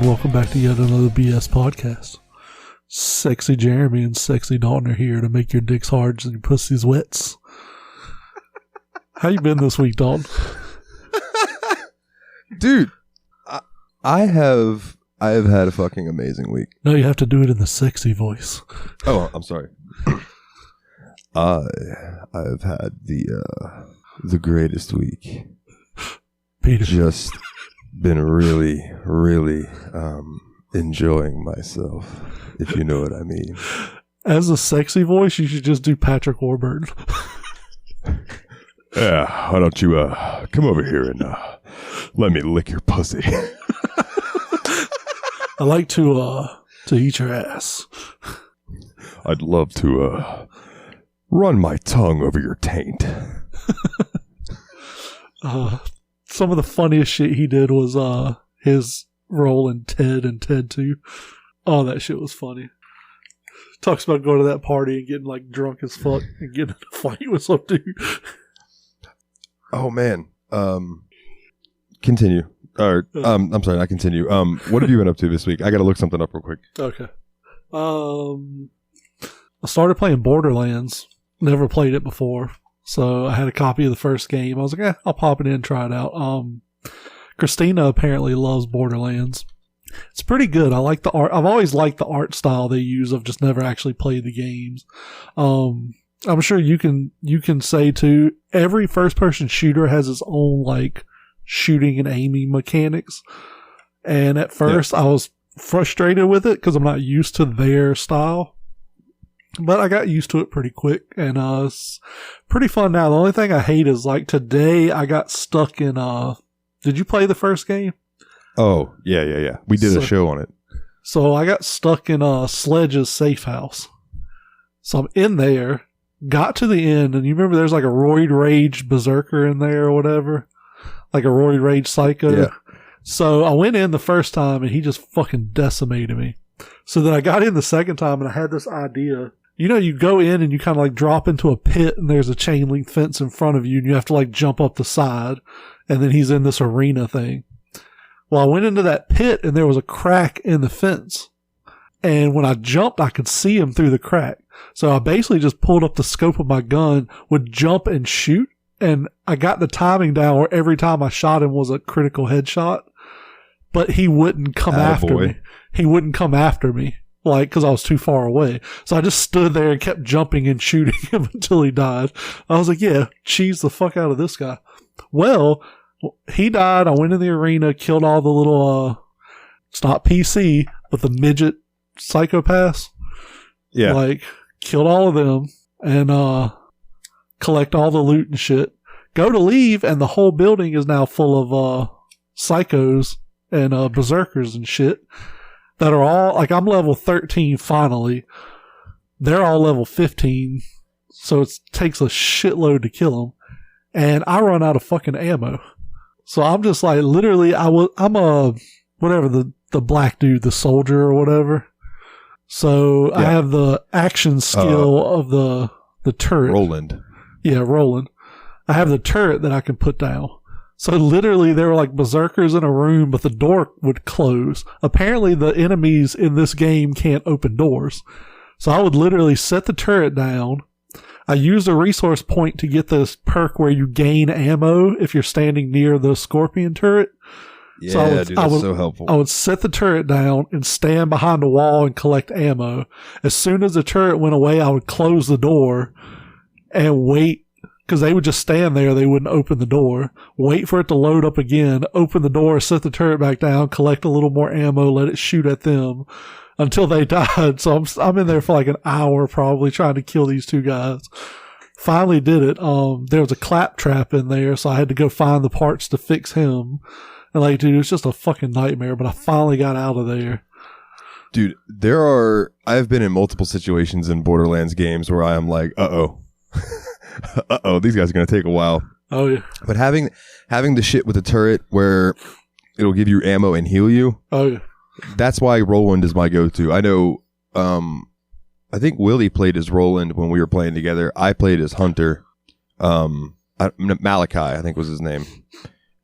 and welcome back to yet another BS podcast. Sexy Jeremy and sexy Dalton are here to make your dicks hard and your pussies wets. How you been this week, Dalton? Dude, I have had a fucking amazing week. No, you have to do it in the sexy voice. Oh, I'm sorry. I've had the greatest week. Peter. Just been really enjoying myself, if you know what I mean. As a sexy voice, you should just do Patrick Warburton. Yeah, why don't you come over here and let me lick your pussy. I like to eat your ass. I'd love to run my tongue over your taint. Some of the funniest shit he did was his role in Ted and Ted 2. Oh, that shit was funny. Talks about going to that party and getting like drunk as fuck and getting in a fight with some dude. Oh man. Continue. Or I'm sorry, not continue. What have you been up to this week? I gotta look something up real quick. Okay. I started playing Borderlands. Never played it before. So I had a copy of the first game. I was like, I'll pop it in, try it out. Christina apparently loves Borderlands. It's pretty good. I like the art. I've always liked the art style they use. I've just never actually played the games. I'm sure you can say too, every first person shooter has its own like shooting and aiming mechanics. And at first I was frustrated with it because I'm not used to their style. But I got used to it pretty quick, and it's pretty fun now. The only thing I hate is, like, today I got stuck in, did you play the first game? Oh, yeah. We did a show on it. So I got stuck in Sledge's safe house. So I'm in there, got to the end, and you remember there's like a roid rage berserker in there or whatever? Like a roid rage psycho? Yeah. So I went in the first time, and he just fucking decimated me. So then I got in the second time, and I had this idea. You know, you go in and you kind of like drop into a pit and there's a chain link fence in front of you and you have to like jump up the side and then he's in this arena thing. Well, I went into that pit and there was a crack in the fence. And when I jumped, I could see him through the crack. So I basically just pulled up the scope of my gun, would jump and shoot. And I got the timing down where every time I shot him was a critical headshot. But he wouldn't come after me. He wouldn't come after me. Like, because I was too far away. So I just stood there and kept jumping and shooting him until he died. I was like, yeah, cheese the fuck out of this guy. Well, he died. I went in the arena, killed all the little, it's not PC, but the midget psychopaths. Yeah. Like, killed all of them and collect all the loot and shit. Go to leave, and the whole building is now full of psychos and berserkers and shit. That are all, like, I'm level 13 finally. They're all level 15. So it takes a shitload to kill them. And I run out of fucking ammo. So I'm just like, literally, I'm a, whatever, the black dude, the soldier or whatever. So yeah. I have the action skill of the turret. Roland. Yeah, Roland. I have the turret that I can put down. So literally there were like berserkers in a room, but the door would close. Apparently the enemies in this game can't open doors. So I would literally set the turret down. I used a resource point to get this perk where you gain ammo if you're standing near the scorpion turret. Yeah, so dude, that's so helpful. I would set the turret down and stand behind the wall and collect ammo. As soon as the turret went away, I would close the door and wait. Because they would just stand there, they wouldn't open the door, wait for it to load up again, open the door, set the turret back down, collect a little more ammo, let it shoot at them until they died. So I'm in there for like an hour probably trying to kill these two guys. Finally did it. There was a claptrap in there, so I had to go find the parts to fix him. And like, dude, it was just a fucking nightmare, but I finally got out of there. Dude, I've been in multiple situations in Borderlands games where I am like, these guys are going to take a while. Oh, yeah. But having the shit with the turret where it'll give you ammo and heal you. Oh, yeah. That's why Roland is my go-to. I know, I think Willie played as Roland when we were playing together. I played as Hunter. Malachi, I think was his name.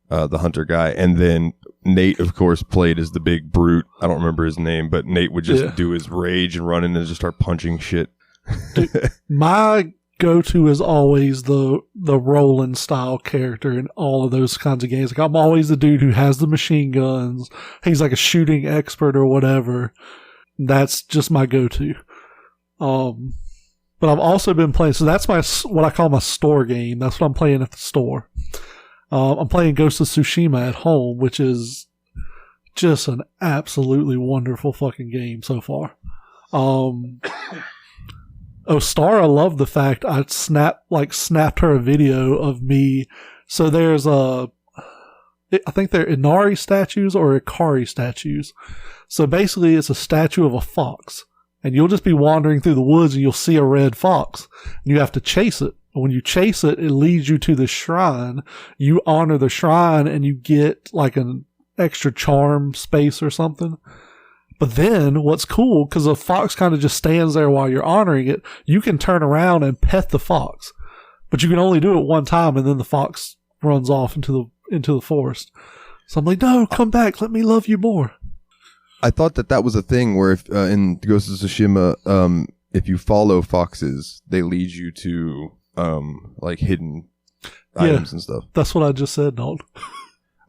The Hunter guy. And then Nate, of course, played as the big brute. I don't remember his name, but Nate would just do his rage and run in and just start punching shit. Dude, my go-to is always the Roland style character in all of those kinds of games. Like, I'm always the dude who has the machine guns. He's like a shooting expert or whatever. That's just my go-to. But I've also been playing, so that's what I call my store game. That's what I'm playing at the store. I'm playing Ghost of Tsushima at home, which is just an absolutely wonderful fucking game so far. Ostara loved the fact I snapped her a video of me. So there's I think they're Inari statues or Ikari statues. So basically it's a statue of a fox. And you'll just be wandering through the woods and you'll see a red fox. And you have to chase it. When you chase it, it leads you to the shrine. You honor the shrine and you get like an extra charm space or something. But then what's cool, because the fox kind of just stands there while you're honoring it, you can turn around and pet the fox. But you can only do it one time and then the fox runs off into the forest. So I'm like, no, come back. Let me love you more. I thought that was a thing where if in Ghost of Tsushima, if you follow foxes, they lead you to like hidden items and stuff. That's what I just said, Dalton.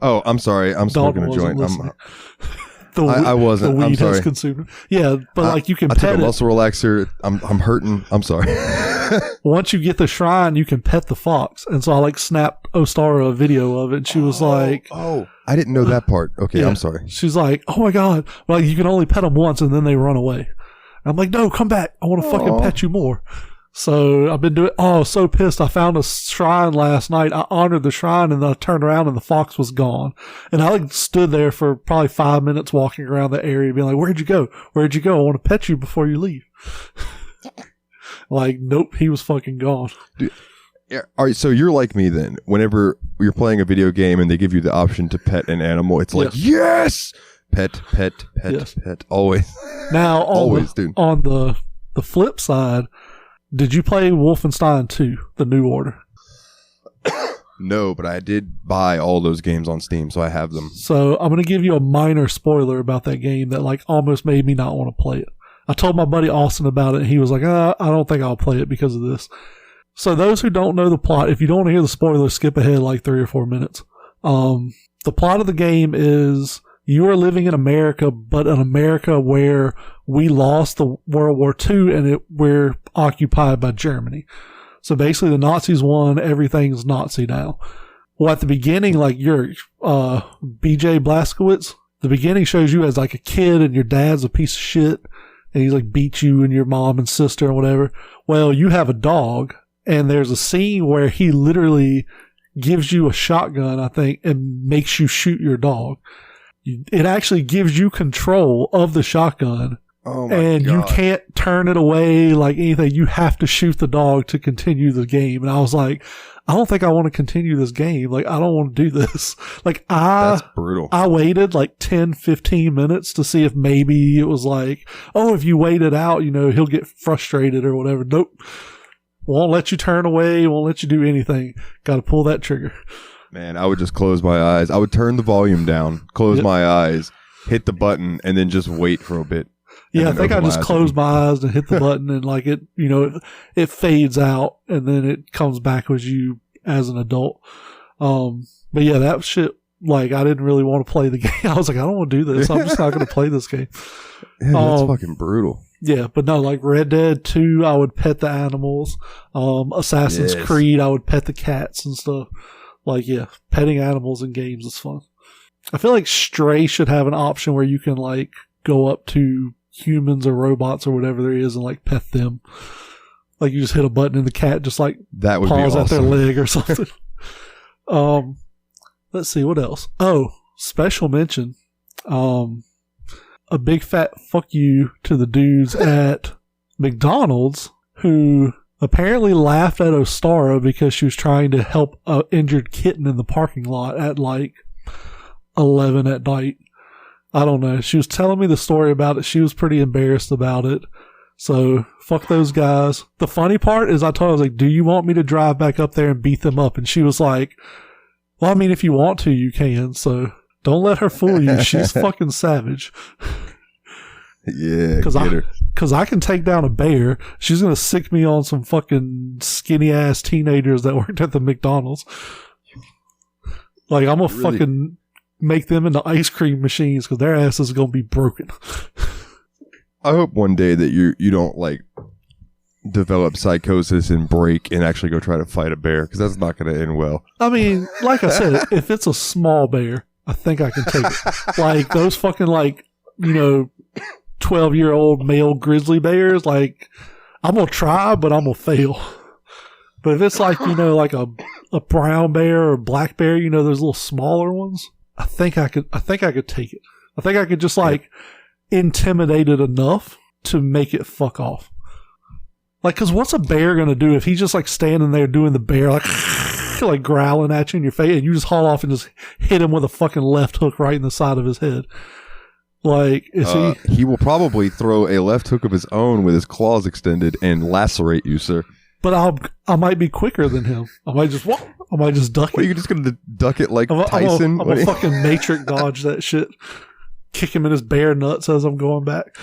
Oh, I'm sorry. I'm smoking a joint. I wasn't. The weed I'm sorry. has consumed. Yeah, but like you can I pet took a muscle relaxer. I'm hurting. I'm sorry. Once you get the shrine, you can pet the fox. And so I like snapped Ostara a video of it. And she was like, "Oh, I didn't know that part." Okay, yeah. I'm sorry. She's like, "Oh my god!" Like you can only pet them once, and then they run away. I'm like, "No, come back! I want to fucking pet you more." So I've been doing. Oh, so pissed! I found a shrine last night. I honored the shrine, and then I turned around, and the fox was gone. And I like stood there for probably 5 minutes, walking around the area, being like, "Where'd you go? Where'd you go? I want to pet you before you leave." Like, nope, he was fucking gone. Dude, yeah, all right, so you're like me then. Whenever you're playing a video game and they give you the option to pet an animal, it's like, yes! Pet, yes. Pet, always. Now, always, dude. On the flip side, did you play Wolfenstein 2, The New Order? No, but I did buy all those games on Steam, so I have them. So I'm going to give you a minor spoiler about that game that like almost made me not want to play it. I told my buddy Austin about it, and he was like, I don't think I'll play it because of this. So those who don't know the plot, if you don't want to hear the spoilers, skip ahead like 3 or 4 minutes. The plot of the game is you are living in America, but an America where we lost the World War II and we're occupied by Germany. So basically the Nazis won, everything's Nazi now. Well, at the beginning, like you're BJ Blazkowicz, the beginning shows you as like a kid and your dad's a piece of shit. And he's like beat you and your mom and sister and whatever. Well, you have a dog, and there's a scene where he literally gives you a shotgun, I think, and makes you shoot your dog. It actually gives you control of the shotgun. Oh my and God. You can't turn it away like anything. You have to shoot the dog to continue the game. And I was like, I don't think I want to continue this game. Like, I don't want to do this. Like, that's brutal. I waited like 10, 15 minutes to see if maybe it was like, oh, if you wait it out, you know, he'll get frustrated or whatever. Nope. Won't let you turn away. Won't let you do anything. Got to pull that trigger. Man, I would just close my eyes. I would turn the volume down, close my eyes, hit the button, and then just wait for a bit. Yeah, I think I just closed my eyes and hit the button, and like it, you know, it fades out, and then it comes back with you as an adult. But yeah, that shit, like, I didn't really want to play the game. I was like, I don't want to do this. I'm just not going to play this game. Yeah, that's fucking brutal. Yeah, but no, like Red Dead 2, I would pet the animals. Assassin's Creed, I would pet the cats and stuff. Like, yeah, petting animals in games is fun. I feel like Stray should have an option where you can, like, go up to humans or robots or whatever there is and like pet them. Like you just hit a button and the cat just like that would paws be awesome. at their leg or something. Let's see what else. Oh, special mention. A big fat fuck you to the dudes at McDonald's who apparently laughed at Ostara because she was trying to help an injured kitten in the parking lot at like 11 at night. I don't know. She was telling me the story about it. She was pretty embarrassed about it. So, fuck those guys. The funny part is I told her, I was like, do you want me to drive back up there and beat them up? And she was like, well, I mean, if you want to, you can. So, Don't let her fool you. She's fucking savage. Yeah, because I can take down a bear. She's gonna sick me on some fucking skinny ass teenagers that worked at the McDonald's. Like, I'm gonna fucking make them into ice cream machines because their asses are gonna be broken. I hope one day that you don't like develop psychosis and break and actually go try to fight a bear, because that's not going to end well. I mean, like I said, if it's a small bear, I think I can take it. Like those fucking 12-year-old male grizzly bears, like I'm gonna try, but I'm gonna fail. But if it's like like a brown bear or black bear, those little smaller ones, I think I could take it. I think I could just intimidate it enough to make it fuck off. Like, because what's a bear going to do if he's just standing there doing the bear, like growling at you in your face, and you just haul off and just hit him with a fucking left hook right in the side of his head? Like, he will probably throw a left hook of his own with his claws extended and lacerate you, sir. But I might be quicker than him. I might just duck it. What, are you just going to duck it like Tyson? I'm a fucking matrix dodge that shit. Kick him in his bare nuts as I'm going back.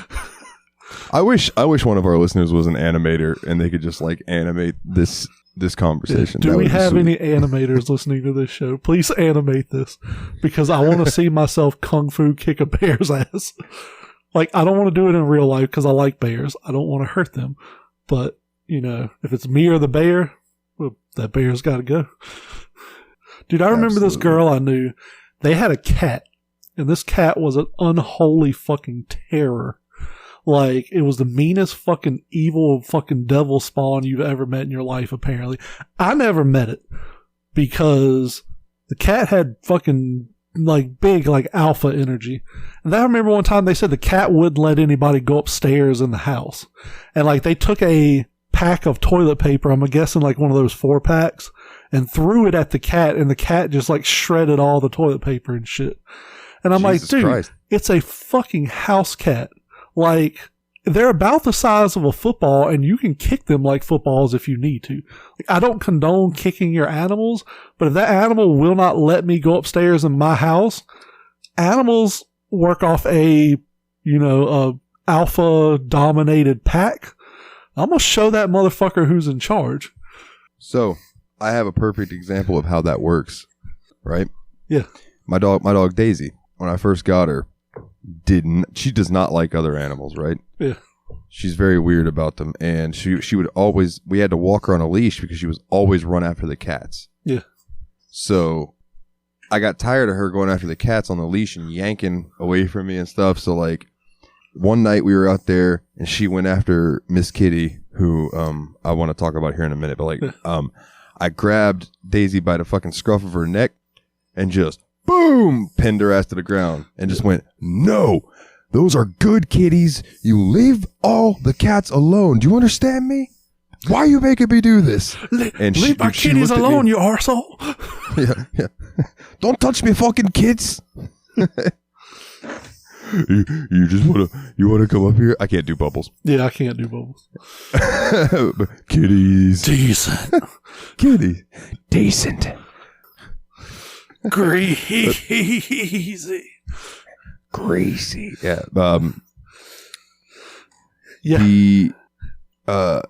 I wish one of our listeners was an animator and they could just animate this conversation. Do we have any animators listening to this show? Please animate this, because I want to see myself kung fu kick a bear's ass. Like, I don't want to do it in real life because I like bears. I don't want to hurt them. But, if it's me or the bear, well, that bear's got to go. Dude, I remember this girl I knew. They had a cat, and this cat was an unholy fucking terror. Like, it was the meanest fucking evil fucking devil spawn you've ever met in your life, apparently. I never met it because the cat had fucking big alpha energy. And I remember one time they said the cat wouldn't let anybody go upstairs in the house. And they took a pack of toilet paper, I'm guessing one of those 4-packs, and threw it at the cat, and the cat just shredded all the toilet paper and shit. And I'm Jesus dude, Christ. It's a fucking house cat. They're about the size of a football, and you can kick them like footballs if you need to. I don't condone kicking your animals, but if that animal will not let me go upstairs in my house, animals work off a alpha dominated pack. I'm going to show that motherfucker who's in charge. So, I have a perfect example of how that works, right? Yeah. My dog Daisy, when I first got her, she does not like other animals, right? Yeah. She's very weird about them, and she would always, we had to walk her on a leash because she was always run after the cats. Yeah. So I got tired of her going after the cats on the leash and yanking away from me and stuff. So one night we were out there and she went after Miss Kitty, who I want to talk about here in a minute, but I grabbed Daisy by the fucking scruff of her neck and just boom, pinned her ass to the ground and just went, "No, those are good kitties. You leave all the cats alone. Do you understand me? Why are you making me do this?" Leave my kitties alone, you arsehole. Yeah. Don't touch me, fucking kids. You just wanna come up here? I can't do bubbles. Yeah, I can't do bubbles. Kitties. Decent. Kitty. Decent. Greasy. Yeah. Yeah. There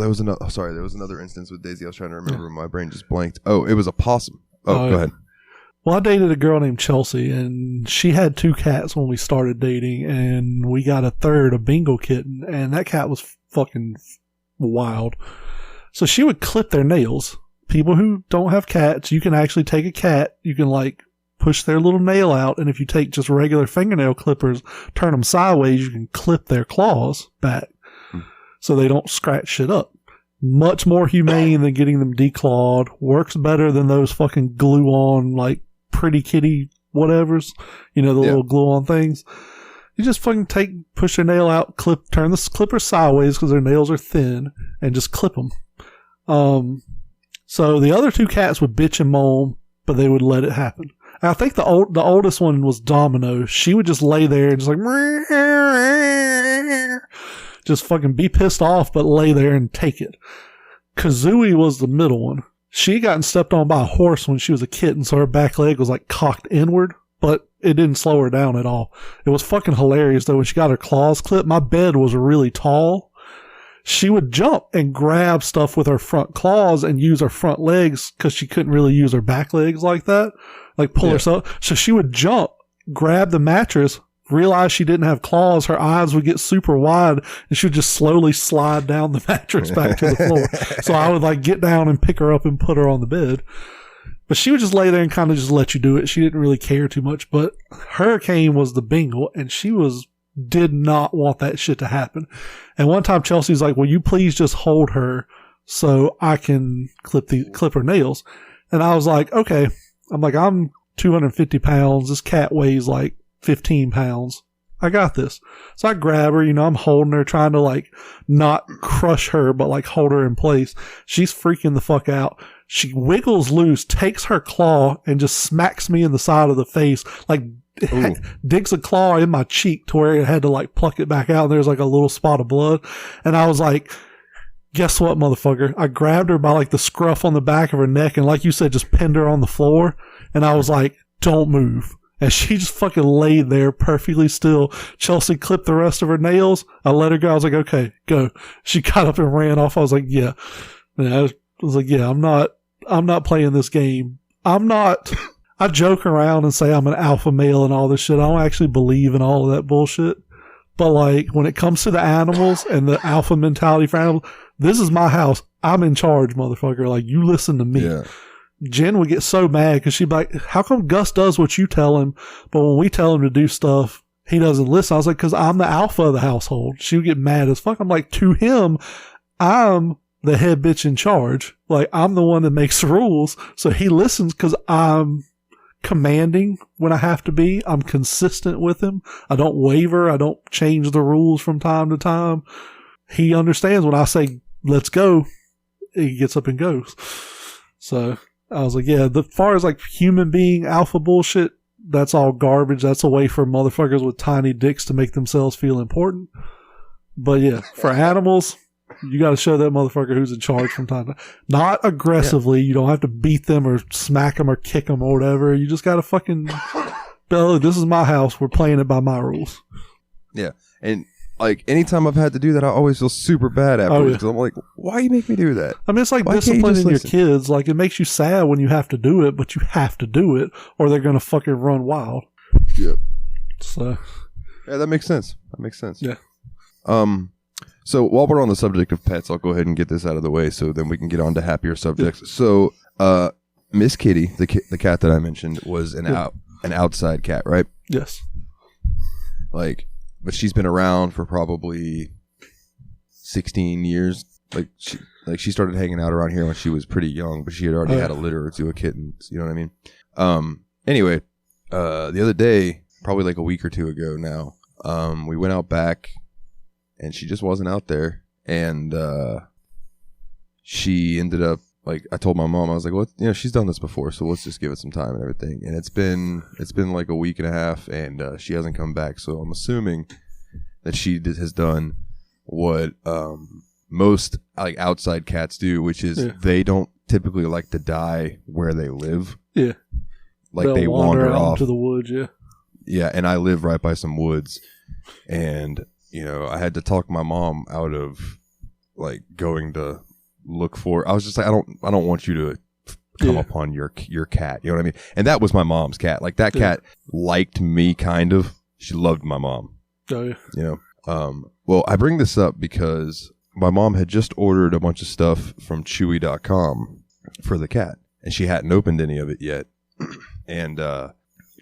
was another instance with Daisy. I was trying to remember. My brain just blanked. Oh, it was a possum. Go ahead. Well, I dated a girl named Chelsea, and she had 2 cats when we started dating, and we got a third, a Bengal kitten, and that cat was fucking wild. So she would clip their nails. People who don't have cats, you can actually take a cat, you can push their little nail out, and if you take just regular fingernail clippers, turn them sideways, you can clip their claws back so they don't scratch shit up. Much more humane than getting them declawed. Works better than those fucking glue-on, pretty kitty whatevers. Little glue-on things. You just fucking push their nail out, turn the clipper sideways because their nails are thin, and just clip them. So the other 2 cats would bitch and moan, but they would let it happen. And I think the oldest one was Domino. She would just lay there and just fucking be pissed off, but lay there and take it. Kazooie was the middle one. She had gotten stepped on by a horse when she was a kitten, so her back leg was like cocked inward, but it didn't slow her down at all. It was fucking hilarious though. When she got her claws clipped, my bed was really tall. She would jump and grab stuff with her front claws and use her front legs because she couldn't really use her back legs like that, like pull herself. So she would jump, grab the mattress, realize she didn't have claws. Her eyes would get super wide and she would just slowly slide down the mattress back to the floor. So I would like get down and pick her up and put her on the bed. But she would just lay there and kind of just let you do it. She didn't really care too much. But Hurricane was the Bengal and she did not want that shit to happen. And one time Chelsea's like, will you please just hold her so I can clip her nails? And I was like, okay. I'm like, I'm 250 pounds. This cat weighs like 15 pounds. I got this. So I grab her, I'm holding her, trying to like not crush her, but like hold her in place. She's freaking the fuck out. She wiggles loose, takes her claw and just smacks me in the side of the face, like digs a claw in my cheek to where it had to like pluck it back out. And there's like a little spot of blood. And I was like, guess what, motherfucker? I grabbed her by like the scruff on the back of her neck and like you said, just pinned her on the floor. And I was like, don't move. And she just fucking laid there perfectly still. Chelsea clipped the rest of her nails. I let her go. I was like, okay, go. She got up and ran off. I was like, yeah. And I was like, yeah, I'm not playing this game. I joke around and say I'm an alpha male and all this shit. I don't actually believe in all of that bullshit. But like when it comes to the animals and the alpha mentality for animals, this is my house. I'm in charge, motherfucker. Like you listen to me. Yeah. Jen would get so mad because she'd be like, how come Gus does what you tell him, but when we tell him to do stuff, he doesn't listen? I was like, because I'm the alpha of the household. She would get mad as fuck. I'm like, to him, I'm the head bitch in charge. Like, I'm the one that makes the rules. So he listens because I'm commanding when I have to be. I'm consistent with him. I don't waver. I don't change the rules from time to time. He understands when I say, let's go, he gets up and goes. So I was like, yeah, as far as like human being alpha bullshit, that's all garbage. That's a way for motherfuckers with tiny dicks to make themselves feel important. But yeah, for animals, you got to show that motherfucker who's in charge from time to time. Not aggressively. Yeah. You don't have to beat them or smack them or kick them or whatever. You just got to fucking, Bella, this is my house. We're playing it by my rules. Yeah. And like anytime I've had to do that, I always feel super bad afterwards. Oh, yeah. I'm like, why you make me do that? I mean, it's like disciplining your kids. Like, it makes you sad when you have to do it, but you have to do it or they're going to fucking run wild. Yeah. So. Yeah, that makes sense. That makes sense. Yeah. So while we're on the subject of pets, I'll go ahead and get this out of the way so then we can get on to happier subjects. Yeah. So, Miss Kitty, the cat that I mentioned, was an outside cat, right? Yes. Like, but she's been around for probably 16 years. She started hanging out around here when she was pretty young, but she had already had a litter or two of kittens. You know what I mean? Anyway, the other day, probably like a week or two ago now, we went out back and she just wasn't out there. And she ended up, like, I told my mom, I was like, well, she's done this before, so let's just give it some time and everything. And it's been like a week and a half, and she hasn't come back. So I'm assuming that she has done what most like outside cats do, which is they don't typically like to die where they live. Yeah, like they wander off to the woods. Yeah, yeah. And I live right by some woods, and I had to talk my mom out of like going to look for. I was just like, I don't want you to come upon your cat. You know what I mean? And that was my mom's cat. Like that cat liked me kind of. She loved my mom. Oh yeah. Well, I bring this up because my mom had just ordered a bunch of stuff from Chewy.com for the cat, and she hadn't opened any of it yet. And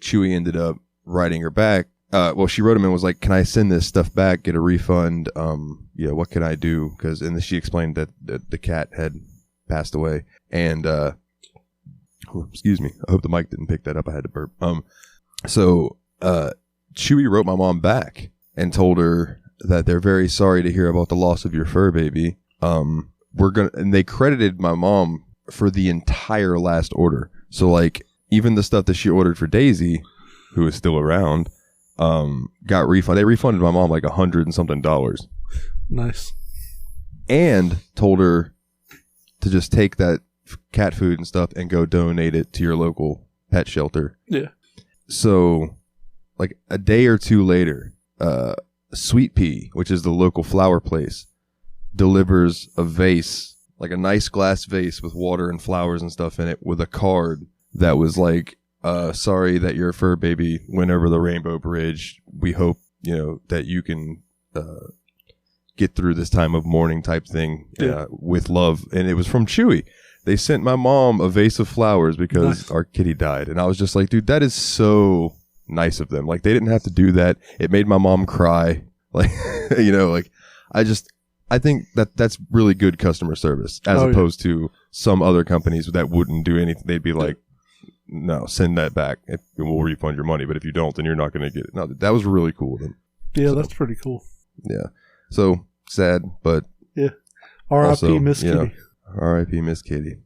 Chewy ended up writing her back. Well, she wrote him and was like, can I send this stuff back, get a refund? What can I do? And then she explained that the cat had passed away. And, excuse me. I hope the mic didn't pick that up. I had to burp. So Chewy wrote my mom back and told her that they're very sorry to hear about the loss of your fur baby. And they credited my mom for the entire last order. So like even the stuff that she ordered for Daisy, who is still around, got refunded. They refunded my mom like $100 and something. Nice. And told her to just take that cat food and stuff and go donate it to your local pet shelter. Yeah. So, like a day or two later, Sweet Pea, which is the local flower place, delivers a vase, like a nice glass vase with water and flowers and stuff in it, with a card that was like, sorry that your fur baby went over the rainbow bridge. We hope, that you can get through this time of mourning type thing with love. And it was from Chewy. They sent my mom a vase of flowers because our kitty died. And I was just like, dude, that is so nice of them. Like, they didn't have to do that. It made my mom cry. Like, I think that's really good customer service as opposed to some other companies that wouldn't do anything. They'd be like, no, send that back and we'll refund your money. But if you don't, then you're not going to get it. No, that was really cool of them. Yeah, so, that's pretty cool. Yeah. So sad, but yeah. R.I.P. Miss Kitty. R.I.P. Miss Kitty.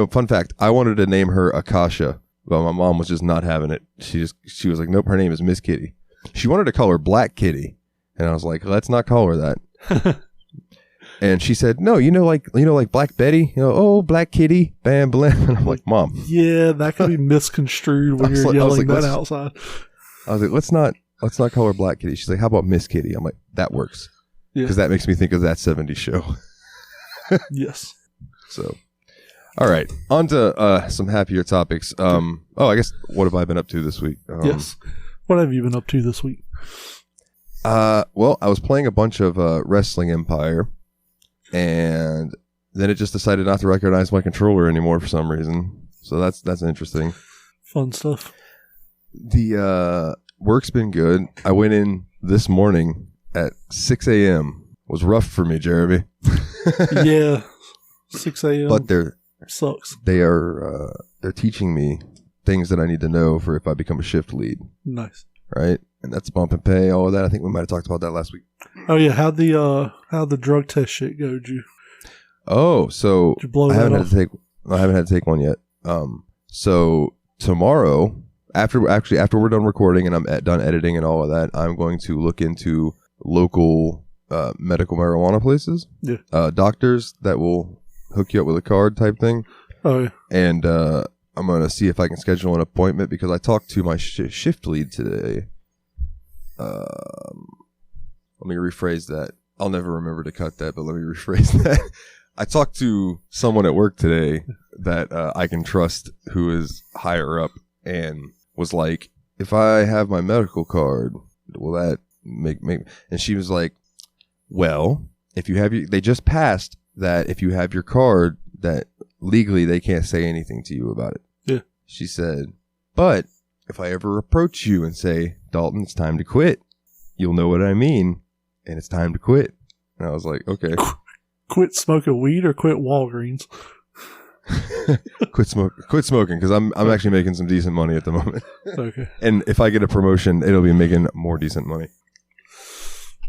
Fun fact, I wanted to name her Akasha, but my mom was just not having it. She was like, nope, her name is Miss Kitty. She wanted to call her Black Kitty. And I was like, let's not call her that. And she said, no, like Black Betty, oh, Black Kitty, bam, blam. And I'm like, Mom. Yeah, that could be misconstrued when you're yelling that outside. I was like, let's not call her Black Kitty. She's like, how about Miss Kitty? I'm like, that works. Yeah. Because that makes me think of that 70s show. Yes. So, all right. On to some happier topics. I guess, what have I been up to this week? Yes. What have you been up to this week? Well, I was playing a bunch of Wrestling Empire, and then it just decided not to recognize my controller anymore for some reason. So that's interesting. Fun stuff. The work's been good. I went in this morning at 6 a.m. Was rough for me, Jeremy. Yeah, 6 a.m. But sucks. They're teaching me things that I need to know for if I become a shift lead. Nice. Right? And that's bump and pay, all of that. I think we might have talked about that last week. Oh yeah, how'd the drug test shit go? Did you? Oh, so did you blow I haven't off? I haven't had to take one yet. So tomorrow, after we're done recording and I'm done editing and all of that, I'm going to look into local medical marijuana places. Yeah. Doctors that will hook you up with a card type thing. Oh yeah. And I'm going to see if I can schedule an appointment because I talked to my shift lead today. Let me rephrase that. I'll never remember to cut that, but let me rephrase that. I talked to someone at work today that I can trust who is higher up and was like, if I have my medical card, will that make and she was like, well, if you have they just passed that if you have your card that legally they can't say anything to you about it. Yeah. She said, but if I ever approach you and say, Dalton, it's time to quit, you'll know what I mean, and it's time to quit. And I was like, okay. Quit smoking weed or quit Walgreens? Quit smoking because I'm actually making some decent money at the moment. Okay. And if I get a promotion, it'll be making more decent money.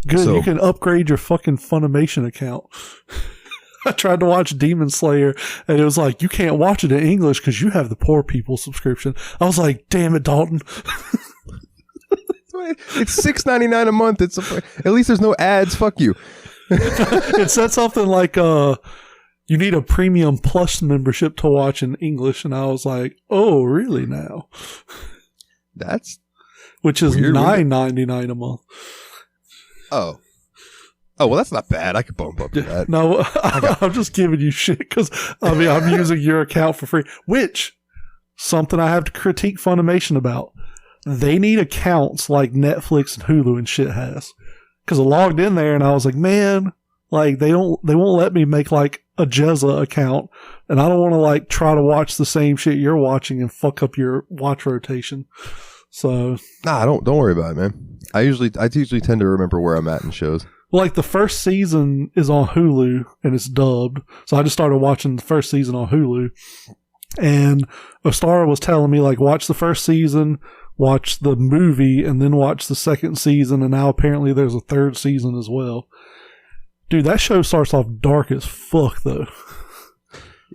Good, so, you can upgrade your fucking Funimation account. I tried to watch Demon Slayer, and it was like, you can't watch it in English because you have the poor people subscription. I was like, damn it, Dalton. It's $6.99 a month. At least there's no ads. Fuck you. It said something like, you need a premium plus membership to watch in English, and I was like, oh, really now? Which is $9.99 a month. Oh, well, that's not bad. I could bump up to that. No, I'm just giving you shit because, I'm using your account for free, which, something I have to critique Funimation about. They need accounts like Netflix and Hulu and shit has. Because I logged in there and I was like, man, like, they won't let me make, like, a Jezza account, and I don't want to, like, try to watch the same shit you're watching and fuck up your watch rotation. So, nah, don't worry about it, man. I usually tend to remember where I'm at in shows. Like, the first season is on Hulu and it's dubbed, so I just started watching the first season on Hulu. And Ostara was telling me, like, watch the first season, watch the movie, and then watch the second season. And now apparently there's a third season as well. Dude, that show starts off dark as fuck, though.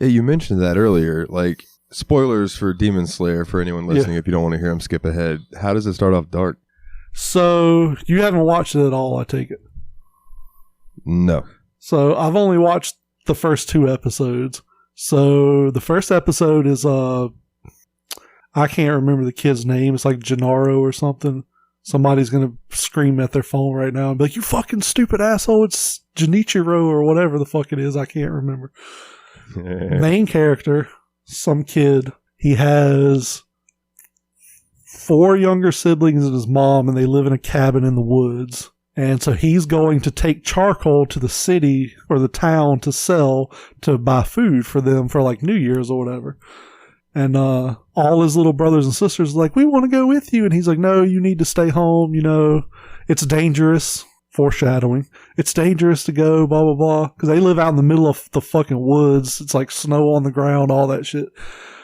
Yeah, you mentioned that earlier. Like, spoilers for Demon Slayer for anyone listening. If you don't want to hear them, skip ahead. How does it start off dark? So, you haven't watched it at all, I take it? No. So, I've only watched the first 2 episodes. So the first episode is I can't remember the kid's name. It's like Gennaro or something. Somebody's gonna scream at their phone right now and be like, "You fucking stupid asshole! It's Genichiro or whatever the fuck it is. I can't remember." Main character, some kid. He has 4 younger siblings and his mom, and they live in a cabin in the woods. And so he's going to take charcoal to the city or the town to sell to buy food for them for like New Year's or whatever. And all his little brothers and sisters are like, "We want to go with you." And he's like, "No, you need to stay home. You know, it's dangerous." Foreshadowing. It's dangerous to go, blah, blah, blah. Because they live out in the middle of the fucking woods. It's like snow on the ground, all that shit.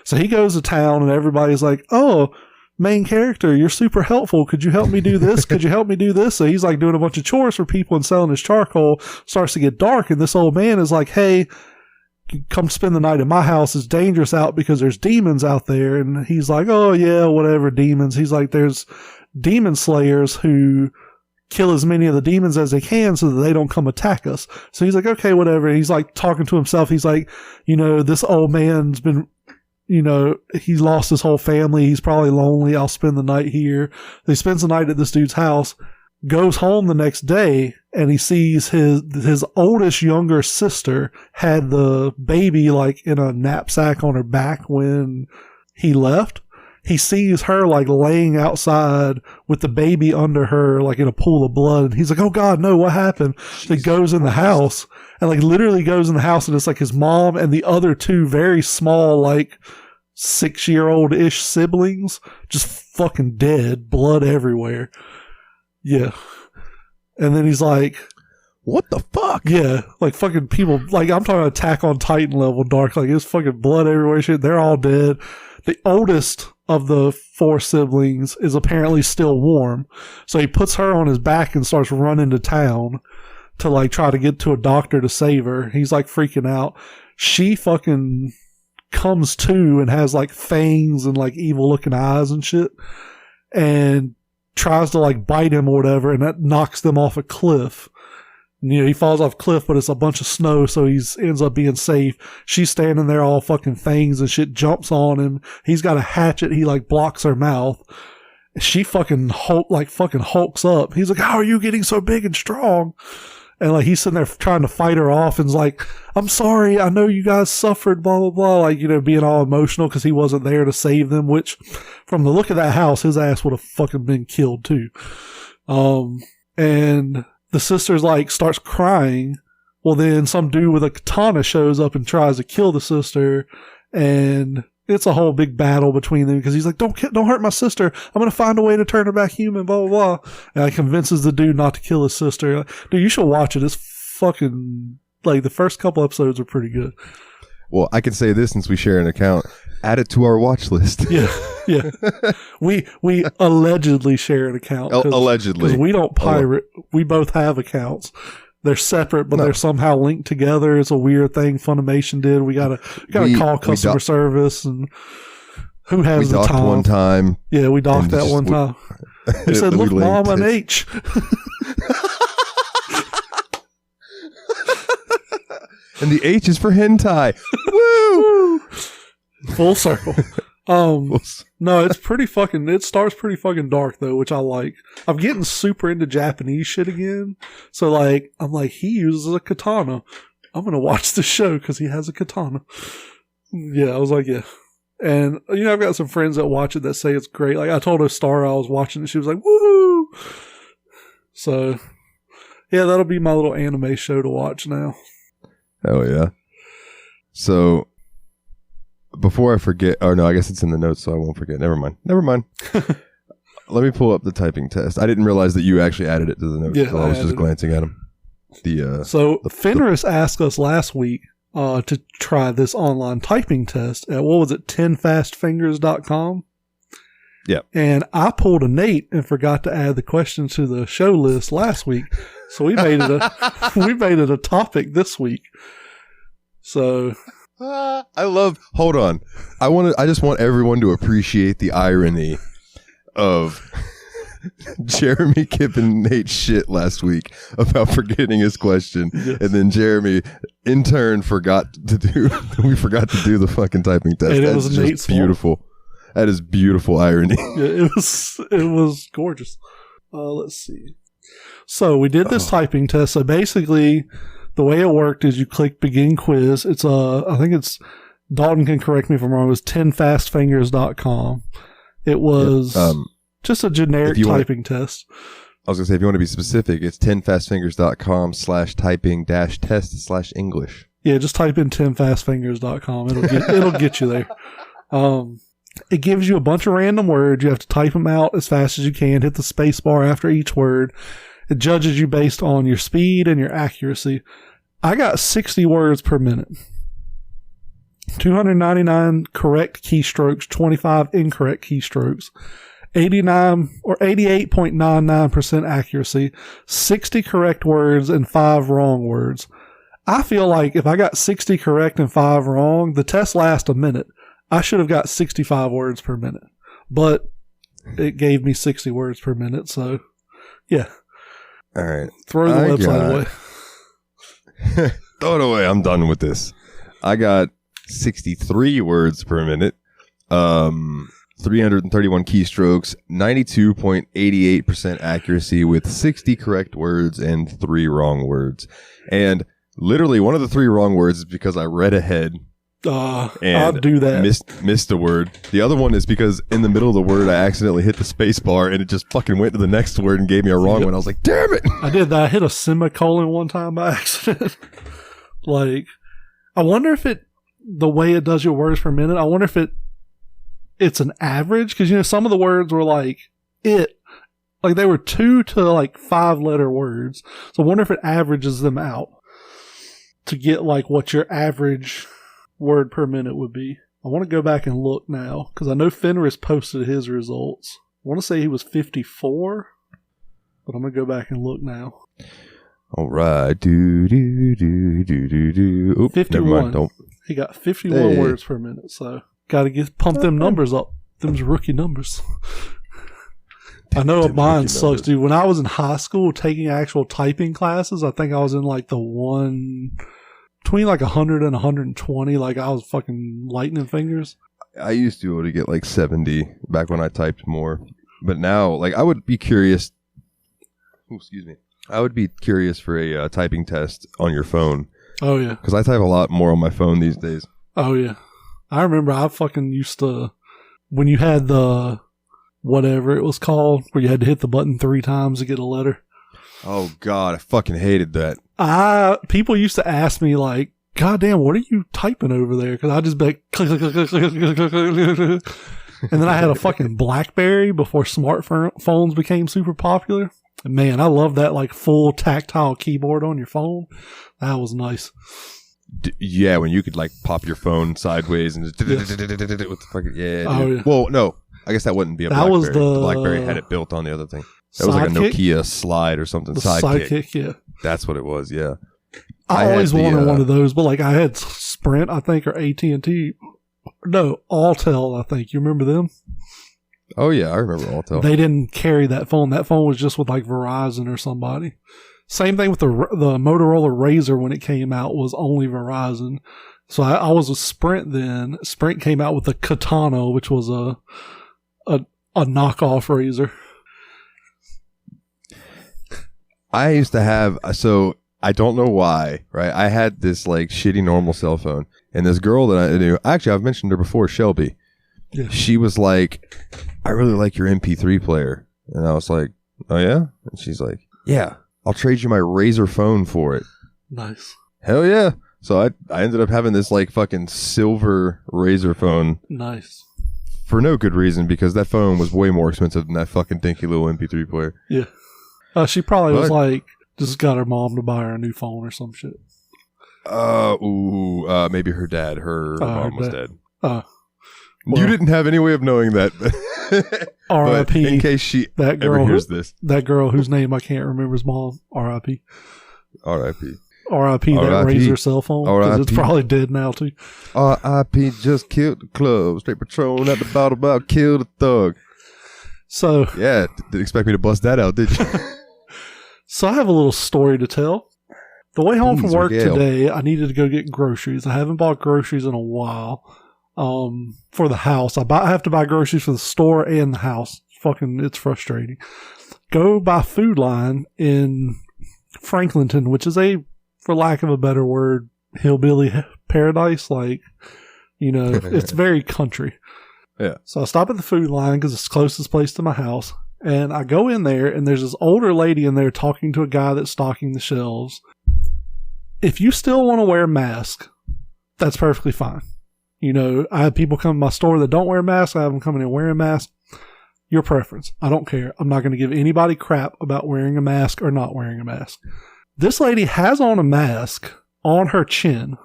So he goes to town and everybody's like, "Oh, main character, you're super helpful. Could you help me do this? Could you help me do this?" So he's like doing a bunch of chores for people and selling his charcoal. Starts to get dark. And this old man is like, "Hey, come spend the night at my house. It's dangerous out because there's demons out there." And he's like, "Oh yeah, whatever, demons." He's like, "There's demon slayers who kill as many of the demons as they can so that they don't come attack us." So he's like, "Okay, whatever." He's like talking to himself. He's like, "This old man's been, he's lost his whole family. He's probably lonely. I'll spend the night here." He spends the night at this dude's house, goes home the next day, and he sees his oldest younger sister had the baby like in a knapsack on her back when he left. He sees her like laying outside with the baby under her, like in a pool of blood. And he's like, "Oh God, no, what happened?" So he goes in the house and like literally goes in the house, and it's like his mom and the other 2 very small, like 6-year-old-ish siblings just fucking dead, blood everywhere. Yeah. And then he's like, "What the fuck?" Yeah, like fucking people, like I'm talking Attack on Titan level dark, like it's fucking blood everywhere, shit. They're all dead. The oldest of the 4 siblings is apparently still warm. So he puts her on his back and starts running to town to like try to get to a doctor to save her. He's like freaking out. She fucking comes to and has like fangs and like evil looking eyes and shit, and tries to like bite him or whatever, and that knocks them off a cliff. And, he falls off a cliff, but it's a bunch of snow, so he ends up being safe. She's standing there all fucking fangs and shit, jumps on him. He's got a hatchet. He like blocks her mouth. She fucking hulks up. He's like, "How are you getting so big and strong?" And like he's sitting there trying to fight her off, and's like, "I'm sorry. I know you guys suffered, blah, blah, blah." Like, being all emotional because he wasn't there to save them, which from the look of that house, his ass would have fucking been killed too. And the sister's like starts crying. Well, then some dude with a katana shows up and tries to kill the sister, and it's a whole big battle between them because he's like, don't hurt my sister. I'm going to find a way to turn her back human, blah, blah, blah. And he convinces the dude not to kill his sister. Dude, you should watch it. It's fucking, like, the first couple episodes are pretty good. Well, I can say this since we share an account. Add it to our watch list. Yeah. We allegedly share an account. Allegedly. Because we don't pirate. We both have accounts. They're separate, but they're somehow linked together. It's a weird thing Funimation did. We gotta call customer service, and who has the time? We docked one time. Yeah, we docked that one time. We said, "Look, Mom, an H." And the H is for hentai. Woo! Full circle. No, it's pretty fucking, it starts pretty fucking dark though, which I like. I'm getting super into Japanese shit again. So like, I'm like, he uses a katana. I'm going to watch the show because he has a katana. Yeah, I was like, yeah. And, I've got some friends that watch it that say it's great. Like, I told her Star I was watching it. She was like, woo! So, yeah, that'll be my little anime show to watch now. Oh, yeah. So, before I forget, oh no, I guess it's in the notes, so I won't forget. Never mind. Let me pull up the typing test. I didn't realize that you actually added it to the notes. Yeah, so I was just glancing at them. Fenris asked us last week to try this online typing test at, 10fastfingers.com. Yeah. And I pulled a Nate and forgot to add the question to the show list last week. So we made it a topic this week. So hold on. I just want everyone to appreciate the irony of Jeremy Kippen Nate shit last week about forgetting his question, and then Jeremy in turn forgot to do the fucking typing test. And it That's was Nate's beautiful fault. That is beautiful irony. Yeah, it was gorgeous. Let's see. So we did this typing test. So basically the way it worked is you click begin quiz. It's I think it's, Dalton can correct me if I'm wrong, it was 10fastfingers.com. It was just a generic typing test. I was going to say, if you want to be specific, it's 10fastfingers.com/typing-test/English. Yeah, just type in 10fastfingers.com. It'll get you there. It gives you a bunch of random words. You have to type them out as fast as you can. Hit the space bar after each word. It judges you based on your speed and your accuracy. I got 60 words per minute. 299 correct keystrokes, 25 incorrect keystrokes, 88.99% accuracy, 60 correct words, and 5 wrong words. I feel like if I got 60 correct and 5 wrong, the test lasts a minute. I should have got 65 words per minute, but it gave me 60 words per minute. So, yeah. All right. Throw the website away. Throw it away. I'm done with this. I got 63 words per minute, 331 keystrokes, 92.88% accuracy with 60 correct words and 3 wrong words. And literally one of the 3 wrong words is because I read ahead. And I'll do that. Missed a word. The other one is because in the middle of the word, I accidentally hit the space bar and it just fucking went to the next word and gave me a wrong one. I was like, damn it. I did that. I hit a semicolon one time by accident. Like, I wonder if the way it does your words per minute, I wonder if it's an average. Because, you know, some of the words were like, they were 2 to 5 letter words. So I wonder if it averages them out to get like what your average word per minute would be. I want to go back and look now because I know Fenris posted his results. I want to say he was 54, but I'm going to go back and look now. All right. Do, do, do, do, do, do. Oop, 51. He got 51 words per minute, so got to pump them numbers up. Them's rookie numbers. I know mine sucks, dude. When I was in high school taking actual typing classes, I think I was in like the between like 100 and 120. Like I was fucking lightning fingers. I used to be able to get like 70 back when I typed more. But now, like, I would be curious. Excuse me. I would be curious for a typing test on your phone. Oh, yeah. Because I type a lot more on my phone these days. Oh, yeah. I remember I fucking used to, when you had the, whatever it was called, where you had to hit the button 3 times to get a letter. Oh, God. I fucking hated that. People used to ask me, like, God damn, what are you typing over there? Because I just be like, click, click, click, click, click, click, click, click, click. And then I had a fucking BlackBerry before smartphones became super popular. And man, I love that like full tactile keyboard on your phone. That was nice. Yeah, when you could like pop your phone sideways and just with the fucking yeah. Well, no, I guess that wouldn't be a BlackBerry. The BlackBerry had it built on the other thing. That was like a Nokia slide or something. Sidekick, yeah. That's what it was. Yeah. I always wanted one of those, but like I had Sprint, I think, or AT&T. No, Alltel, I think. You remember them? Oh, yeah, I remember Alltel. They didn't carry that phone. That phone was just with like Verizon or somebody. Same thing with the Motorola Razr when it came out was only Verizon. So I was with Sprint then. Sprint came out with the Katana, which was a knockoff Razr. I used to have, so I don't know why, right? I had this like shitty normal cell phone, and this girl that I knew, actually I've mentioned her before, Shelby. Yeah. She was like, I really like your MP3 player. And I was like, oh yeah? And she's like, yeah, I'll trade you my Razr phone for it. Nice. Hell yeah. So I ended up having this like fucking silver Razr phone. Nice. For no good reason, because that phone was way more expensive than that fucking dinky little MP3 player. Yeah. She probably was like, just got her mom to buy her a new phone or some shit. Maybe her dad. Her mom was dead. Well, you didn't have any way of knowing that. R.I.P. In case she ever hears this. That girl whose name I can't remember his mom. R.I.P. R.I.P. R.I.P. that Razr cell phone. Because it's probably dead now, too. R.I.P. just killed the club. Straight Patron at the bottle about killed a thug. So yeah, didn't expect me to bust that out, did you? So I have a little story to tell. The way home from Please work regale. today, I needed to go get groceries. I haven't bought groceries in a while for the house. I have to buy groceries for the store and the house. It's frustrating. Go by Food Line in Franklinton, which is for lack of a better word, hillbilly paradise. It's very country. Yeah. So I stop at the Food Line because it's the closest place to my house. And I go in there, and there's this older lady in there talking to a guy that's stocking the shelves. If you still want to wear a mask, that's perfectly fine. I have people come to my store that don't wear masks. I have them coming in wearing masks. Your preference. I don't care. I'm not going to give anybody crap about wearing a mask or not wearing a mask. This lady has on a mask on her chin,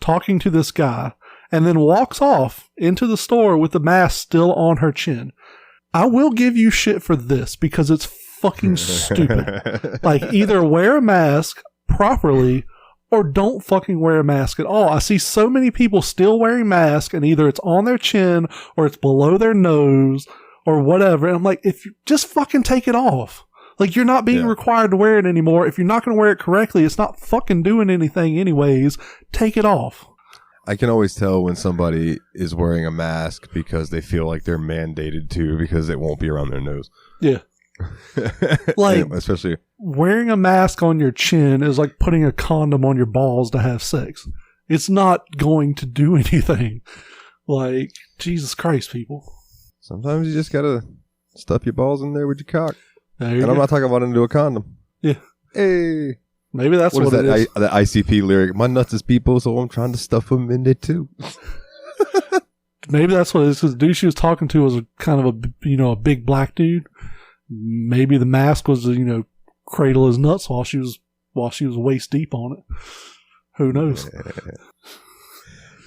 talking to this guy, and then walks off into the store with the mask still on her chin. I will give you shit for this because it's fucking stupid. Either wear a mask properly or don't fucking wear a mask at all. I see so many people still wearing masks, and either it's on their chin or it's below their nose or whatever. And I'm like, if you just fucking take it off. You're not being required to wear it anymore. If you're not going to wear it correctly, it's not fucking doing anything anyways. Take it off. I can always tell when somebody is wearing a mask because they feel like they're mandated to because it won't be around their nose. Yeah. Especially wearing a mask on your chin is like putting a condom on your balls to have sex. It's not going to do anything. Jesus Christ, people. Sometimes you just gotta stuff your balls in there with your cock. I'm not talking about into a condom. Yeah. Hey. Maybe that's what it is. The ICP lyric, my nuts is people, so I'm trying to stuff them in there too. Maybe that's what it is, because the dude she was talking to was kind of a big black dude. Maybe the mask was to, cradle his nuts while she was waist deep on it. Who knows?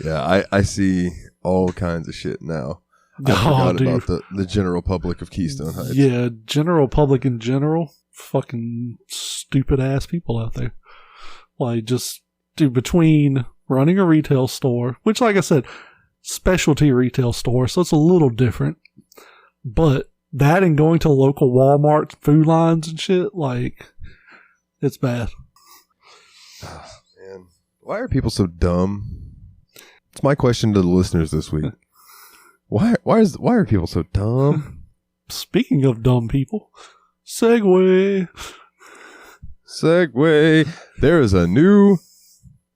Yeah, I see all kinds of shit now. I forgot about the general public of Keystone Heights. Yeah, general public in general. Fucking stupid ass people out there. Between running a retail store, which, like I said, specialty retail store, so it's a little different. But that and going to local Walmart food lines and shit, it's bad. Oh, man. Why are people so dumb? It's my question to the listeners this week. Why are people so dumb? Speaking of dumb people, segue. There is a new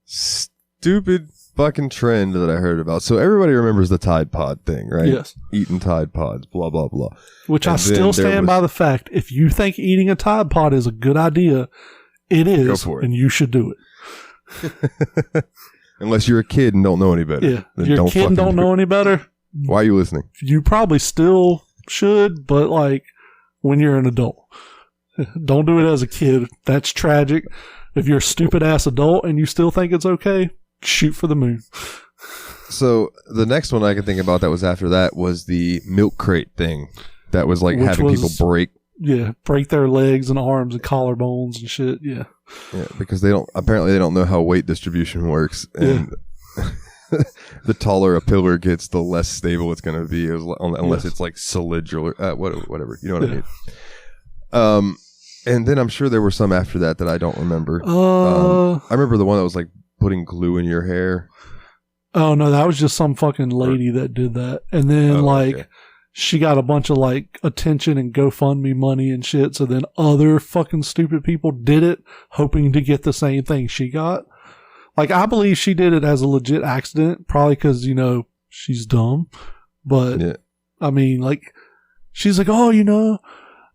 stupid fucking trend that I heard about. So everybody remembers the Tide Pod thing, right? Yes. Eating Tide Pods, blah, blah, blah. Which I still stand by the fact, if you think eating a Tide Pod is a good idea, it is, go for it. And you should do it. Unless you're a kid and don't know any better. Yeah. If you're a kid and don't know any better, why are you listening? You probably still should, but when you're an adult. Don't do it as a kid. That's tragic. If you're a stupid ass adult and you still think it's okay, shoot for the moon. So the next one I can think about that was after that was the milk crate thing. That was having people break. Yeah, break their legs and arms and collarbones and shit. Yeah. Yeah, because they don't know how weight distribution works. And the taller a pillar gets, the less stable it's going to be, unless it's solid or whatever. You know what I mean? And then I'm sure there were some after that I don't remember. I remember the one that was putting glue in your hair. Oh no, that was just some fucking lady that did that. And then okay. She got a bunch of attention and GoFundMe money and shit. So then other fucking stupid people did it, hoping to get the same thing she got. I believe she did it as a legit accident, probably because, she's dumb. But, yeah. I mean, she's oh,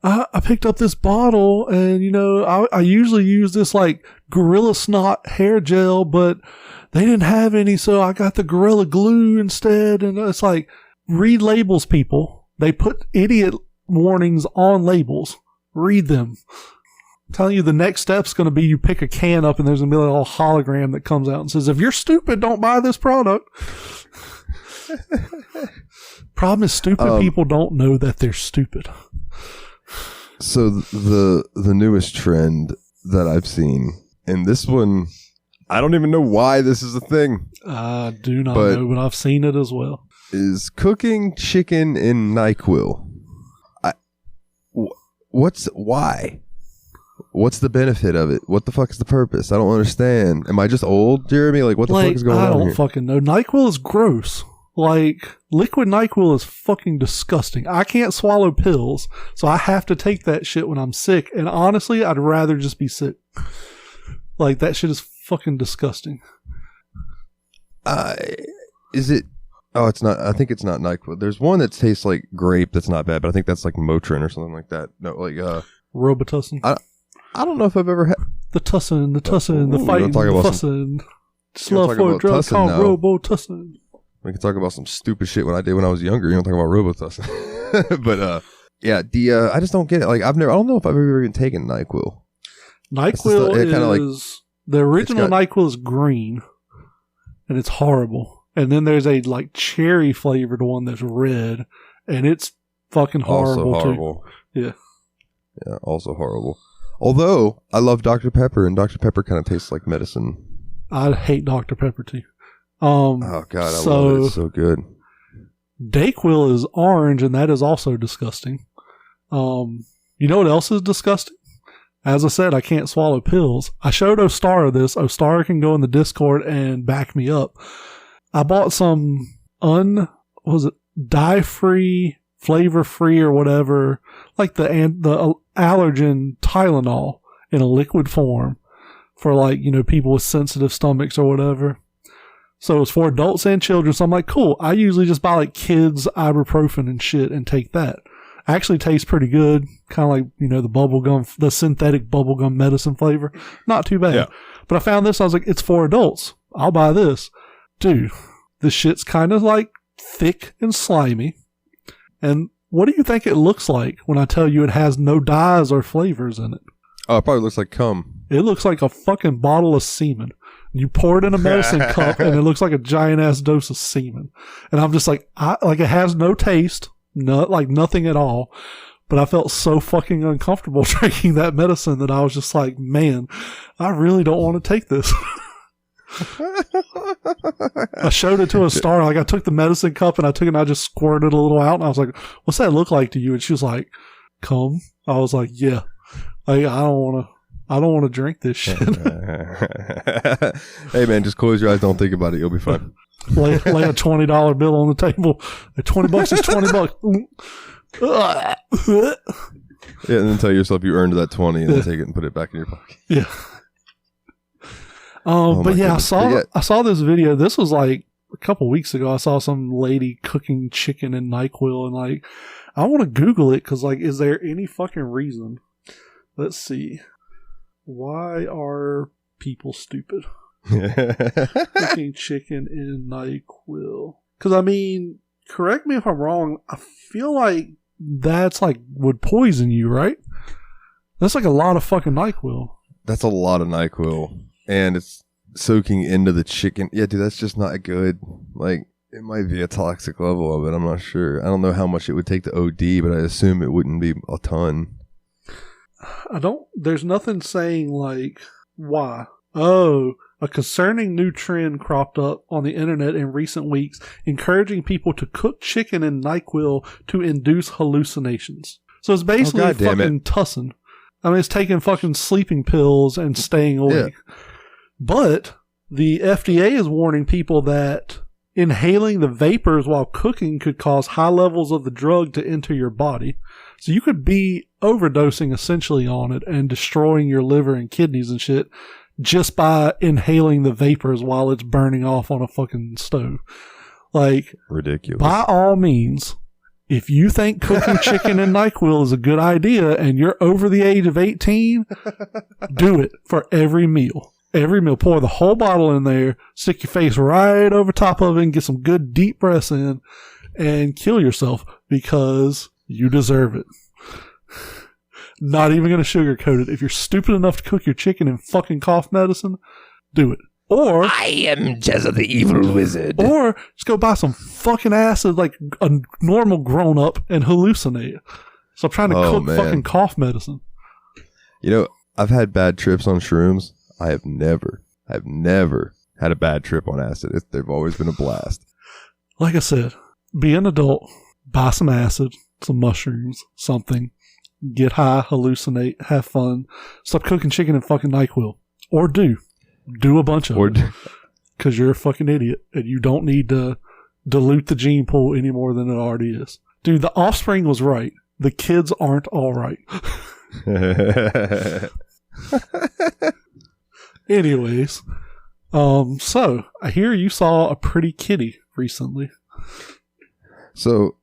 I picked up this bottle and, I usually use this Gorilla Snot hair gel, but they didn't have any, so I got the Gorilla Glue instead. And it's read labels, people. They put idiot warnings on labels. Read them. I'm telling you, the next step's going to be you pick a can up and there's going to be a little hologram that comes out and says, if you're stupid, don't buy this product. Problem is, stupid people don't know that they're stupid. So the newest trend that I've seen, and this one, I don't even know why this is a thing. I do not know, but I've seen it as well. Is cooking chicken in NyQuil. why? What's the benefit of it? What the fuck is the purpose? I don't understand. Am I just old, Jeremy? Like, what the fuck is going on here? I don't fucking know. NyQuil is gross. Like, liquid NyQuil is fucking disgusting. I can't swallow pills, so I have to take that shit when I'm sick. And honestly, I'd rather just be sick. Like, that shit is fucking disgusting. Is it? Oh, it's not. I think it's not NyQuil. There's one that tastes like grape that's not bad, but I think that's like Motrin or something like that. No, like Robitussin. I don't know if I've ever had the tussin, the fighting, the fussin. Slug for a drug called Robitussin. We can talk about some stupid shit what I did when I was younger. You don't talk about Robitussin. But yeah, I just don't get it. Like, I don't know if I've ever even taken NyQuil. NyQuil is the original NyQuil is green, and it's horrible. And then there's a like cherry flavored one that's red, and it's fucking horrible, also horrible too. Yeah, also horrible. Although I love Dr. Pepper, and Dr. Pepper kind of tastes like medicine. I hate Dr. Pepper too. Oh god, I love it. It's so good. Dayquil is orange, and that is also disgusting. You know what else is disgusting? As I said, I can't swallow pills. I showed Ostara this. Ostara can go in the Discord and back me up. I bought some dye-free, flavor-free or whatever, like the allergen Tylenol in a liquid form for like, you know, people with sensitive stomachs or whatever. So it's for adults and children. So I'm like, cool. I usually just buy like kids ibuprofen and shit and take that. Actually tastes pretty good. Kind of like, you know, the synthetic bubblegum medicine flavor. Not too bad. Yeah. But I found this. I was like, it's for adults. I'll buy this. Dude, this shit's kind of like thick and slimy. And what do you think it looks like when I tell you it has no dyes or flavors in it? Oh, it probably looks like cum. It looks like a fucking bottle of semen. You pour it in a medicine cup and it looks like a giant ass dose of semen. And I'm just like, it has no taste, nothing at all. But I felt so fucking uncomfortable drinking that medicine that I was just like, man, I really don't want to take this. I showed it to a star. Like, I took the medicine cup and I took it and I just squirted a little out. And I was like, what's that look like to you? And she was like, cum. I was like, yeah. Like, I don't want to drink this shit. Hey man, just close your eyes. Don't think about it. You'll be fine. lay a $20 bill on the table. $20 is $20. Yeah, and then tell yourself you earned that 20 and then take it and put it back in your pocket. Yeah. But yeah, I saw this video. This was like a couple weeks ago. I saw some lady cooking chicken in NyQuil, and like, I want to Google it because like, is there any fucking reason? Let's see. Why are people stupid? Cooking chicken in NyQuil. Because I mean, correct me if I'm wrong. I feel like that's like would poison you, right? That's like a lot of fucking NyQuil. That's a lot of NyQuil. And it's soaking into the chicken. Yeah, dude, that's just not good. Like, it might be a toxic level of it. I'm not sure. I don't know how much it would take to OD, but I assume it wouldn't be a ton. There's nothing saying, like, why. Oh, a concerning new trend cropped up on the internet in recent weeks, encouraging people to cook chicken in NyQuil to induce hallucinations. So it's basically fucking tussin. I mean, it's taking fucking sleeping pills and staying awake. Yeah. But the FDA is warning people that inhaling the vapors while cooking could cause high levels of the drug to enter your body. So you could be overdosing essentially on it and destroying your liver and kidneys and shit just by inhaling the vapors while it's burning off on a fucking stove. Like, ridiculous. By all means, if you think cooking chicken in NyQuil is a good idea and you're over the age of 18, do it for every meal. Every meal, pour the whole bottle in there, stick your face right over top of it and get some good deep breaths in and kill yourself because you deserve it. Not even going to sugarcoat it. If you're stupid enough to cook your chicken in fucking cough medicine, do it. Or I am Jezza the evil wizard. Or just go buy some fucking acid like a normal grown up and hallucinate. So I'm trying to cook fucking cough medicine. You know, I've had bad trips on shrooms. I've never had a bad trip on acid. They've always been a blast. Like I said, be an adult, buy some acid, some mushrooms, something, get high, hallucinate, have fun, stop cooking chicken and fucking NyQuil. Or do a bunch of it. Because you're a fucking idiot and you don't need to dilute the gene pool any more than it already is. Dude, the offspring was right. The kids aren't all right. Anyways, so I hear you saw a pretty kitty recently. So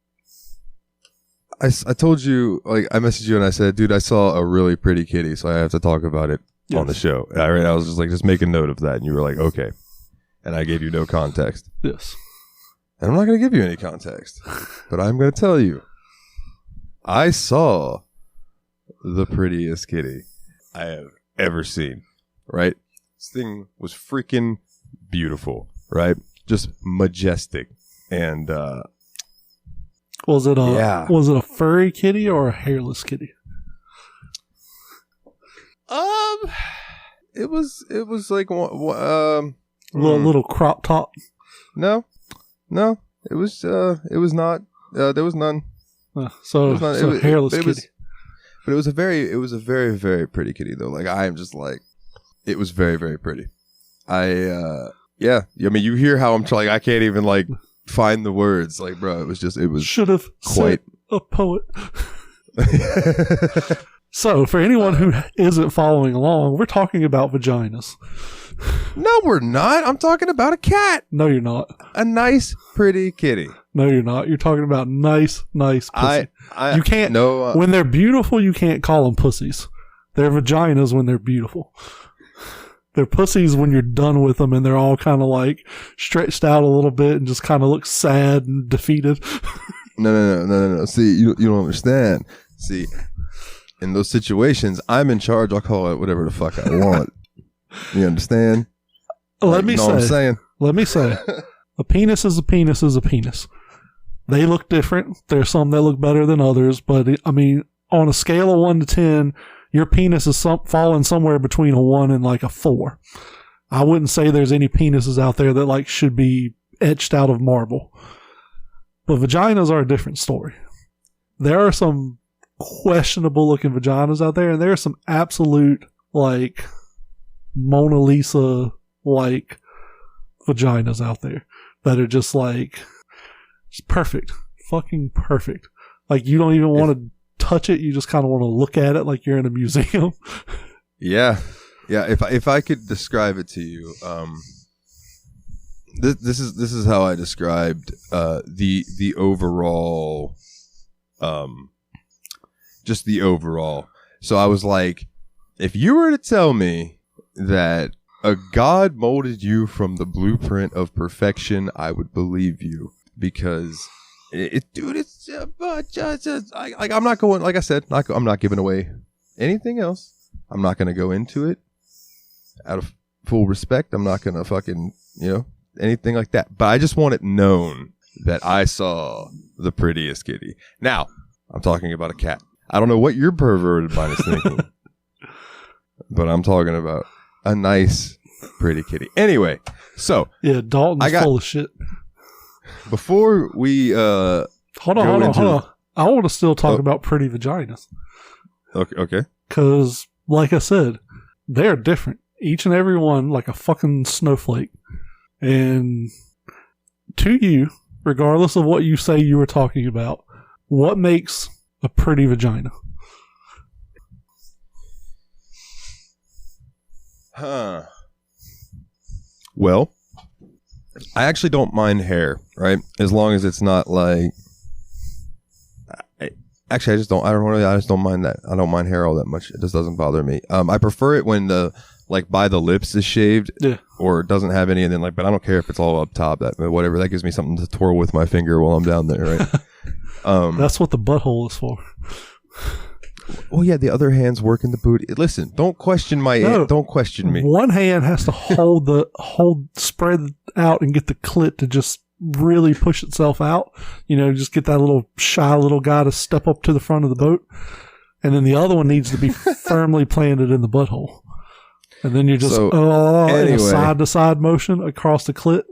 I told you, like, I messaged you and I said, dude, I saw a really pretty kitty, so I have to talk about it on the show. And I was just like, just make a note of that. And you were like, okay. And I gave you no context. Yes. And I'm not going to give you any context, but I'm going to tell you. I saw the prettiest kitty I have ever seen, right? This thing was freaking beautiful, right? Just majestic. And was it a furry kitty or a hairless kitty? It was like little crop top. No, it was not. There was none. Hairless kitty. But it was a very, very pretty kitty though. Like, I am just like, it was very, very pretty. I mean, you hear how I'm trying. I can't even like find the words. Like, bro, it was should have quite a poet. So, for anyone who isn't following along, we're talking about vaginas. No, we're not. I'm talking about a cat. No, you're not. A nice, pretty kitty. No, you're not. You're talking about nice pussy. You can't. No, when they're beautiful, you can't call them pussies. They're vaginas when they're beautiful. They're pussies when you're done with them and they're all kind of like stretched out a little bit and just kind of look sad and defeated. No. See, you don't understand. See, in those situations, I'm in charge. I'll call it whatever the fuck I want. You understand? Let me say, a penis is a penis is a penis. They look different. There's some that look better than others, but I mean, on a scale of 1 to 10, your penis is falling somewhere between a 1 and like a 4. I wouldn't say there's any penises out there that like should be etched out of marble. But vaginas are a different story. There are some questionable looking vaginas out there, and there are some absolute like Mona Lisa like vaginas out there that are just like just perfect, fucking perfect. Like, you don't even want to touch it, you just kind of want to look at it like you're in a museum. Yeah. If I could describe it to you, this is how I described the overall, just the overall. So I was like, if you were to tell me that a god molded you from the blueprint of perfection, I would believe you, because it's I'm not going, like I said, I'm not giving away anything else. I'm not going to go into it out of full respect. I'm not going to fucking, anything like that. But I just want it known that I saw the prettiest kitty. Now, I'm talking about a cat. I don't know what your perverted mind is thinking, but I'm talking about a nice, pretty kitty. Anyway, so yeah, Dalton's full of shit. Before we hold on. I want to still talk about pretty vaginas. Okay. Because, like I said, they're different. Each and every one, like a fucking snowflake. And to you, regardless of what you say you were talking about, what makes a pretty vagina? Well, I actually don't mind hair, right? As long as it's not like... I just don't mind that. I don't mind hair all that much. It just doesn't bother me. I prefer it when the by the lips is shaved, or it doesn't have any, and then but I don't care if it's all up top. That whatever, that gives me something to twirl with my finger while I'm down there, right? That's what the butthole is for. Oh yeah, the other hand's working the booty. Listen, don't question don't question me. One hand has to hold spread out and get the clit to just really push itself out, just get that little shy little guy to step up to the front of the boat, and then the other one needs to be firmly planted in the butthole, and then you're just in a side to side motion across the clit.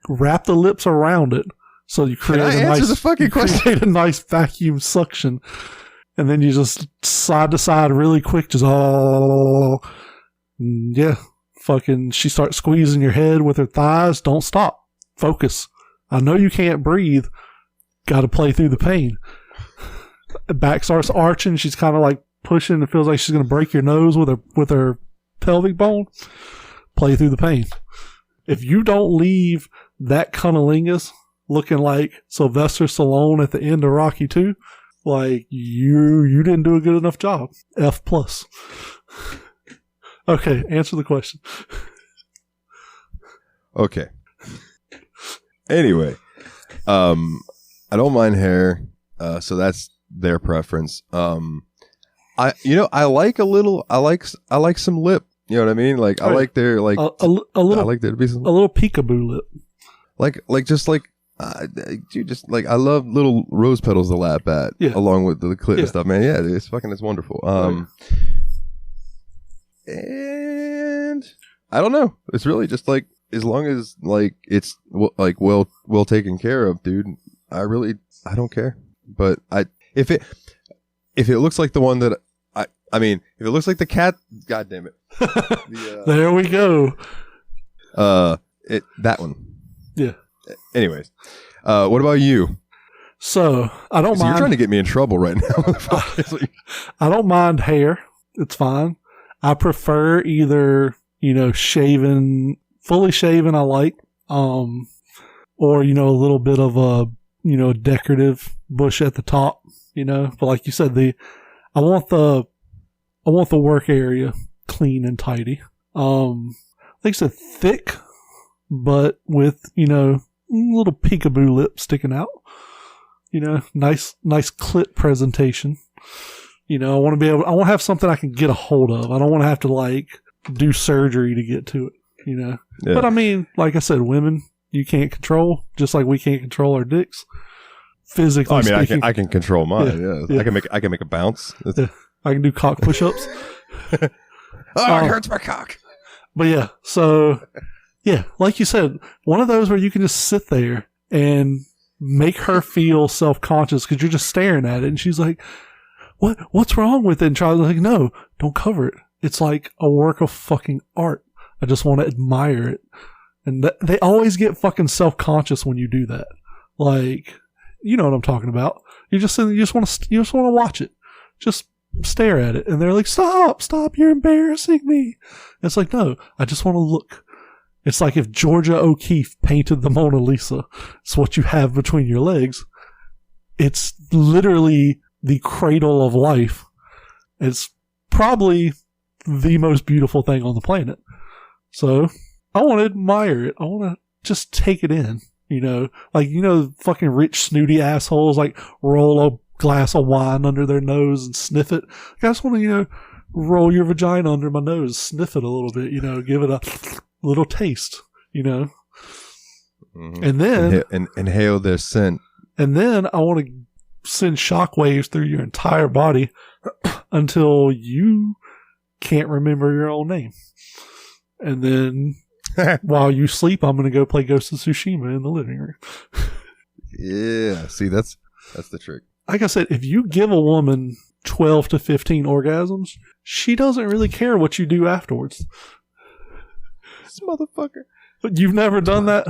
Wrap the lips around it so you create create a nice vacuum suction, and then you just side to side really quick, just oh yeah, fucking. She starts squeezing your head with her thighs. Don't stop. Focus. I know you can't breathe. Got to play through the pain. Back starts arching. She's kind of like pushing. It feels like she's going to break your nose with her pelvic bone. Play through the pain. If you don't leave that cunnilingus looking like Sylvester Stallone at the end of Rocky 2, like you didn't do a good enough job. F+. Okay, answer the question. Okay. Anyway, I don't mind hair, so that's their preference. I like some lip. You know what I mean? Like I like their like a little. I like there to be some a little peekaboo lip. I love little rose petals to lap at, along with the clit and stuff, man. Yeah, it's wonderful. And I don't know. It's really just like, as long as like it's like well taken care of, dude. I don't care. But if it looks like the one that if it looks like the cat, god damn it. There we go. That one. Yeah. Anyways, what about you? So I don't mind. You're trying to get me in trouble right now. I don't mind hair. It's fine. I prefer either, shaven, fully shaven. I like, or a little bit of a, decorative bush at the top. But like you said, I want the work area clean and tidy. Like I said, thick, but with little peekaboo lip sticking out. Nice clit presentation. I want to have something I can get a hold of. I don't want to have to like do surgery to get to it. Yeah. But I mean, like I said, women you can't control, just like we can't control our dicks. Physically, speaking. I can control mine. Yeah. I can make a bounce. Yeah. I can do cock push-ups. It hurts my cock. But yeah, so yeah, like you said, one of those where you can just sit there and make her feel self-conscious because you're just staring at it, and she's like, "What's wrong with it?" And Charlie's like, "No, don't cover it. It's like a work of fucking art. I just want to admire it." And they always get fucking self-conscious when you do that. Like, you know what I'm talking about. You just want to watch it. Just stare at it. And they're like, stop, you're embarrassing me. And it's like, no, I just want to look. It's like if Georgia O'Keeffe painted the Mona Lisa. It's what you have between your legs. It's literally the cradle of life. It's probably the most beautiful thing on the planet. So I want to admire it. I want to just take it in. Fucking rich, snooty assholes like roll a glass of wine under their nose and sniff it. I just want to, roll your vagina under my nose, sniff it a little bit, give it a little taste, Mm-hmm. And then inhale their scent. And then I want to send shockwaves through your entire body until you can't remember your own name. And then while you sleep, I'm going to go play Ghost of Tsushima in the living room. Yeah. See, that's the trick. Like I said, if you give a woman 12 to 15 orgasms, she doesn't really care what you do afterwards. This motherfucker. But you've never done that?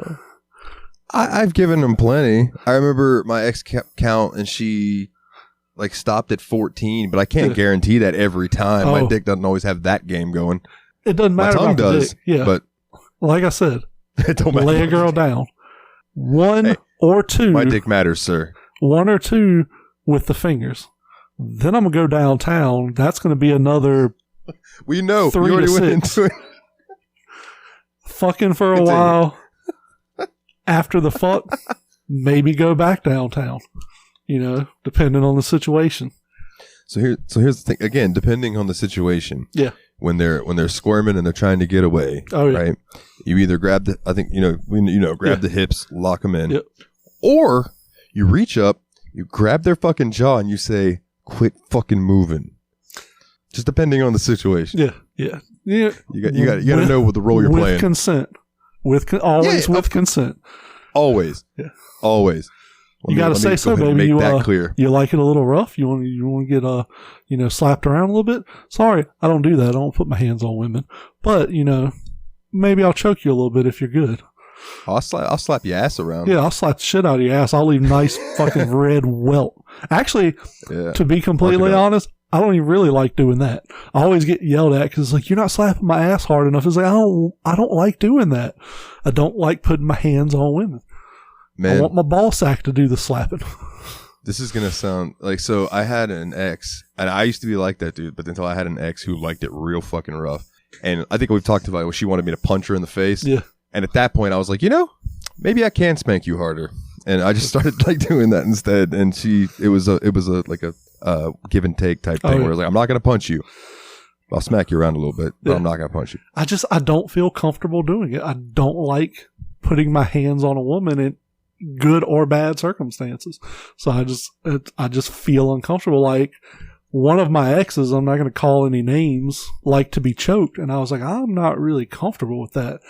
I've given them plenty. I remember my ex count, and she like stopped at 14, but I can't guarantee that every time. My dick doesn't always have that game going. It doesn't matter. My tongue about does, the dick. Yeah. But like I said, it don't matter. Lay a girl down. One or two. My dick matters, sir. One or two with the fingers. Then I'm going to go downtown. That's going to be another. We know. 3 you already to went 6. into it. Fucking for a while. After the fuck, maybe go back downtown. Depending on the situation. So here's the thing. Again, depending on the situation. Yeah. When they're squirming and they're trying to get away. Oh, yeah. Right. You either grab grab the hips, lock them in, yep. Or you reach up, you grab their fucking jaw, and you say, "Quit fucking moving." Just depending on the situation. Yeah. Yeah. Yeah. You got to know what the role you're playing. With consent. With consent. Always. Yeah. Always. You got to say so, baby. Make you, that clear. You like it a little rough? You want to get slapped around a little bit? Sorry, I don't do that. I don't put my hands on women. But maybe I'll choke you a little bit if you're good. I'll slap your ass around. Yeah, I'll slap the shit out of your ass. I'll leave nice fucking red welt. Actually, to be completely honest, I don't even really like doing that. I always get yelled at because it's like, you're not slapping my ass hard enough. It's like, I don't like doing that. I don't like putting my hands on women. Man, I want my ball sack to do the slapping. This is going to sound like, so I had an ex, and I used to be like that dude, but until I had an ex who liked it real fucking rough. And I think we've talked about it, where she wanted me to punch her in the face. Yeah. And at that point I was like, maybe I can spank you harder. And I just started like doing that instead. And it was a give and take type thing where I was like, I'm not going to punch you. I'll smack you around a little bit, but I'm not going to punch you. I don't feel comfortable doing it. I don't like putting my hands on a woman in good or bad circumstances. So I just feel uncomfortable. Like one of my exes, I'm not going to call any names, like to be choked. And I was like, I'm not really comfortable with that.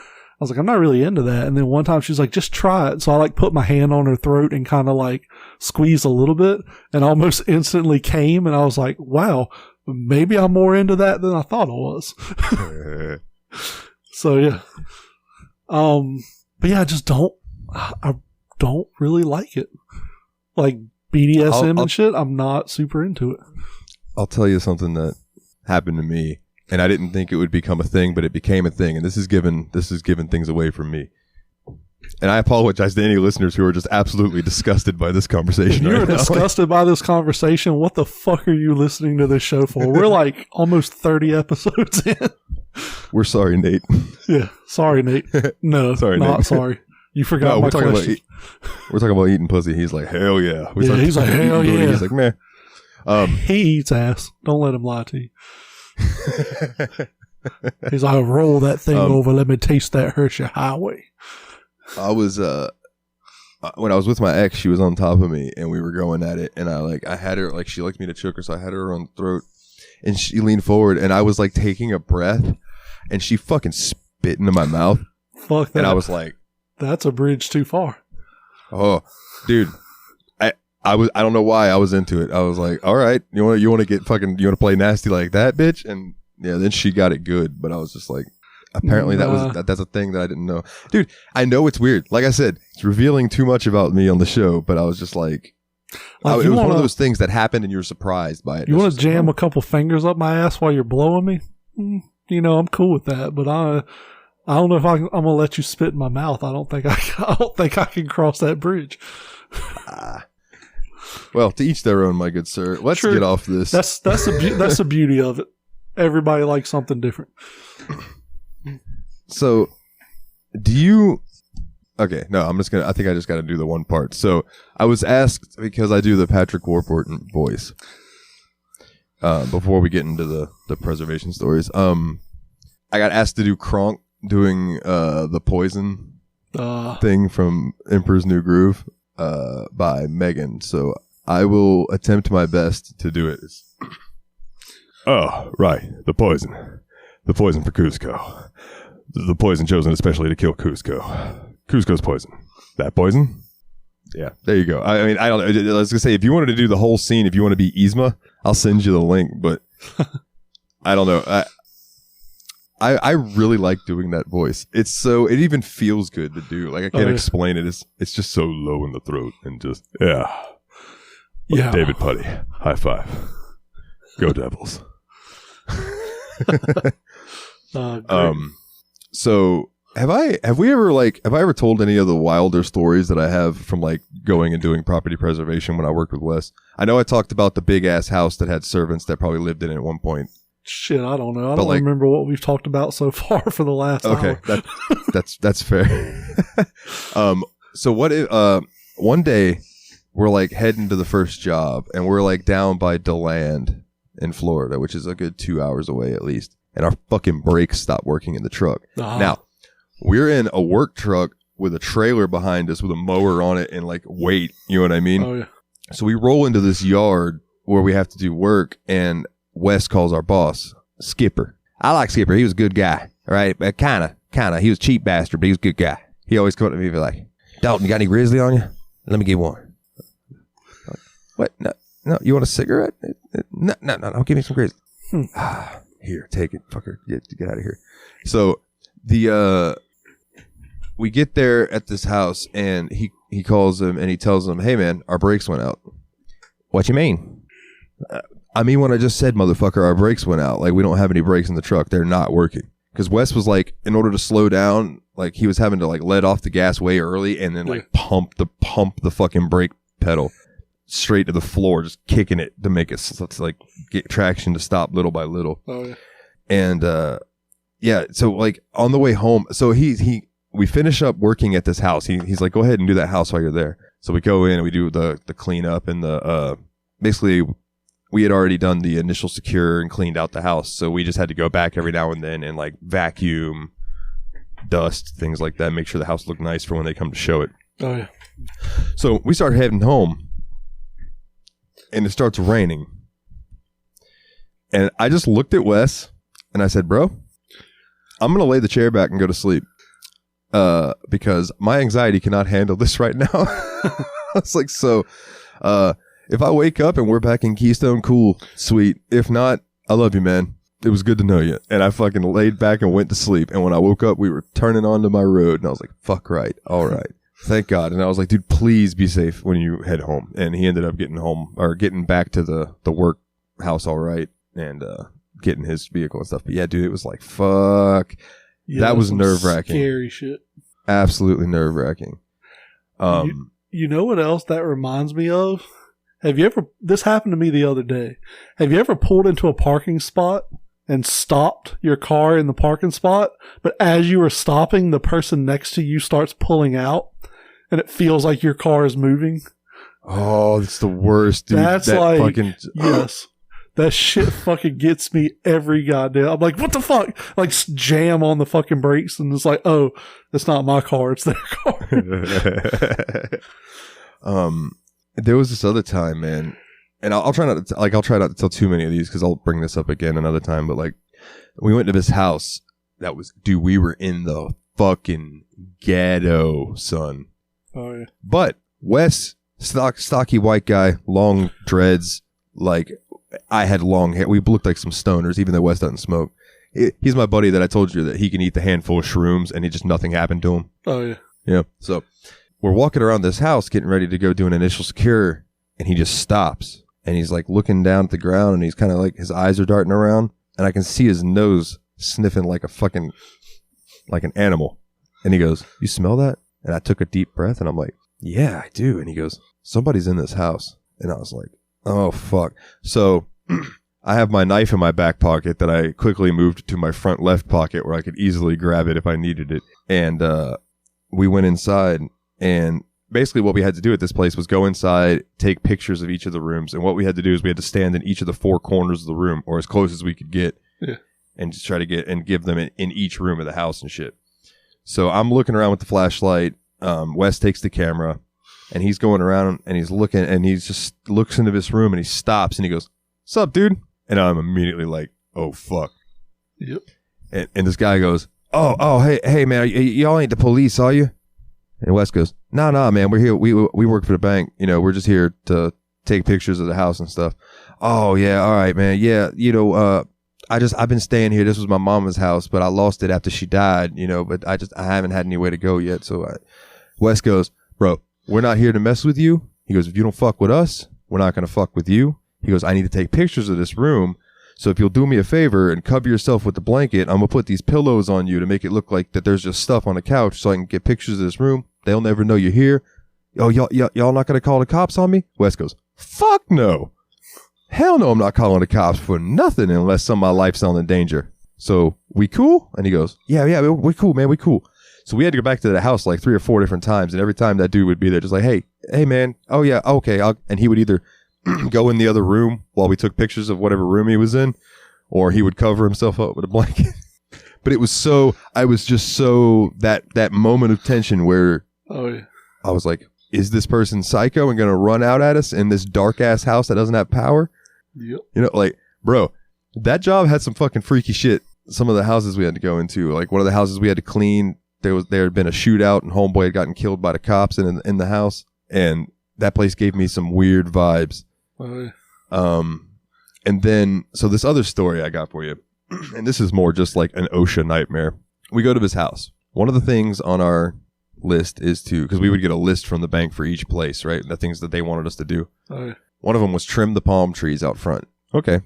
I was like, I'm not really into that. And then one time she's like, just try it. So I like put my hand on her throat and kind of like squeeze a little bit, and almost instantly came. And I was like, wow, maybe I'm more into that than I thought I was. So yeah. But yeah, I don't really like it. Like BDSM and shit, I'm not super into it. I'll tell you something that happened to me, and I didn't think it would become a thing, but it became a thing, and this is giving things away from me. And I apologize to any listeners who are just absolutely disgusted by this conversation. If you're disgusted by this conversation, what the fuck are you listening to this show for? We're like almost 30 episodes in. We're sorry, Nate. Yeah, sorry, Nate. No, sorry, not Nate. Sorry. You forgot my question. We're talking about eating pussy. He's like, hell yeah. He's like, hell yeah. He's like, meh. He eats ass. Don't let him lie to you. He's like, roll that thing over. Let me taste that Hershey Highway. I was, when I was with my ex, she was on top of me and we were going at it. And I had her, like, she liked me to choke her. So I had her on the throat and she leaned forward and I was like taking a breath and she fucking spit into my mouth. Fuck that. And I was like, that's a bridge too far. Oh, dude. I don't know why I was into it. I was like, all right, you want to play nasty like that, bitch? And yeah, then she got it good, but I was just like, apparently that's a thing that I didn't know. Dude, I know it's weird. Like I said, it's revealing too much about me on the show, but I was just like it was one of those things that happened and you were surprised by it. You want to jam a couple fingers up my ass while you're blowing me? I'm cool with that, but I don't know if I'm going to let you spit in my mouth. I don't think I can cross that bridge. Well, to each their own, my good sir. Let's get off this. That's the beauty of it. Everybody likes something different. So, do you? Okay, no. I think I just got to do the one part. So, I was asked because I do the Patrick Warburton voice. Before we get into the preservation stories, I got asked to do Kronk doing the poison thing from Emperor's New Groove by Megan. So I will attempt my best to do it. Oh, right. The poison for Cusco. The poison chosen especially to kill Cusco. Cusco's poison. That poison? Yeah, there you go. I mean, I don't know. I was gonna say, if you wanted to do the whole scene, if you want to be Yzma, I'll send you the link. But I don't know. I really like doing that voice. It even feels good to do. Like I can't explain it. It's just so low in the throat and just yeah. David Putty, high five. Go Devils. So have I ever told any of the wilder stories that I have from like going and doing property preservation when I worked with Wes? I know I talked about the big ass house that had servants that probably lived in it at one point. Shit, I don't know. I don't remember what we've talked about so far for the last hour. That's fair. So what if one day we're like heading to the first job and we're like down by DeLand in Florida, which is a good 2 hours away at least, and our fucking brakes stop working in the truck. Now we're in a work truck with a trailer behind us with a mower on it and like weight, you know what I mean? Oh yeah. So we roll into this yard where we have to do work, and Wes calls our boss Skipper. I like Skipper. He was a good guy. All right. But kind of. He was a cheap bastard, but he was a good guy. He always come up to me and be like, Dalton, you got any grizzly on you? Let me get one. What? No, you want a cigarette? No, give me some crazy. Here, take it, fucker. Get out of here. So we get there at this house, and he calls him, and he tells him, hey, man, our brakes went out. What you mean? I mean what I just said, motherfucker. Our brakes went out. Like, we don't have any brakes in the truck. They're not working. Because Wes was like, in order to slow down, like, he was having to, like, let off the gas way early and then, like, pump the fucking brake pedal straight to the floor, just kicking it to make it, to, like, get traction to stop little by little. Oh, yeah. And, yeah, so, like, on the way home, so we finish up working at this house. He's like, go ahead and do that house while you're there. So we go in and we do the cleanup and basically we had already done the initial secure and cleaned out the house. So we just had to go back every now and then and like vacuum, dust, things like that. Make sure the house looked nice for when they come to show it. Oh, yeah. So we start heading home and it starts raining. And I just looked at Wes and I said, bro, I'm going to lay the chair back and go to sleep. Because my anxiety cannot handle this right now. I was like, so, if I wake up and we're back in Keystone, cool, sweet. If not, I love you, man. It was good to know you. And I fucking laid back and went to sleep. And when I woke up, we were turning onto my road and I was like, fuck right. All right. Thank God. And I was like, dude, please be safe when you head home. And he ended up getting back to the work house. All right. And, getting his vehicle and stuff. But yeah, dude, it was like, fuck. Yeah, that was nerve-wracking. Scary shit. Absolutely nerve-wracking. You know what else that reminds me of? This happened to me the other day. Have you ever pulled into a parking spot and stopped your car in the parking spot, but as you were stopping, the person next to you starts pulling out and it feels like your car is moving? Oh, it's the worst, dude. Yes. That shit fucking gets me every goddamn. I'm like, what the fuck? Like, jam on the fucking brakes, and it's like, oh, it's not my car, it's their car. There was this other time, man, and I'll try not to tell too many of these because I'll bring this up again another time. But like, we went to this house we were in the fucking ghetto, son. Oh yeah. But Wes, stocky white guy, long dreads, like. I had long hair. We looked like some stoners, even though Wes doesn't smoke. He's my buddy that I told you that he can eat the handful of shrooms and nothing happened to him. Oh, yeah. Yeah. So we're walking around this house getting ready to go do an initial secure, and he just stops. And he's like looking down at the ground, and he's kind of like, his eyes are darting around, and I can see his nose sniffing like like an animal. And he goes, you smell that? And I took a deep breath, and I'm like, yeah, I do. And he goes, somebody's in this house. And I was like, oh, fuck. So I have my knife in my back pocket that I quickly moved to my front left pocket where I could easily grab it if I needed it. And we went inside, and basically what we had to do at this place was go inside, take pictures of each of the rooms. And what we had to do is we had to stand in each of the four corners of the room, or as close as we could get, and just try to get and give them in each room of the house and shit. So I'm looking around with the flashlight. Wes takes the camera. And he's going around and he's looking and he just looks into this room and he stops and he goes, "Sup, dude?" And I'm immediately like, "Oh, fuck." Yep. And this guy goes, "Oh, hey, man, y'all ain't the police, are you?" And Wes goes, "No, man, we're here. We work for the bank. You know, we're just here to take pictures of the house and stuff." "Oh, yeah, all right, man. Yeah, I've been staying here. This was my mama's house, but I lost it after she died, but I haven't had anywhere to go yet." So Wes goes, "Bro, we're not here to mess with you." He goes, "If you don't fuck with us, we're not going to fuck with you." He goes, "I need to take pictures of this room. So if you'll do me a favor and cover yourself with the blanket, I'm going to put these pillows on you to make it look like that there's just stuff on the couch so I can get pictures of this room. They'll never know you're here." "Oh, y'all not going to call the cops on me?" Wes goes, "Fuck no. Hell no, I'm not calling the cops for nothing unless some of my life's in danger. So we cool?" And he goes, Yeah, we cool, man. We cool." So we had to go back to the house like 3 or 4 different times. And every time that dude would be there, just like, hey, man. "Oh, yeah. Okay." And he would either go in the other room while we took pictures of whatever room he was in, or he would cover himself up with a blanket. But it was I was just so, that moment of tension where I was like, is this person psycho and going to run out at us in this dark ass house that doesn't have power? Yep. Like, bro, that job had some fucking freaky shit. Some of the houses we had to go into, like one of the houses we had to clean, there had been a shootout and homeboy had gotten killed by the cops in the house, and that place gave me some weird vibes. Oh, yeah. And then, so this other story I got for you, and this is more just like an OSHA nightmare. We go to his house. One of the things on our list is because we would get a list from the bank for each place, right? The things that they wanted us to do. Oh, yeah. One of them was trim the palm trees out front. Okay.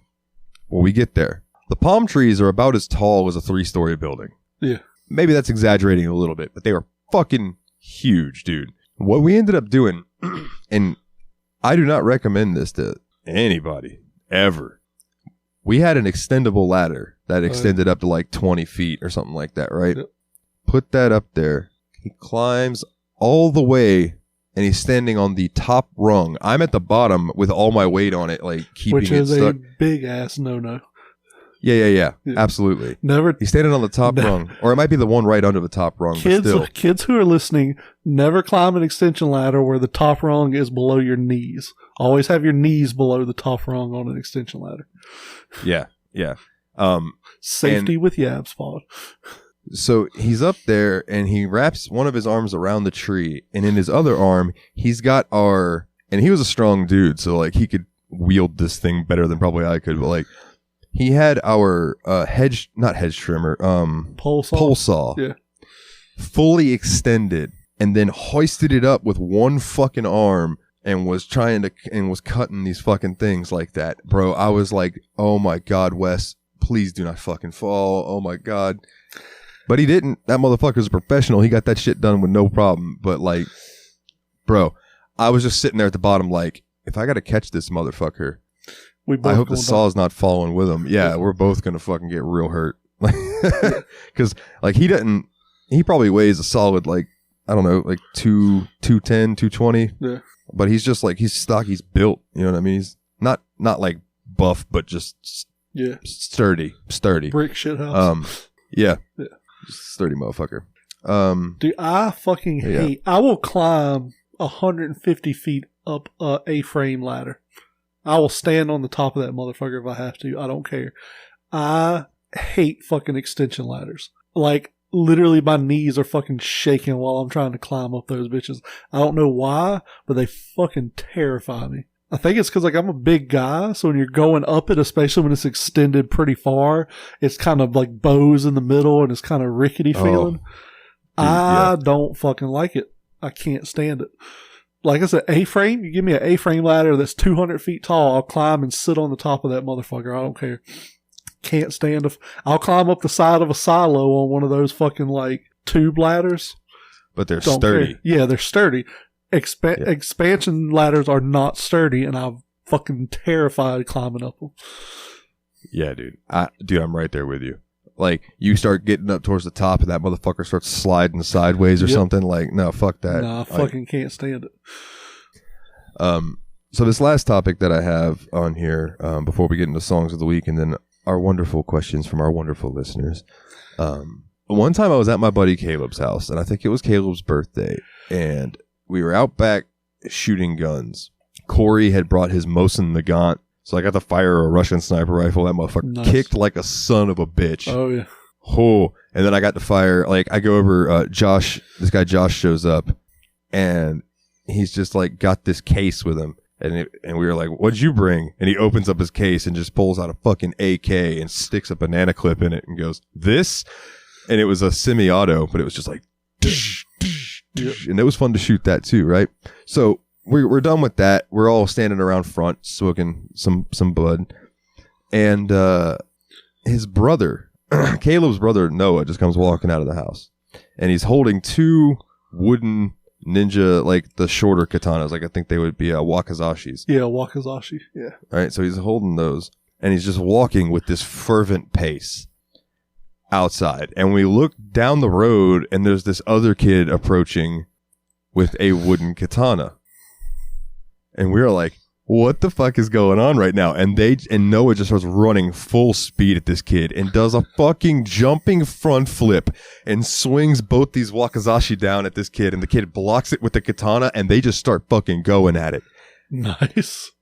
Well, we get there. The palm trees are about as tall as a 3-story building. Yeah. Maybe that's exaggerating a little bit, but they were fucking huge, dude. What we ended up doing, and I do not recommend this to anybody ever. We had an extendable ladder that extended up to like 20 feet or something like that, right? Yep. Put that up there. He climbs all the way, and he's standing on the top rung. I'm at the bottom with all my weight on it, like keeping Which it is stuck. a big ass no. Yeah. Absolutely. Never. He's standing on the top rung, or it might be the one right under the top rung. But still. Kids who are listening, never climb an extension ladder where the top rung is below your knees. Always have your knees below the top rung on an extension ladder. Yeah. Safety with Yabs pod. So he's up there, and he wraps one of his arms around the tree, and in his other arm, he's got and he was a strong dude, so like he could wield this thing better than probably I could, but like he had our not hedge trimmer, pole saw, yeah, fully extended, and then hoisted it up with one fucking arm, and was cutting these fucking things like that, bro. I was like, oh my God, Wes, please do not fucking fall. Oh my God. But he didn't. That motherfucker's a professional. He got that shit done with no problem. But like, bro, I was just sitting there at the bottom like, if I got to catch this motherfucker, I hope the saw's not falling with him. Yeah, we're both going to fucking get real hurt. Because like he probably weighs a solid like, I don't know, like 210, 220. Yeah. But he's just like, he's stock, he's built. You know what I mean? He's not like buff, but just sturdy. Brick shit house. Yeah. Just sturdy motherfucker. Dude, I fucking hate. I will climb 150 feet up a A-frame ladder. I will stand on the top of that motherfucker if I have to. I don't care. I hate fucking extension ladders. Like, literally my knees are fucking shaking while I'm trying to climb up those bitches. I don't know why, but they fucking terrify me. I think it's because like I'm a big guy, so when you're going up it, especially when it's extended pretty far, it's kind of like bows in the middle and it's kind of rickety feeling. I don't fucking like it. I can't stand it. Like I said, A-frame, you give me an A-frame ladder that's 200 feet tall, I'll climb and sit on the top of that motherfucker. I don't care. Can't stand I'll climb up the side of a silo on one of those fucking like tube ladders. But they're sturdy. Yeah, they're sturdy. Expansion ladders are not sturdy, and I'm fucking terrified climbing up them. Yeah, dude. I'm right there with you. Like, you start getting up towards the top, and that motherfucker starts sliding sideways or something. Like, no, fuck that. Nah, I fucking can't stand it. So this last topic that I have on here, before we get into songs of the week, and then our wonderful questions from our wonderful listeners. One time I was at my buddy Caleb's house, and I think it was Caleb's birthday, and we were out back shooting guns. Corey had brought his Mosin Nagant, so I got to fire a Russian sniper rifle. That motherfucker kicked like a son of a bitch. Oh, yeah. Oh, and then I got to fire, like, I go over, Josh, this guy Josh shows up, and he's just, like, got this case with him, and we were like, what'd you bring? And he opens up his case and just pulls out a fucking AK and sticks a banana clip in it and goes, this? And it was a semi-auto, but it was just like, and it was fun to shoot that too, right? So we're done with that. We're all standing around front, smoking some bud, and his brother, Caleb's brother Noah, just comes walking out of the house, and he's holding two wooden ninja, like the shorter katanas, like I think they would be wakazashis. Yeah, wakizashi. Yeah. All right, so he's holding those, and he's just walking with this fervent pace outside, and we look down the road, and there's this other kid approaching with a wooden katana, and we're like, what the fuck is going on right now? And Noah just starts running full speed at this kid and does a fucking jumping front flip and swings both these wakizashi down at this kid, and the kid blocks it with the katana, and they just start fucking going at it. Nice.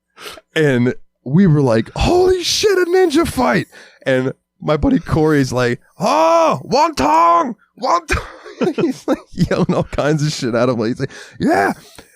And we were like, holy shit, a ninja fight. And my buddy Corey's like, oh, wonton. He's like yelling all kinds of shit at him. He's like, yeah,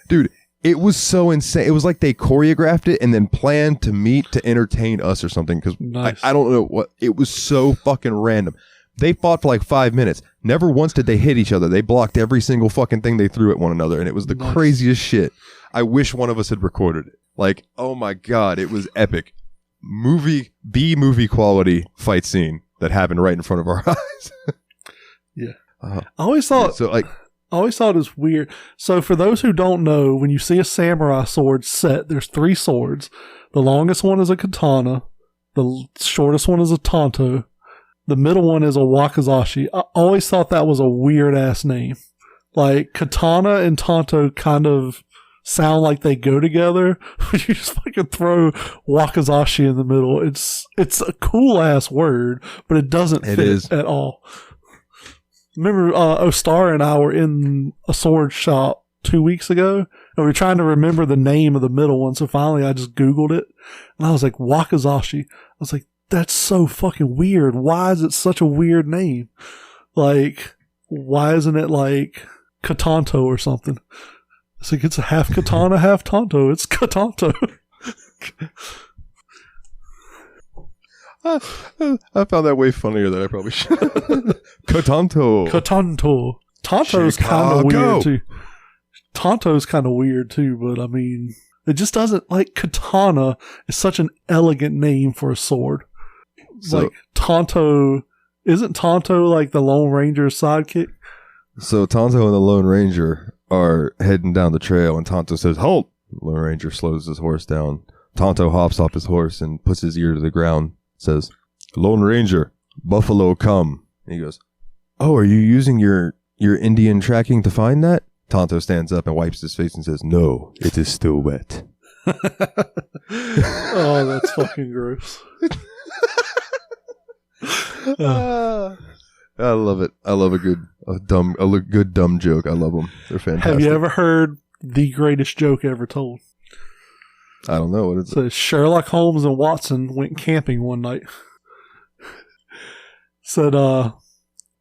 dude. It was so insane. It was like they choreographed it and then planned to meet to entertain us or something. Because nice. I don't know what. It was so fucking random. They fought for like 5 minutes. Never once did they hit each other. They blocked every single fucking thing they threw at one another. And it was the craziest shit. I wish one of us had recorded it. Like, oh my God, it was epic. B-movie quality fight scene that happened right in front of our eyes. Yeah. I always thought it was weird. So for those who don't know, when you see a samurai sword set, there's 3 swords. The longest one is a katana. The shortest one is a tanto. The middle one is a wakizashi. I always thought that was a weird ass name. Like katana and tanto kind of sound like they go together. You just fucking throw wakizashi in the middle. It's a cool ass word, but it doesn't fit at all. Remember, Ostar and I were in a sword shop 2 weeks ago, and we were trying to remember the name of the middle one. So finally, I just Googled it, and I was like, wakizashi. I was like, that's so fucking weird. Why is it such a weird name? Like, why isn't it like Katanto or something? It's like it's a half katana, half tanto. It's Katanto. I found that way funnier than I probably should. Katanto. Tanto's kind of weird too. Tanto's kind of weird too, but I mean, it just doesn't, like, katana is such an elegant name for a sword. So, like, Tonto, isn't Tonto like the Lone Ranger's sidekick? So Tonto and the Lone Ranger are heading down the trail, and Tonto says, "Halt!" The Lone Ranger slows his horse down. Tonto hops off his horse and puts his ear to the ground, says, "Lone Ranger, buffalo come." And he goes, "Oh, are you using your Indian tracking to find that?" Tonto stands up and wipes his face and says, "No, it is still wet." Oh, that's fucking gross. I love it. I love a good dumb joke. I love them. They're fantastic. Have you ever heard the greatest joke ever told? I don't know what it's. So Sherlock Holmes and Watson went camping one night. Said,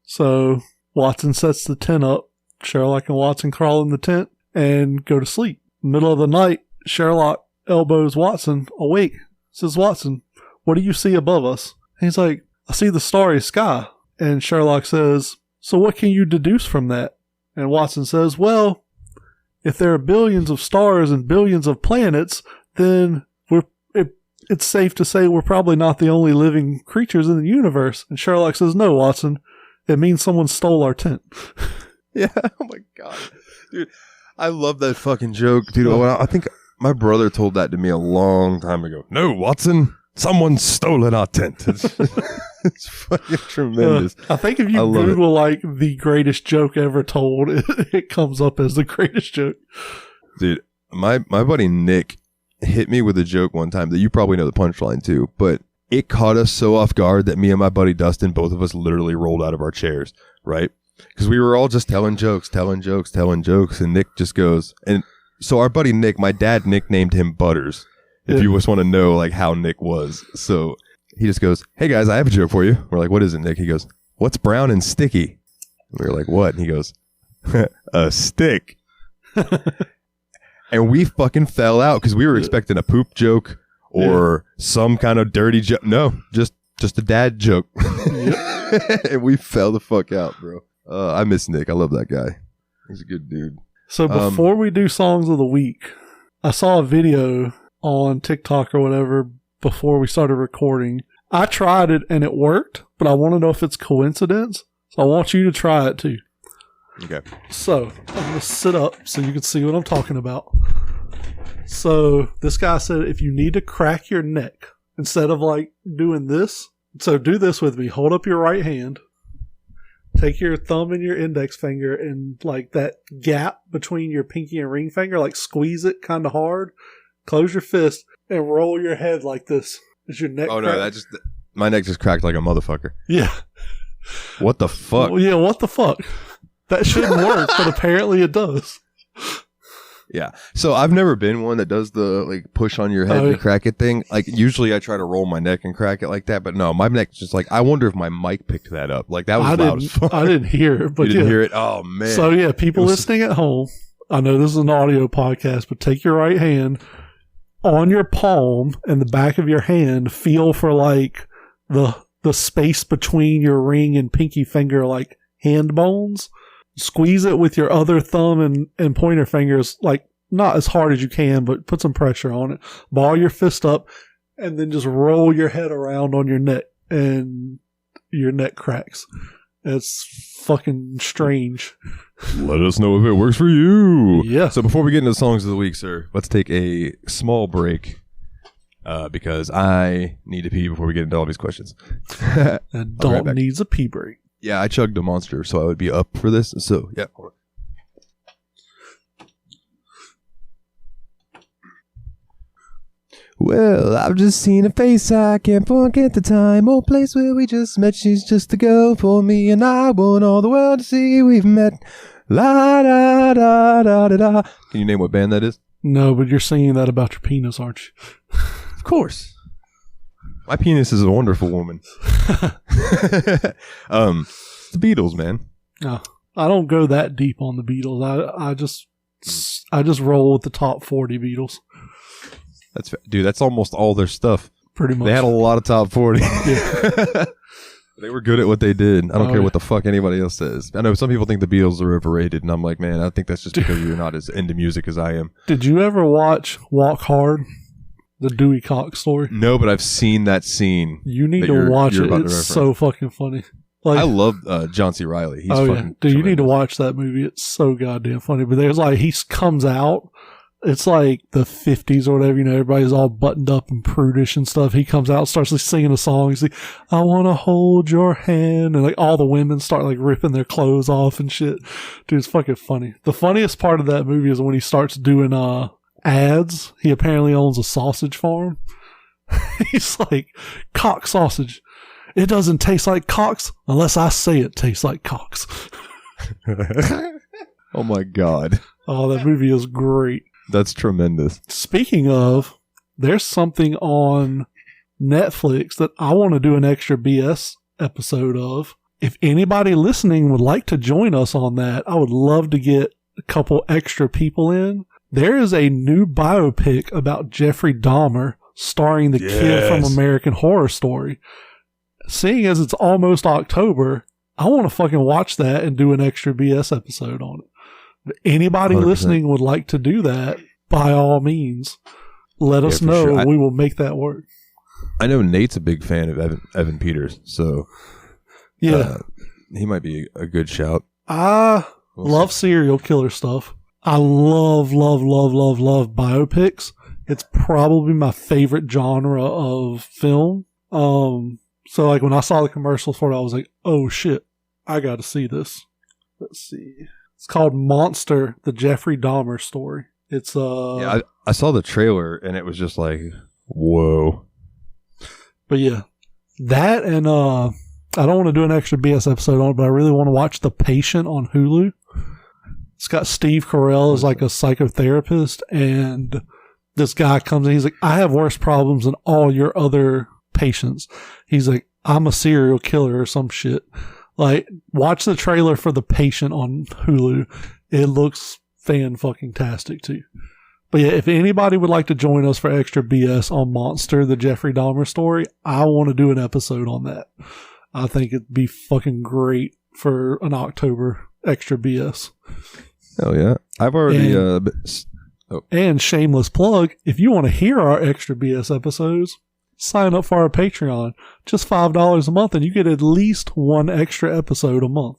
so Watson sets the tent up. Sherlock and Watson crawl in the tent and go to sleep. Middle of the night, Sherlock elbows Watson awake. Says, "Watson, what do you see above us?" And he's like, "I see the starry sky." And Sherlock says, "So what can you deduce from that?" And Watson says, "Well, if there are billions of stars and billions of planets, then it's safe to say we're probably not the only living creatures in the universe." And Sherlock says, "No, Watson, it means someone stole our tent." Yeah, oh my God. Dude, I love that fucking joke. Dude, I think my brother told that to me a long time ago. "No, Watson, someone's stolen our tent." It's fucking tremendous. I think if you Google like the greatest joke ever told, it comes up as the greatest joke. Dude, my buddy Nick hit me with a joke one time that you probably know the punchline too, but it caught us so off guard that me and my buddy Dustin, both of us literally rolled out of our chairs, right? Because we were all just telling jokes, and Nick just goes, and so our buddy Nick, my dad nicknamed him Butters, if you just want to know like how Nick was. So he just goes, "Hey guys, I have a joke for you." We're like, "What is it, Nick?" He goes, "What's brown and sticky?" And we were like, "What?" And he goes, "A stick." And we fucking fell out because we were expecting a poop joke or some kind of dirty joke. No, just a dad joke. And we fell the fuck out, bro. I miss Nick. I love that guy. He's a good dude. So before we do songs of the week, I saw a video on TikTok or whatever before we started recording. I tried it and it worked, but I want to know if it's coincidence. So I want you to try it too. Okay. So I'm going to sit up so you can see what I'm talking about. So this guy said, if you need to crack your neck, instead of like doing this, so do this with me. Hold up your right hand. Take your thumb and your index finger and like that gap between your pinky and ring finger, like squeeze it kind of hard. Close your fist and roll your head like this. Is your neck? Oh no, my neck just cracked like a motherfucker. Yeah. What the fuck? Well, yeah, what the fuck? That shouldn't work, but apparently it does. Yeah. So I've never been one that does the like push on your head to crack it thing. Like usually I try to roll my neck and crack it like that, but no, my neck's just like, I wonder if my mic picked that up. Like that was loud as fuck. I didn't hear it, but you didn't hear it? Oh man. So yeah, people listening at home, I know this is an audio podcast, but take your right hand on your palm and the back of your hand, feel for like the space between your ring and pinky finger, like hand bones. Squeeze it with your other thumb and pointer fingers, like not as hard as you can, but put some pressure on it. Ball your fist up and then just roll your head around on your neck and your neck cracks. It's fucking strange. Let us know if it works for you. Yeah. So before we get into the songs of the week, sir, let's take a small break because I need to pee before we get into all these questions. And Dalton needs a pee break. Yeah, I chugged a Monster, so I would be up for this. So, yeah. Hold on. Well, I've just seen a face, I can't forget the time or place where we just met. She's just the girl for me, and I want all the world to see we've met. La da da da da da. Can you name what band that is? No, but you're singing that about your penis, aren't you? Of course. My penis is a wonderful woman. The Beatles, man. No, I don't go that deep on the Beatles. I just roll with the top 40 Beatles. Dude, that's almost all their stuff. Pretty much. They had a lot of top 40. Yeah. They were good at what they did. I don't care what the fuck anybody else says. I know some people think the Beatles are overrated, and I'm like, man, I think that's just because you're not as into music as I am. Did you ever watch Walk Hard? The Dewey Cox story? No, but I've seen that scene. You need to watch it. It's so fucking funny. Like, I love John C. Reilly. He's fucking tremendous. Dude, you need to watch that movie. It's so goddamn funny. But there's like, he comes out. It's like the 50s or whatever, you know, everybody's all buttoned up and prudish and stuff. He comes out, starts like singing a song. He's like, I want to hold your hand. And like all the women start like ripping their clothes off and shit. Dude, it's fucking funny. The funniest part of that movie is when he starts doing ads. He apparently owns a sausage farm. He's like, cock sausage. It doesn't taste like cocks unless I say it tastes like cocks. Oh my God. Oh, that movie is great. That's tremendous. Speaking of, there's something on Netflix that I want to do an extra BS episode of. If anybody listening would like to join us on that, I would love to get a couple extra people in. There is a new biopic about Jeffrey Dahmer starring the kid from American Horror Story. Seeing as it's almost October, I want to fucking watch that and do an extra BS episode on it. If anybody 100%. listening would like to do that, by all means, let us know. Sure. We will make that work. I know Nate's a big fan of Evan Peters, so yeah, he might be a good shout. I love serial killer stuff. I love biopics. It's probably my favorite genre of film. So like when I saw the commercials for it, I was like, oh shit, I got to see this. Let's see. It's called Monster, the Jeffrey Dahmer story. It's yeah, I saw the trailer and it was just like, whoa. But yeah, that and I don't want to do an extra BS episode on it, but I really want to watch The Patient on Hulu. It's got Steve Carell as like a psychotherapist, and this guy comes in, he's like, I have worse problems than all your other patients. He's like, I'm a serial killer or some shit. Like, watch the trailer for The Patient on Hulu. It looks fan-fucking-tastic, too. But yeah, if anybody would like to join us for extra BS on Monster, the Jeffrey Dahmer story, I want to do an episode on that. I think it'd be fucking great for an October extra BS. Hell yeah. I've already... And shameless plug, if you want to hear our extra BS episodes, sign up for our Patreon. Just $5 a month, and you get at least one extra episode a month.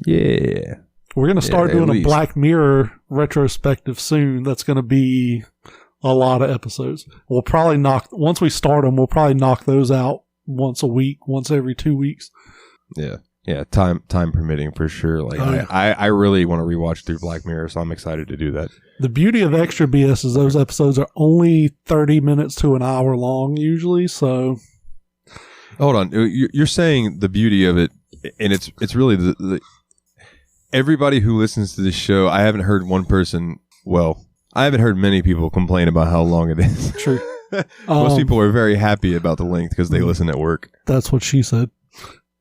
Yeah. We're going to start doing a Black Mirror retrospective soon. That's going to be a lot of episodes. We'll probably once we start them, we'll probably knock those out once a week, once every 2 weeks. Yeah. Yeah, time permitting for sure. Like I really want to rewatch through Black Mirror, so I'm excited to do that. The beauty of extra BS is those episodes are only 30 minutes to an hour long usually. So, hold on, you're saying the beauty of it, and it's really the everybody who listens to this show. I haven't heard one person. Well, I haven't heard many people complain about how long it is. True. Most people are very happy about the length because they listen at work. That's what she said.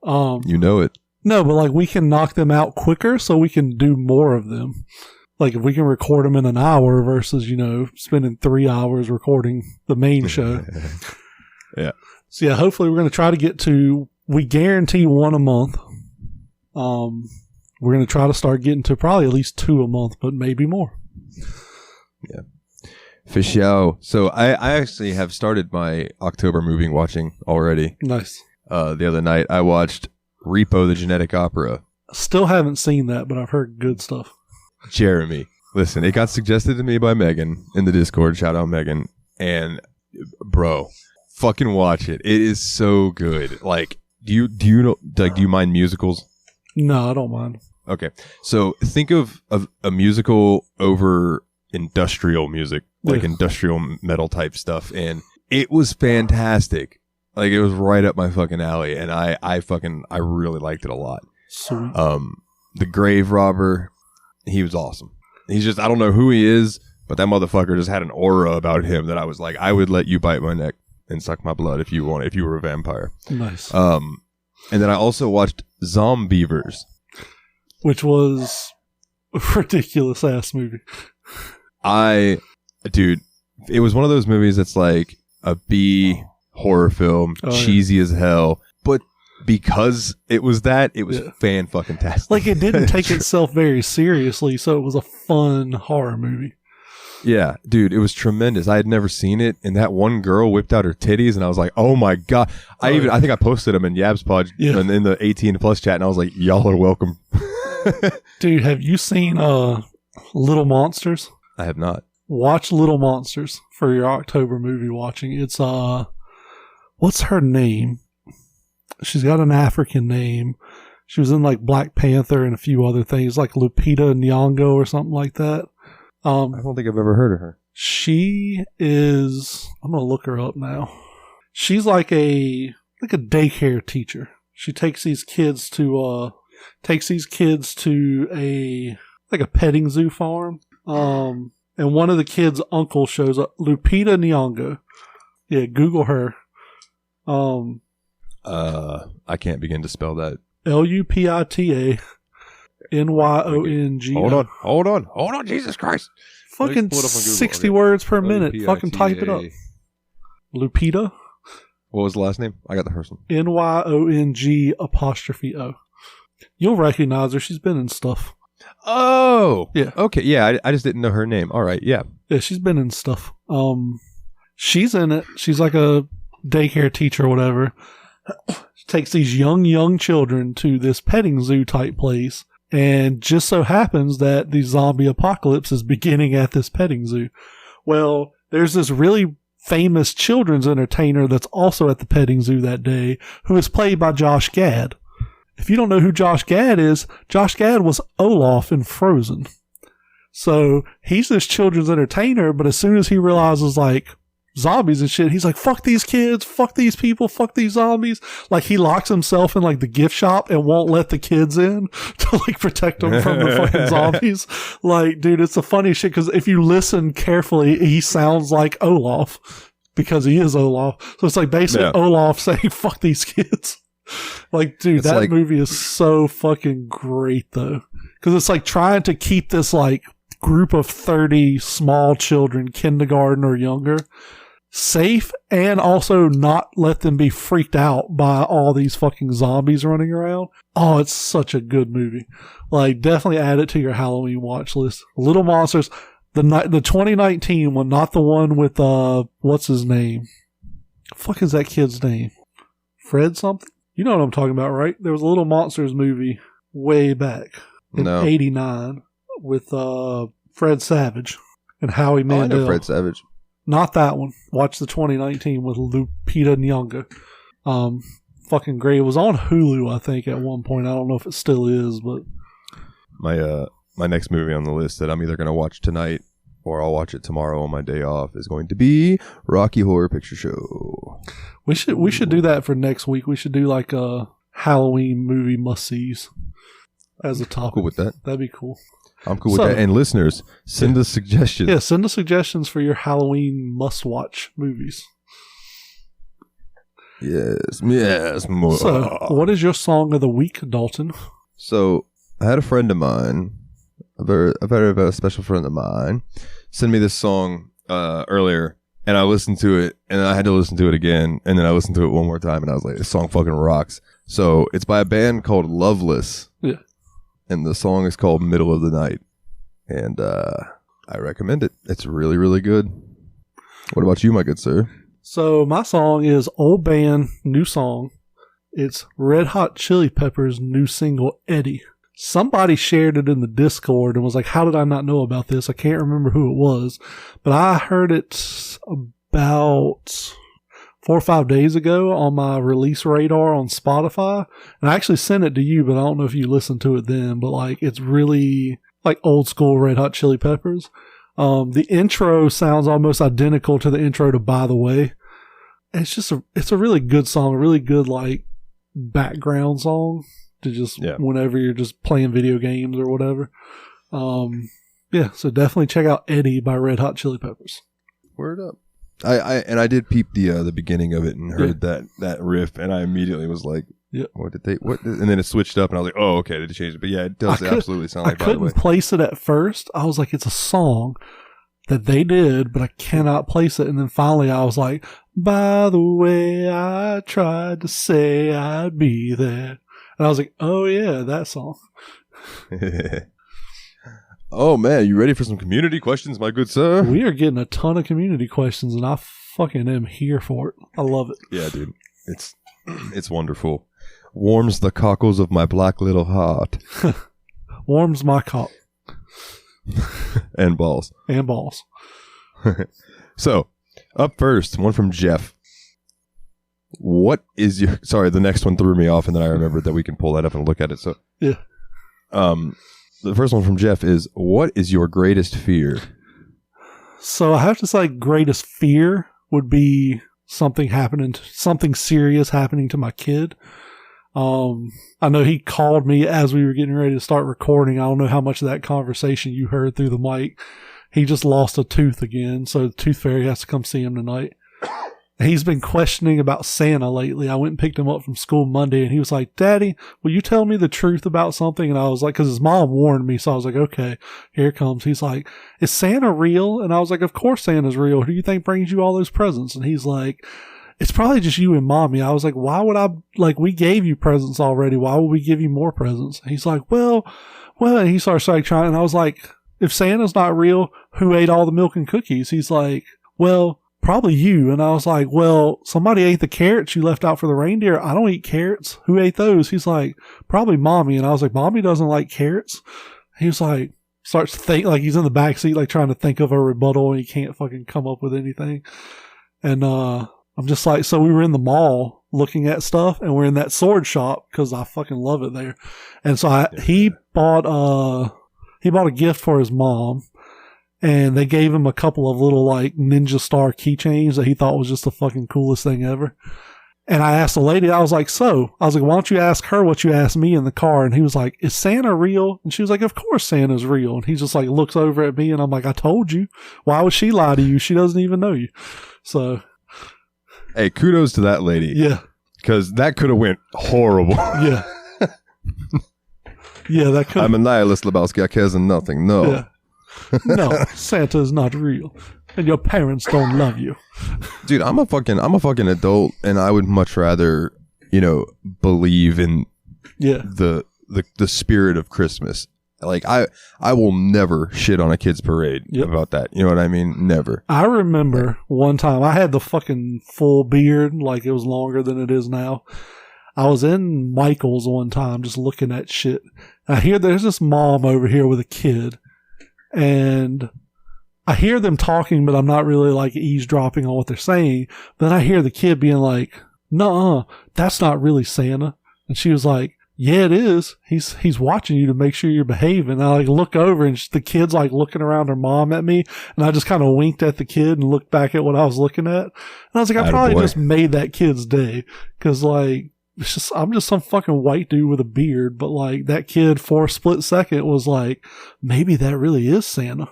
You know it. No, but like we can knock them out quicker so we can do more of them. Like if we can record them in an hour versus, spending 3 hours recording the main show. Yeah. So yeah, hopefully we're going to try to get to, we guarantee one a month. We're going to try to start getting to probably at least 2 a month, but maybe more. Yeah. For sure. So I actually have started my October movie watching already. Nice. The other night I watched Repo the Genetic Opera. Still haven't seen that, but I've heard good stuff. Jeremy, listen, it got suggested to me by Megan in the Discord. Shout out Megan. And bro, fucking watch it. It is so good. Like, do you mind musicals? No, I don't mind. Okay. So think of a musical over industrial music, like industrial metal type stuff. And it was fantastic. Like, it was right up my fucking alley. And I really liked it a lot. Sweet. The Grave Robber, he was awesome. He's just, I don't know who he is, but that motherfucker just had an aura about him that I was like, I would let you bite my neck and suck my blood if you were a vampire. Nice. And then I also watched Zombievers, which was a ridiculous ass movie. Dude, it was one of those movies that's like a B horror film, cheesy as hell, but because it was fan-fucking-tastic. Like, it didn't take itself very seriously, so it was a fun horror movie. Yeah, dude, it was tremendous. I had never seen it, and that one girl whipped out her titties, and I was like, oh my God. I think I posted them in Yab's Pod in the 18 plus chat, and I was like, y'all are welcome. Dude, have you seen Little Monsters? I have not. Watch Little Monsters for your October movie watching. It's, what's her name? She's got an African name. She was in like Black Panther and a few other things, like Lupita Nyong'o or something like that. I don't think I've ever heard of her. She is, I'm going to look her up now. She's like a daycare teacher. She takes these kids to a petting zoo farm. And one of the kids' uncle shows up, Lupita Nyong'o. Yeah, Google her. I can't begin to spell that. Lupita Nyong. Hold on, Jesus Christ. Fucking 60 words per minute. Fucking type it up. Lupita. What was the last name? I got the first one. Nyong''O. You'll recognize her. She's been in stuff. Oh. Yeah. Okay. Yeah, I just didn't know her name. All right. Yeah. Yeah, she's been in stuff. She's in it. She's like a daycare teacher or whatever. She takes these young children to this petting zoo type place, and just so happens that the zombie apocalypse is beginning at this petting zoo. Well, there's this really famous children's entertainer that's also at the petting zoo that day, who is played by Josh Gad. If you don't know who Josh Gad is, Josh Gad was Olaf in Frozen. So he's this children's entertainer, but as soon as he realizes, like, zombies and shit, he's like, fuck these kids, fuck these people, fuck these zombies. Like, he locks himself in like the gift shop and won't let the kids in to like protect them from the fucking zombies. Like, dude, it's the funny shit, because if you listen carefully, he sounds like Olaf because he is Olaf. So it's like basically Olaf saying fuck these kids. Like, dude, it's that movie is so fucking great though, because it's like trying to keep this like group of 30 small children, kindergarten or younger, safe, and also not let them be freaked out by all these fucking zombies running around. Oh, it's such a good movie. Like, definitely add it to your Halloween watch list. Little Monsters, the 2019 one, not the one with what's his name? The fuck is that kid's name? Fred something? You know what I'm talking about, right? There was a Little Monsters movie way back in 89 with Fred Savage and Howie Mandel. I know Fred Savage. Not that one. Watch the 2019 with Lupita Nyong'o. Fucking great. It was on Hulu, I think, at one point. I don't know if it still is, but my next movie on the list that I'm either going to watch tonight or I'll watch it tomorrow on my day off is going to be Rocky Horror Picture Show. We should do that for next week. We should do like a Halloween movie must-sees as a topic. Cool with that. That'd be cool. I'm cool with that. And listeners, send us suggestions. Yeah, send us suggestions for your Halloween must-watch movies. Yes, more. So, what is your song of the week, Dalton? So, I had a friend of mine, a very special friend of mine, send me this song earlier, and I listened to it, and I had to listen to it again, and then I listened to it one more time, and I was like, this song fucking rocks. So, it's by a band called Loveless, and the song is called Middle of the Night, and I recommend it. It's really, really good. What about you, my good sir? So my song is old band, new song. It's Red Hot Chili Peppers' new single, Eddie. Somebody shared it in the Discord and was like, how did I not know about this? I can't remember who it was, but I heard it about 4 or 5 days ago on my release radar on Spotify. And I actually sent it to you, but I don't know if you listened to it then, but like, it's really like old school Red Hot Chili Peppers. The intro sounds almost identical to the intro to By the Way. It's a really good song, a really good like background song to just whenever you're just playing video games or whatever. So definitely check out Eddie by Red Hot Chili Peppers. Word up. I did peep the beginning of it and heard that riff, and I immediately was like, what? And then it switched up, and I was like, oh, okay, they changed it. But yeah, it does absolutely sound like By the Way. I couldn't place it at first. I was like, it's a song that they did, but I cannot place it. And then finally I was like, by the way, I tried to say I'd be there. And I was like, oh yeah, that song. Oh man, you ready for some community questions, my good sir? We are getting a ton of community questions, and I fucking am here for it. I love it. Yeah, dude. It's wonderful. Warms the cockles of my black little heart. Warms my cock. And balls. So, up first, one from Jeff. What is your... Sorry, the next one threw me off, and then I remembered that we can pull that up and look at it. So, the first one from Jeff is, what is your greatest fear? So, I have to say greatest fear would be something serious happening to my kid. I know he called me as we were getting ready to start recording. I don't know how much of that conversation you heard through the mic. He just lost a tooth again, so the tooth fairy has to come see him tonight. He's been questioning about Santa lately. I went and picked him up from school Monday, and he was like, Daddy, will you tell me the truth about something? And I was like, because his mom warned me, so I was like, okay, here it comes. He's like, is Santa real? And I was like, of course Santa's real. Who do you think brings you all those presents? And he's like, it's probably just you and Mommy. I was like, why would I, like, we gave you presents already. Why would we give you more presents? And he's like, well, and he starts like trying, and I was like, if Santa's not real, who ate all the milk and cookies? He's like, well, probably you. And I was like, well, somebody ate the carrots you left out for the reindeer. I don't eat carrots. Who ate those? He's like, probably Mommy. And I was like, Mommy doesn't like carrots. He was like, starts to think, like he's in the back seat, like trying to think of a rebuttal, and he can't fucking come up with anything. And, I'm just like, so we were in the mall looking at stuff, and we're in that sword shop because I fucking love it there. And so he bought a gift for his mom, and they gave him a couple of little like Ninja Star keychains that he thought was just the fucking coolest thing ever. And I asked the lady, I was like, why don't you ask her what you asked me in the car? And he was like, is Santa real? And she was like, of course Santa's real. And he just like looks over at me, and I'm like, I told you. Why would she lie to you? She doesn't even know you. So... Hey, kudos to that lady. Yeah. Because that could have went horrible. Yeah. Yeah, that could. I'm a nihilist, Lebowski. I cares in nothing. No. Yeah. No, Santa is not real. And your parents don't love you. Dude, I'm a fucking adult, and I would much rather, believe in the spirit of Christmas. Like, I will never shit on a kid's parade about that. You know what I mean? Never. I remember one time I had the fucking full beard, like it was longer than it is now. I was in Michael's one time just looking at shit. I hear there's this mom over here with a kid, and I hear them talking, but I'm not really like eavesdropping on what they're saying. Then I hear the kid being like, "Nuh-uh, that's not really Santa." And she was like, yeah, it is. He's watching you to make sure you're behaving. I like look over, and the kid's like looking around her mom at me, and I just kind of winked at the kid and looked back at what I was looking at. And I was like, I probably just made that kid's day, because like I'm just some fucking white dude with a beard, but like that kid for a split second was like, maybe that really is Santa.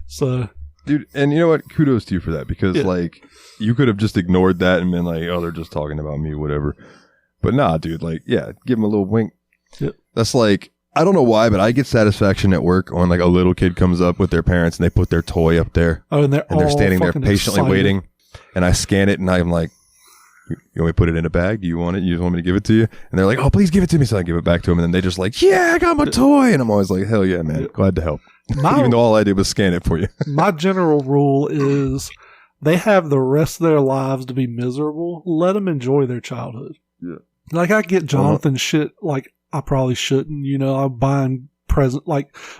So Dude, and you know what? Kudos to you for that, because Yeah. like you could have just ignored that and been like, oh, they're just talking about me, whatever. But nah, dude, like, yeah, give them a little wink. Yep. That's like, I don't know why, but I get satisfaction at work when like a little kid comes up with their parents and they put their toy up there. Oh, and they're they're all standing there fucking patiently excited. waiting, and I scan it and I'm like, you want me to put it in a bag? Do you want it? You just want me to give it to you? And they're like, oh, please give it to me. So I give it back to them, and then they just like, yeah, I got my toy. And I'm always like, hell yeah, man. Glad to help. Even though all I did was scan it for you. My general rule is they have the rest of their lives to be miserable. Let them enjoy their childhood. Yeah. Like, I get Jonathan shit like I probably shouldn't. You know, I'm buying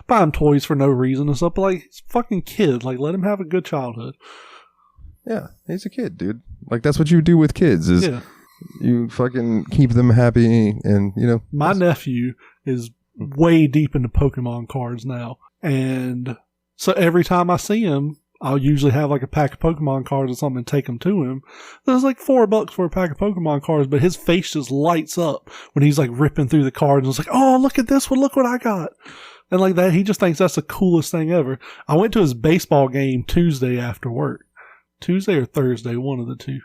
buying toys for no reason and stuff. But like, he's a fucking kid. Like, let him have a good childhood. Yeah, he's a kid, dude. Like, that's what you do with kids is you fucking keep them happy, and, you know. My nephew is way deep into Pokemon cards now. And so every time I see him, I'll usually have like a pack of Pokemon cards or something and take them to him. There's like $4 for a pack of Pokemon cards, but his face just lights up when he's like ripping through the cards. And it's like, oh, look at this one. Look what I got. And like that, he just thinks that's the coolest thing ever. I went to his baseball game Tuesday after work. Tuesday or Thursday, one of the two.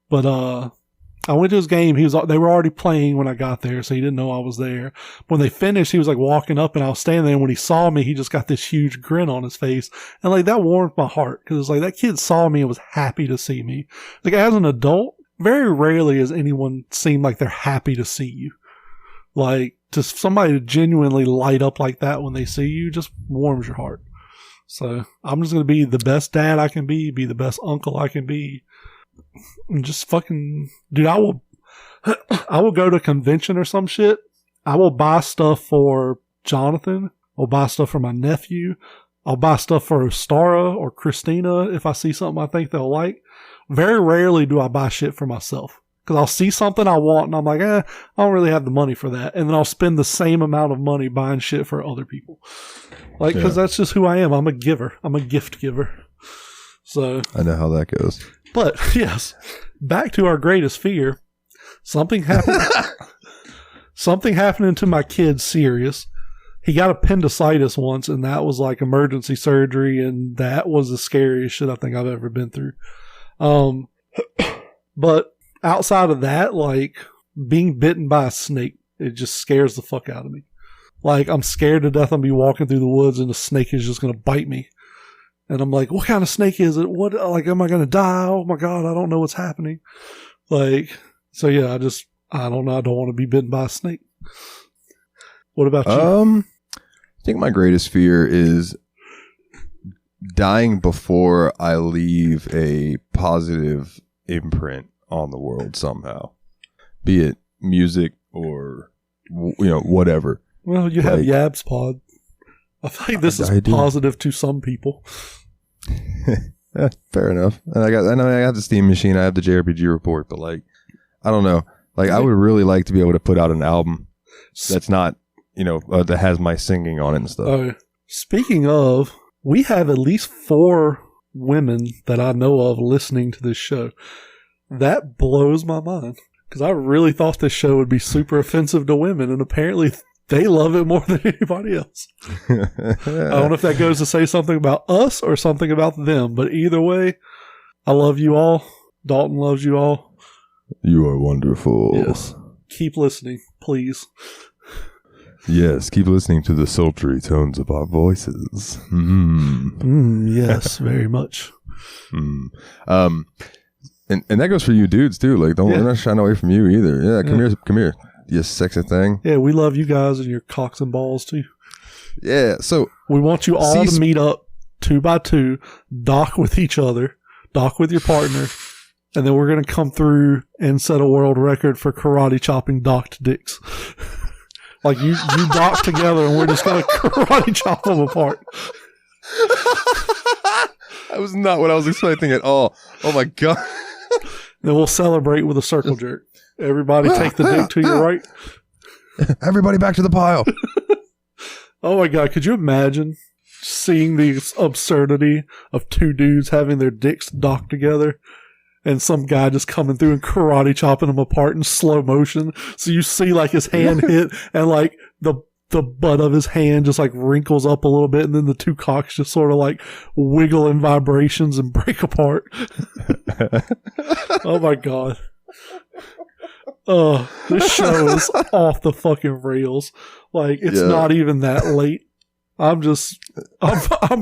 But I went to his game. They were already playing when I got there, so he didn't know I was there. When they finished, he was like walking up, and I was standing there. And when he saw me, he just got this huge grin on his face, and like that warmed my heart, because it's like that kid saw me and was happy to see me. Like, as an adult, very rarely has anyone seemed like they're happy to see you. Like, just somebody to genuinely light up like that when they see you just warms your heart. So I'm just gonna be the best dad I can be the best uncle I can be. And just fucking, dude, I will go to a convention or some shit. I will buy stuff for Jonathan. I'll buy stuff for my nephew. I'll buy stuff for Ostara or Christina if I see something I think they'll like. Very rarely do I buy shit for myself, because I'll see something I want and I'm like, I don't really have the money for that. And then I'll spend the same amount of money buying shit for other people. Like, because that's just who I am. I'm a giver. I'm a gift giver. So I know how that goes. But yes, back to our greatest fear. Something happened. Something happening to my kid serious. He got appendicitis once, and that was like emergency surgery, and that was the scariest shit I think I've ever been through. But outside of that, like being bitten by a snake, it just scares the fuck out of me. Like, I'm scared to death I'm be walking through the woods and the snake is just going to bite me. And I'm like, what kind of snake is it? What, like, am I going to die? Oh my God, I don't know what's happening. Like, so yeah, I don't know. I don't want to be bitten by a snake. What about you? I think my greatest fear is dying before I leave a positive imprint on the world somehow. Be it music or, you know, whatever. Well, you have Yabs Pod. I think this is positive to some people. Yeah, fair enough. And I got the Steam Machine. I have the JRPG Report, but like, I don't know. Like, I would really like to be able to put out an album that's not, you know, that has my singing on it and stuff. Speaking of, we have at least 4 women that I know of listening to this show. That blows my mind, because I really thought this show would be super offensive to women, and apparently they love it more than anybody else. I don't know if that goes to say something about us or something about them, but either way, I love you all. Dalton loves you all. You are wonderful. Yes. Keep listening, please. Yes, keep listening to the sultry tones of our voices. Yes, very much. And that goes for you dudes too. Like, we're not shying away from you either. Yeah, come here. You sexy thing. Yeah, we love you guys and your cocks and balls too. Yeah, so we want you all to meet up 2 by 2, dock with each other, dock with your partner, and then we're going to come through and set a world record for karate chopping docked dicks. Like, you dock together and we're just going to karate chop them apart. That was not what I was expecting at all. Oh my God. Then we'll celebrate with a circle jerk. Everybody take the dick to your right. Everybody back to the pile. Oh my God. Could you imagine seeing the absurdity of 2 dudes having their dicks docked together and some guy just coming through and karate chopping them apart in slow motion? So you see like his hand hit and like the the butt of his hand just like wrinkles up a little bit, and then the two cocks just sort of like wiggle in vibrations and break apart. Oh my God. This show is off the fucking rails. Like, it's not even that late. I'm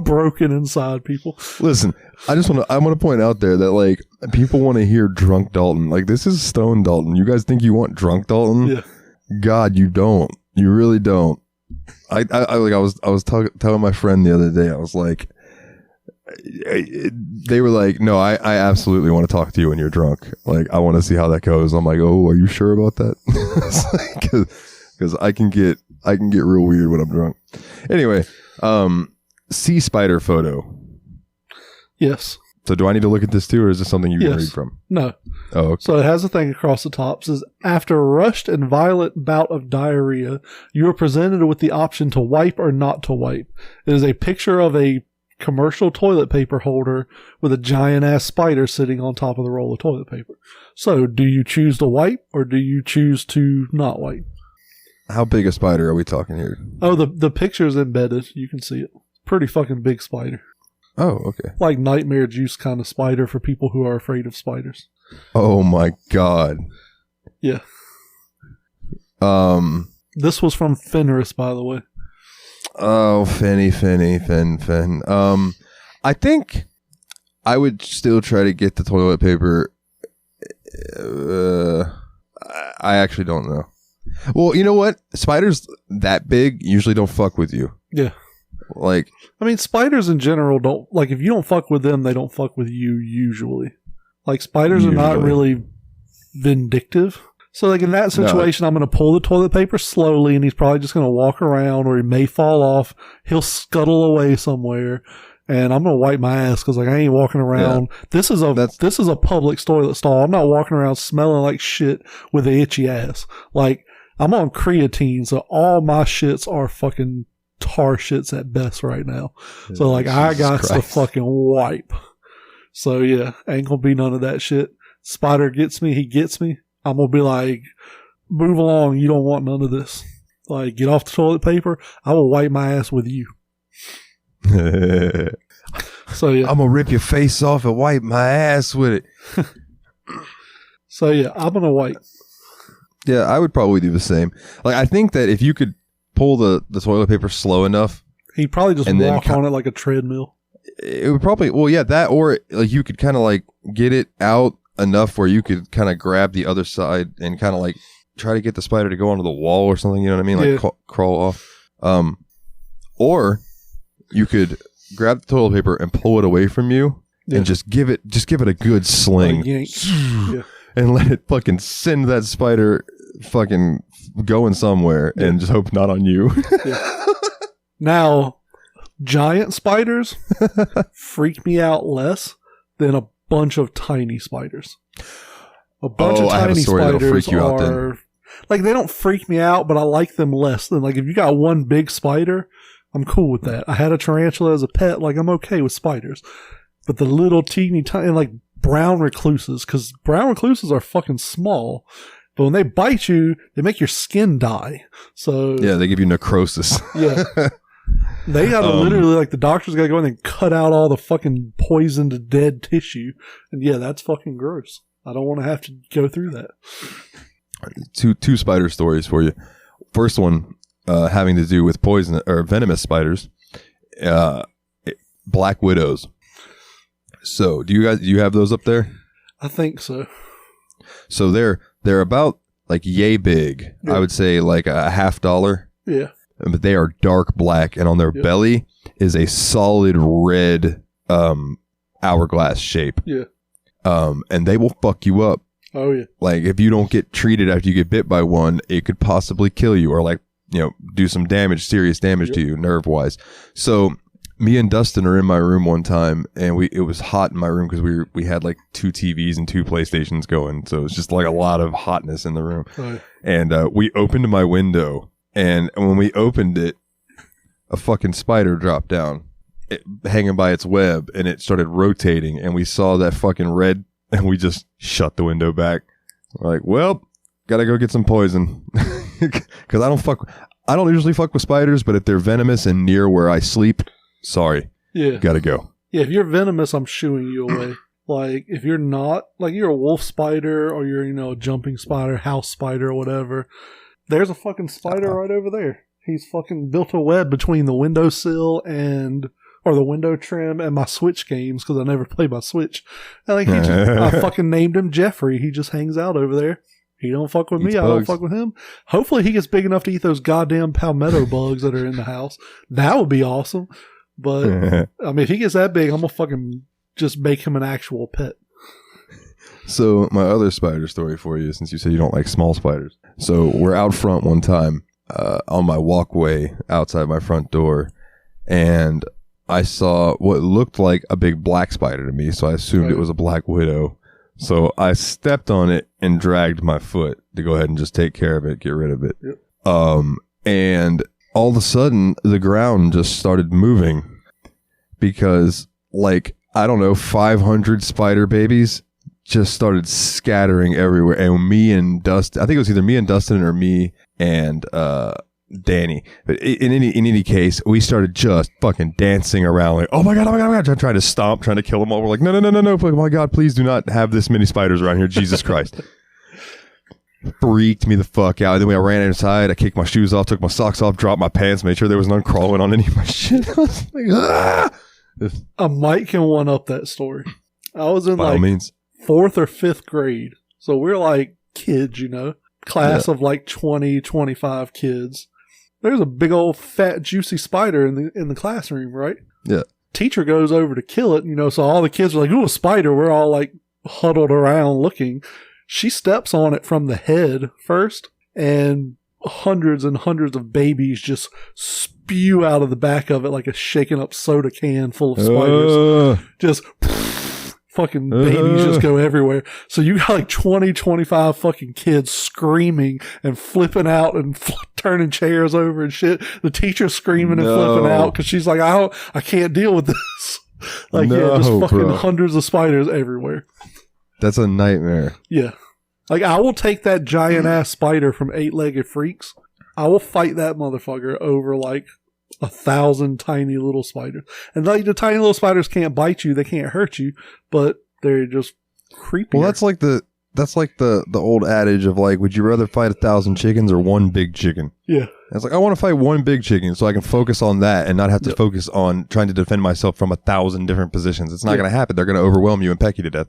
broken inside, people. Listen, I want to point out there that, like, people want to hear drunk Dalton. Like, this is Stone Dalton. You guys think you want drunk Dalton? Yeah. God, you don't. You really don't. I was telling my friend the other day, I was like, they were like, no, I absolutely want to talk to you when you're drunk. Like, I want to see how that goes. I'm like, oh, are you sure about that? Because I can get real weird when I'm drunk. Anyway, sea spider photo. Yes. So do I need to look at this too, or is this something you can read from? No. Oh, okay. So it has a thing across the top. It says, after a rushed and violent bout of diarrhea, you are presented with the option to wipe or not to wipe. It is a picture of a commercial toilet paper holder with a giant ass spider sitting on top of the roll of toilet paper. So do you choose to wipe or do you choose to not wipe? How big a spider are we talking here? Oh, the picture's embedded. You can see it. Pretty fucking big spider. Oh, okay. Like nightmare juice kind of spider for people who are afraid of spiders. Oh my God. Yeah. This was from Fenris, by the way. Oh, Fin. I think I would still try to get the toilet paper. I actually don't know. Well, you know what? Spiders that big usually don't fuck with you. Yeah. Like, I mean, spiders in general don't, like, if you don't fuck with them, they don't fuck with you usually. Like, spiders are not really vindictive. So, like, in that situation, I'm going to pull the toilet paper slowly, and he's probably just going to walk around, or he may fall off. He'll scuttle away somewhere, and I'm going to wipe my ass, because, like, I ain't walking around. Yeah. This is a public toilet stall. I'm not walking around smelling like shit with an itchy ass. Like, I'm on creatine, so all my shits are fucking tar shits at best right now. So, like, I got to fucking wipe. So, yeah, ain't gonna be none of that shit. Spider gets me, he gets me. I'm gonna be like, move along, you don't want none of this. Like, get off the toilet paper, I will wipe my ass with you. So, yeah. I'm gonna rip your face off and wipe my ass with it. So, yeah, I'm gonna wipe. Yeah, I would probably do the same. Like, I think that if you could pull the toilet paper slow enough, he'd probably just walk on it like a treadmill. It would probably, well, yeah, that, or like you could kind of like get it out enough where you could kind of grab the other side and kind of like try to get the spider to go onto the wall or something, you know what I mean? Like crawl off. Or you could grab the toilet paper and pull it away from you and just give it a good sling and let it fucking send that spider fucking going somewhere and just hope not on you. Now, giant spiders freak me out less than a bunch of tiny spiders. A bunch of tiny spiders are like, they don't freak me out, but I like them less than, like, if you got one big spider, I'm cool with that. I had a tarantula as a pet, like, I'm okay with spiders. But the little teeny tiny, like brown recluses, because brown recluses are fucking small, but when they bite you, they make your skin die. So yeah, they give you necrosis. Yeah. They gotta literally, like, the doctor's gotta go in and cut out all the fucking poisoned dead tissue. And yeah, that's fucking gross. I don't want to have to go through that. Two spider stories for you. First one, having to do with poison or venomous spiders, black widows. So do you have those up there? I think so. So they're about like yay big. Yeah. I would say like a $50. Yeah. But they are dark black, and on their belly is a solid red hourglass shape. Yeah. And they will fuck you up. Oh yeah. Like, if you don't get treated after you get bit by one, it could possibly kill you, or like, you know, do some damage, serious damage to you, nerve wise. So me and Dustin are in my room one time, and it was hot in my room because we had like 2 TVs and 2 PlayStations going, so it's just like a lot of hotness in the room. Oh, yeah. And we opened my window. And when we opened it, a fucking spider dropped down, hanging by its web, and it started rotating, and we saw that fucking red, and we just shut the window back. We're like, well, gotta go get some poison. Because I don't usually fuck with spiders, but if they're venomous and near where I sleep, sorry. Yeah. Gotta go. Yeah, if you're venomous, I'm shooing you away. Like, if you're not, like, you're a wolf spider or you're, a jumping spider, house spider, or whatever, there's a fucking spider right over there. He's fucking built a web between the windowsill or the window trim and my Switch games because I never play my Switch. And like, I fucking named him Jeffrey. He just hangs out over there. He don't fuck with me. I don't fuck with him. Hopefully he gets big enough to eat those goddamn palmetto bugs that are in the house. That would be awesome. But, I mean, if he gets that big, I'm going to fucking just make him an actual pet. So my other spider story for you, since you said you don't like small spiders. So we're out front one time on my walkway outside my front door, and I saw what looked like a big black spider to me, so I assumed it was a black widow. So I stepped on it and dragged my foot to go ahead and just take care of it, get rid of it. Yep. And all of a sudden, the ground just started moving because, like, I don't know, 500 spider babies just started scattering everywhere. And me and Dustin, I think it was either me and Dustin or me and Danny. But in any case, we started just fucking dancing around like, oh my god, trying to stomp, trying to kill them all. We're like, no, oh my god, please do not have this many spiders around here, Jesus Christ. Freaked me the fuck out. Then I ran inside, I kicked my shoes off, took my socks off, dropped my pants, made sure there was none crawling on any of my shit. I was like, ah! A Mike can one up that story. I was in by all means. 4th or 5th grade. So we're like kids, class of like 20, 25 kids. There's a big old fat juicy spider in the classroom, right? Yeah. Teacher goes over to kill it, so all the kids are like, ooh, a spider. We're all like huddled around looking. She steps on it from the head first, and hundreds and hundreds of babies just spew out of the back of it like a shaken up soda can full of spiders. Just fucking babies just go everywhere. So you got like 20, 25 fucking kids screaming and flipping out and turning chairs over and shit. The teacher screaming and flipping out because she's like, I can't deal with this. Like, just fucking hundreds of spiders everywhere. That's a nightmare. Yeah. Like, I will take that giant ass spider from 8-Legged Freaks. I will fight that motherfucker over like 1,000 tiny little spiders. And like, the tiny little spiders can't bite you, they can't hurt you, but they're just creepy. Well, that's like the old adage of like, would you rather fight 1,000 chickens or one big chicken? Yeah. It's like, I want to fight one big chicken so I can focus on that and not have to focus on trying to defend myself from 1,000 different positions. It's not going to happen. They're going to overwhelm you and peck you to death.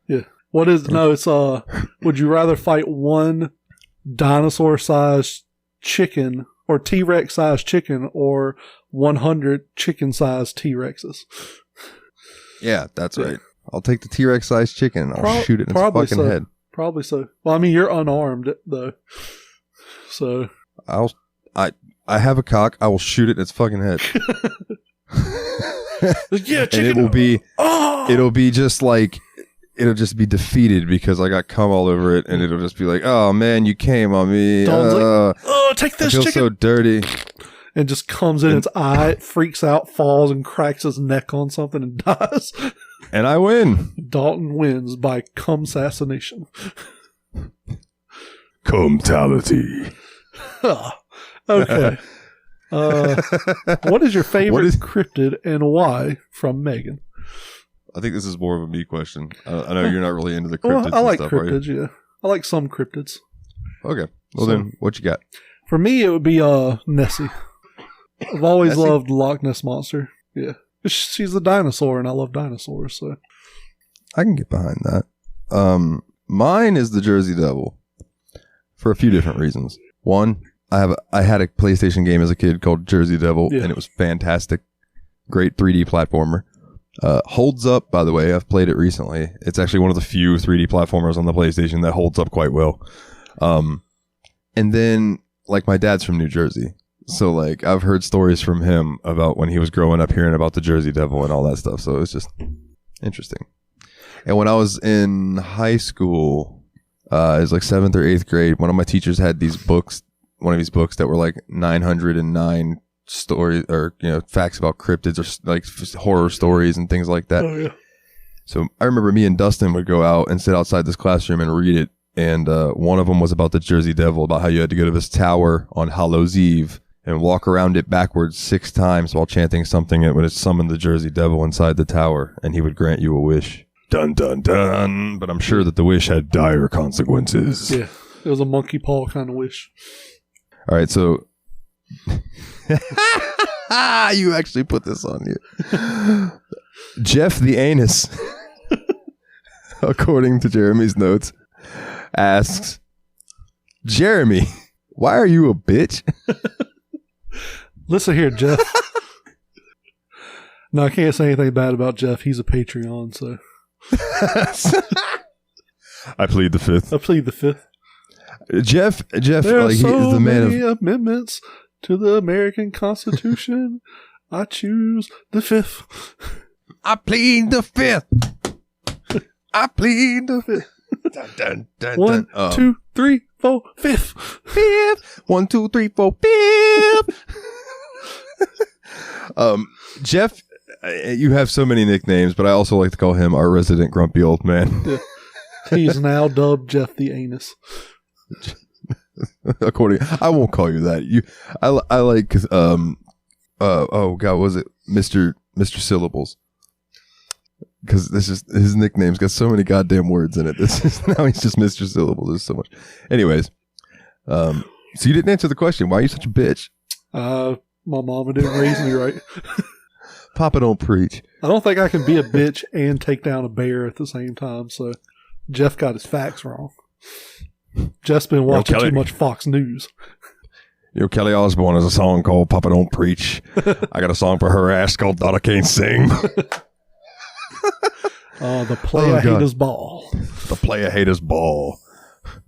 Yeah. It's would you rather fight one dinosaur-sized chicken or T-Rex-sized chicken or 100 chicken-sized T-Rexes? Yeah, that's right. I'll take the T-Rex-sized chicken and I'll shoot it in its fucking head. Probably so. Well, I mean, you're unarmed, though. So... I have a cock. I will shoot it in its fucking head. Yeah, chicken. And it'll just be defeated because I got cum all over it, and it'll just be like, oh man, you came on me. Take this I feel chicken. so dirty. And just comes in its eye, it freaks out, falls, and cracks his neck on something and dies. And I win. Dalton wins by cum assassination. Cumtality. Okay. What is your favorite cryptid and why? From Megan. I think this is more of a me question. I know you're not really into the cryptids. I like and stuff, cryptids, yeah. I like some cryptids. Okay. Well, then, what you got? For me, it would be Nessie. I've always loved Loch Ness Monster. Yeah. She's a dinosaur, and I love dinosaurs, so. I can get behind that. Mine is the Jersey Devil for a few different reasons. One, I had a PlayStation game as a kid called Jersey Devil, and it was fantastic. Great 3D platformer. Holds up, by the way. I've played it recently. It's actually one of the few 3D platformers on the PlayStation that holds up quite well. And then, like, my dad's from New Jersey. So, like, I've heard stories from him about when he was growing up hearing about the Jersey Devil and all that stuff. So, it's just interesting. And when I was in high school, it was like 7th or 8th grade, one of my teachers had these books, one of these books that were like 909 stories or, facts about cryptids or like horror stories and things like that. Oh, yeah. So I remember me and Dustin would go out and sit outside this classroom and read it. And one of them was about the Jersey Devil, about how you had to go to this tower on Hallows Eve and walk around it backwards 6 times while chanting something that would summon the Jersey Devil inside the tower, and he would grant you a wish. Dun, dun, dun. But I'm sure that the wish had dire consequences. Yeah, it was a monkey paw kind of wish. All right, so... you actually put this on you. Jeff the Anus, according to Jeremy's notes, asks, Jeremy, why are you a bitch? Listen here, Jeff. No, I can't say anything bad about Jeff. He's a Patreon, so. I plead the fifth. There Jeff, are like, so he is the man many of... amendments to the American Constitution. I choose the 5th. I plead the 5th. I plead the 5th. Dun, dun, dun, 1, dun. 2, 3, 4, 5th. 5th. 1, 2, 3, 4, 5th. Jeff, you have so many nicknames, but I also like to call him our resident grumpy old man. Yeah. He's now dubbed Jeff the Anus. I won't call you that. I like oh god, was it Mr. Syllables? Because this is his nickname's got so many goddamn words in it. Now he's just Mr. Syllables. There's so much. Anyways, so you didn't answer the question. Why are you such a bitch? My mama didn't raise me right. Papa don't preach. I don't think I can be a bitch and take down a bear at the same time. So Jeff got his facts wrong. Jeff's been watching too much Fox News. Kelly Osbourne has a song called Papa Don't Preach. I got a song for her ass called Daughter Can't Sing. The player haters ball. The player haters ball.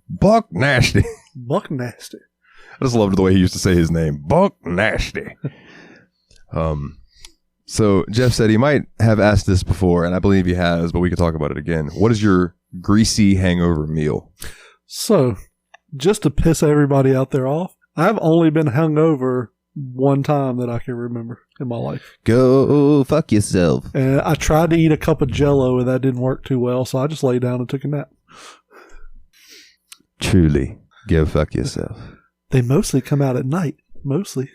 Buck Nasty. Buck Nasty. I just loved the way he used to say his name. Buck Nasty. So Jeff said he might have asked this before, and I believe he has, but we can talk about it again. What is your greasy hangover meal? So, just to piss everybody out there off, I've only been hungover one time that I can remember in my life. Go fuck yourself. And I tried to eat a cup of Jell-O, and that didn't work too well, so I just laid down and took a nap. Truly, go fuck yourself. They mostly come out at night. Mostly.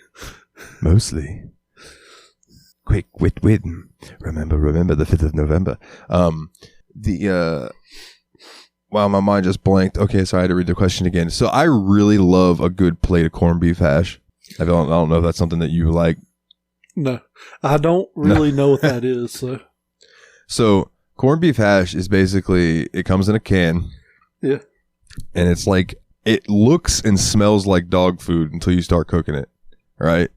Quick, wit. Remember the 5th of November. Wow, my mind just blanked. Okay, so I had to read the question again. So I really love a good plate of corned beef hash. I don't know if that's something that you like. No, I don't really know what that is. So corned beef hash is basically, it comes in a can. Yeah. And it's like, it looks and smells like dog food until you start cooking it, right?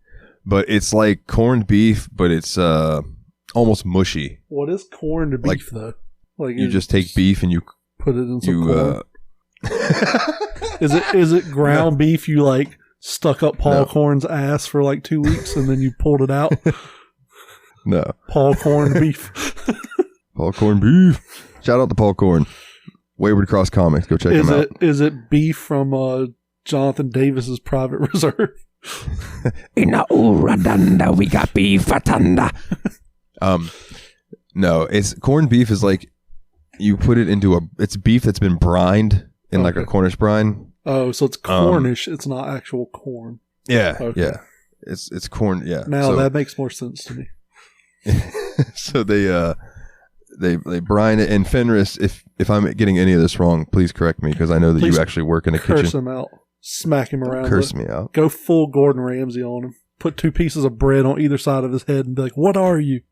But it's like corned beef, but it's almost mushy. What is corned beef, though? Like you just take beef and you put it in some corn. Is it ground beef you like stuck up Paul Corn's ass for like 2 weeks and then you pulled it out? No. Paul Corn beef. Paul Corn beef. Shout out to Paul Corn. Wayward Cross Comics. Go check him out. Is it beef from Jonathan Davis's Private Reserve? In a Uradanda, we got beef atanda. No, it's corned beef is like you put it into it's beef that's been brined in like a Cornish brine. Oh, so it's Cornish. It's not actual corn. Yeah, okay. Yeah. It's corn. Yeah. Now that makes more sense to me. So they brine it. And Fenris, if I'm getting any of this wrong, please correct me because I know that you actually work in a kitchen. Curse him out. Smack him around. Curse me out. Go full Gordon Ramsay on him. Put 2 pieces of bread on either side of his head and be like, "What are you?"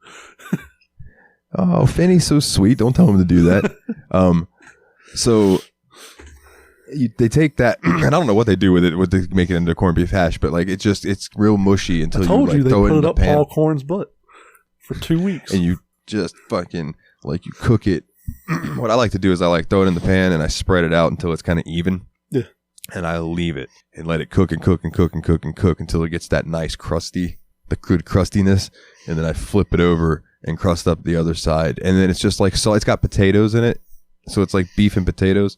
Oh, Fanny's so sweet. Don't tell him to do that. So they take that, and I don't know what they do with it, they make it into corned beef hash, but like it's real mushy until I told you they throw put it in up the pan. Paul Corn's butt for 2 weeks, and you just fucking like you cook it. What I like to do is I like throw it in the pan and I spread it out until it's kind of even. Yeah. And I leave it and let it cook and cook and cook and cook and cook until it gets that nice the good crustiness, and then I flip it over and crust up the other side, and then it's just like, so it's got potatoes in it, so it's like beef and potatoes,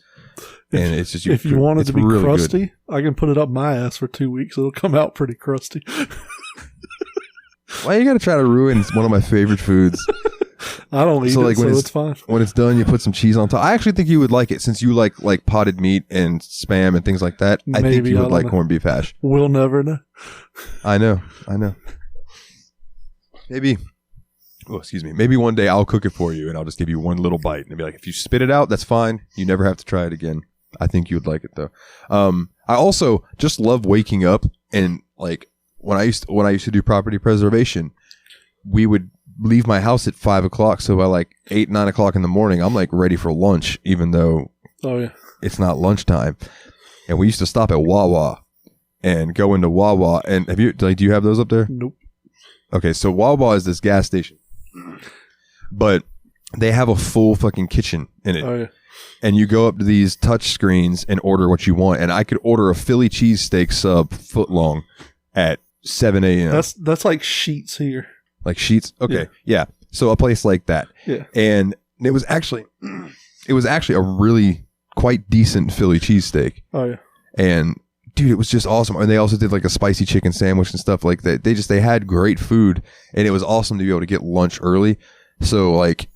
and it's just if you want it to be really crusty, good. I can put it up my ass for 2 weeks. It'll come out pretty crusty. Why you gotta try to ruin one of my favorite foods? I don't eat So, it, like, so when it's fine. When it's done, you put some cheese on top. I actually think you would like it since you like potted meat and Spam and things like that. I think Maybe, you I would don't like know. corned beef hash. We'll never know. I know. Maybe. Oh, excuse me. Maybe one day I'll cook it for you and I'll just give you one little bite and be like, if you spit it out, that's fine. You never have to try it again. I think you would like it though. I also just love waking up and like when I used to do property preservation, we would leave my house at 5 o'clock. So by like 8, 9 o'clock in the morning, I'm like ready for lunch, even though it's not lunchtime. And we used to stop at Wawa and go into Wawa. And do you have those up there? Nope. Okay, so Wawa is this gas station, but they have a full fucking kitchen in it. Oh, yeah. And you go up to these touch screens and order what you want. And I could order a Philly cheesesteak sub foot long at 7 a.m. That's like Sheets here. Like Sheets? Okay, yeah. So a place like that. Yeah. And it was actually a really quite decent Philly cheesesteak. Oh, yeah. And dude, it was just awesome. And they also did like a spicy chicken sandwich and stuff like that. They had great food, and it was awesome to be able to get lunch early. So like,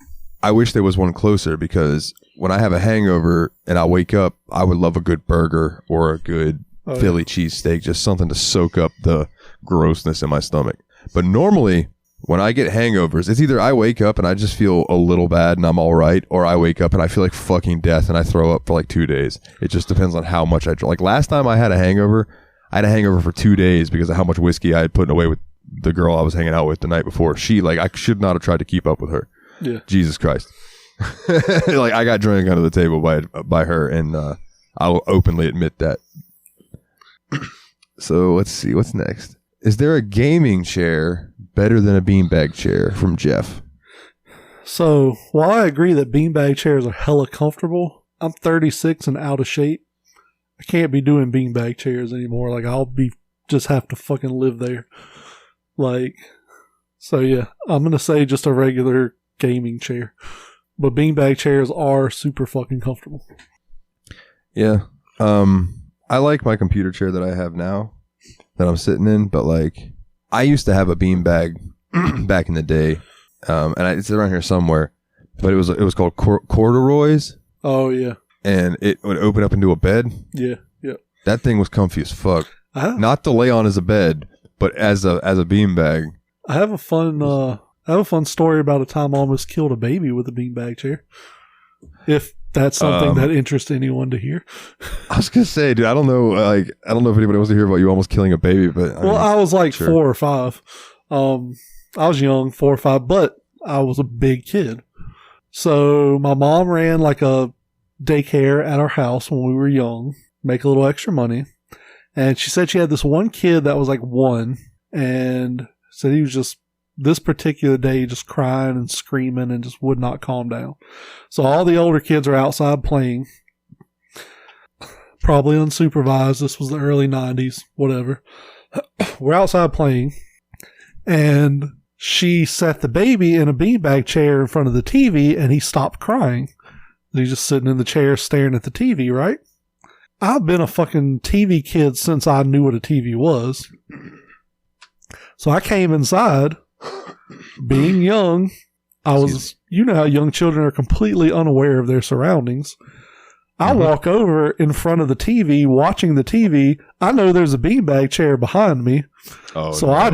I wish there was one closer because when I have a hangover and I wake up, I would love a good burger or a good Philly cheesesteak, just something to soak up the grossness in my stomach. But normally, when I get hangovers, it's either I wake up and I just feel a little bad and I'm all right, or I wake up and I feel like fucking death and I throw up for like 2 days. It just depends on how much I drink. Like last time I had a hangover for 2 days because of how much whiskey I had put away with the girl I was hanging out with the night before. I should not have tried to keep up with her. Yeah. Jesus Christ. Like I got drunk under the table by her, and I'll openly admit that. So let's see, what's next? Is there a gaming chair better than a beanbag chair? From Jeff. So while I agree that beanbag chairs are hella comfortable, I'm 36 and out of shape. I can't be doing beanbag chairs anymore. Like just have to fucking live there. Like, so yeah, I'm gonna say just a regular gaming chair. But beanbag chairs are super fucking comfortable. Yeah. I like my computer chair that I have now that I'm sitting in, but like I used to have a beanbag back in the day, and it's around here somewhere, but it was called corduroys. Oh yeah. And it would open up into a bed. Yeah. Yeah. That thing was comfy as fuck. Not to lay on as a bed, but as a beanbag. I have a fun story about a time I almost killed a baby with a beanbag chair. If that's something that interests anyone to hear. I was gonna say, dude, I don't know if anybody wants to hear about you almost killing a baby, but I was like sure. 4 or 5. I was young, 4 or 5, but I was a big kid. So my mom ran like a daycare at our house when we were young, make a little extra money. And she said she had this one kid that was like 1, and said he was just this particular day just crying and screaming and just would not calm down. So all the older kids are outside playing, probably unsupervised. This was the early 90s, whatever. We're outside playing, and she set the baby in a beanbag chair in front of the TV, and he stopped crying. He's just sitting in the chair staring at the TV, right? I've been a fucking TV kid since I knew what a TV was. So I came inside, being young. You know how young children are completely unaware of their surroundings. I walk over in front of the TV, watching the TV. I know there's a beanbag chair behind me. Oh, so no. I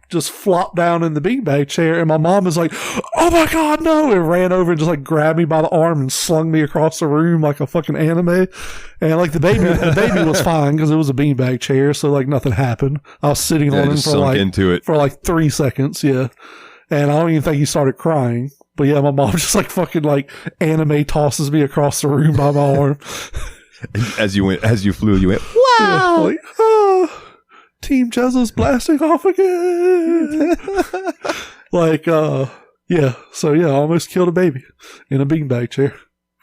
just flopped down in the beanbag chair, and my mom is like, "Oh my God, no!" and ran over and just like grabbed me by the arm and slung me across the room like a fucking anime. And like the baby was fine because it was a beanbag chair, so like nothing happened. I was sitting on him for like 3 seconds, yeah. And I don't even think he started crying. But yeah, my mom just like fucking like anime tosses me across the room by my arm. As you flew, you went, wow! Yeah, like, oh. Team Jezza's blasting off again. Yeah. So yeah, I almost killed a baby in a beanbag chair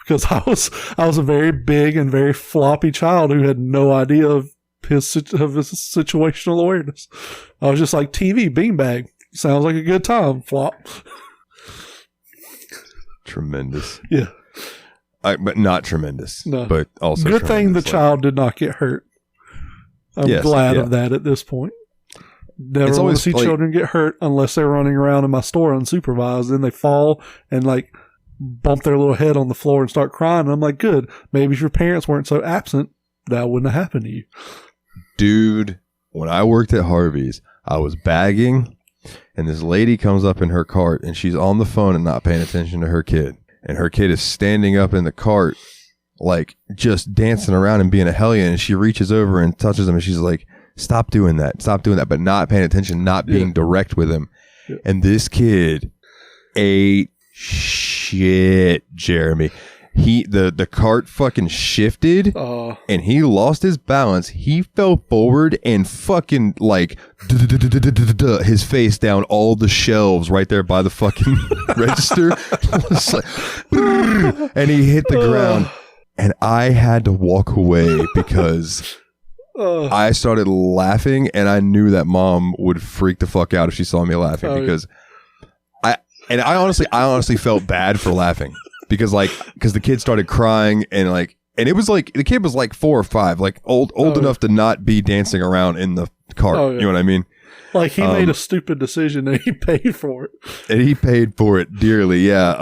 because I was a very big and very floppy child who had no idea of his situational awareness. I was just like, TV, beanbag, sounds like a good time. Flop. Tremendous. Yeah. But not tremendous. No. But also good thing the child did not get hurt. I'm glad of that at this point. Never It's want to always see like- children get hurt unless they're running around in my store unsupervised. Then they fall and like bump their little head on the floor and start crying. And I'm like, good. Maybe if your parents weren't so absent, that wouldn't have happened to you. Dude, when I worked at Harvey's, I was bagging, and this lady comes up in her cart, and she's on the phone and not paying attention to her kid. And her kid is standing up in the cart, like just dancing around and being a hellion. And she reaches over and touches him, and she's like, stop doing that, but not paying attention, not being direct with him. Yeah. And this kid ate shit, Jeremy. The cart fucking shifted and he lost his balance. He fell forward and fucking like his face down all the shelves right there by the fucking register. And he hit the ground, and I had to walk away because I started laughing, and I knew that mom would freak the fuck out if she saw me laughing because I honestly felt bad for laughing. Because the kid started crying and it was like the kid was like 4 or 5, like old enough to not be dancing around in the cart. You know what I mean? Like he made a stupid decision and he paid for it. And he paid for it dearly. Yeah.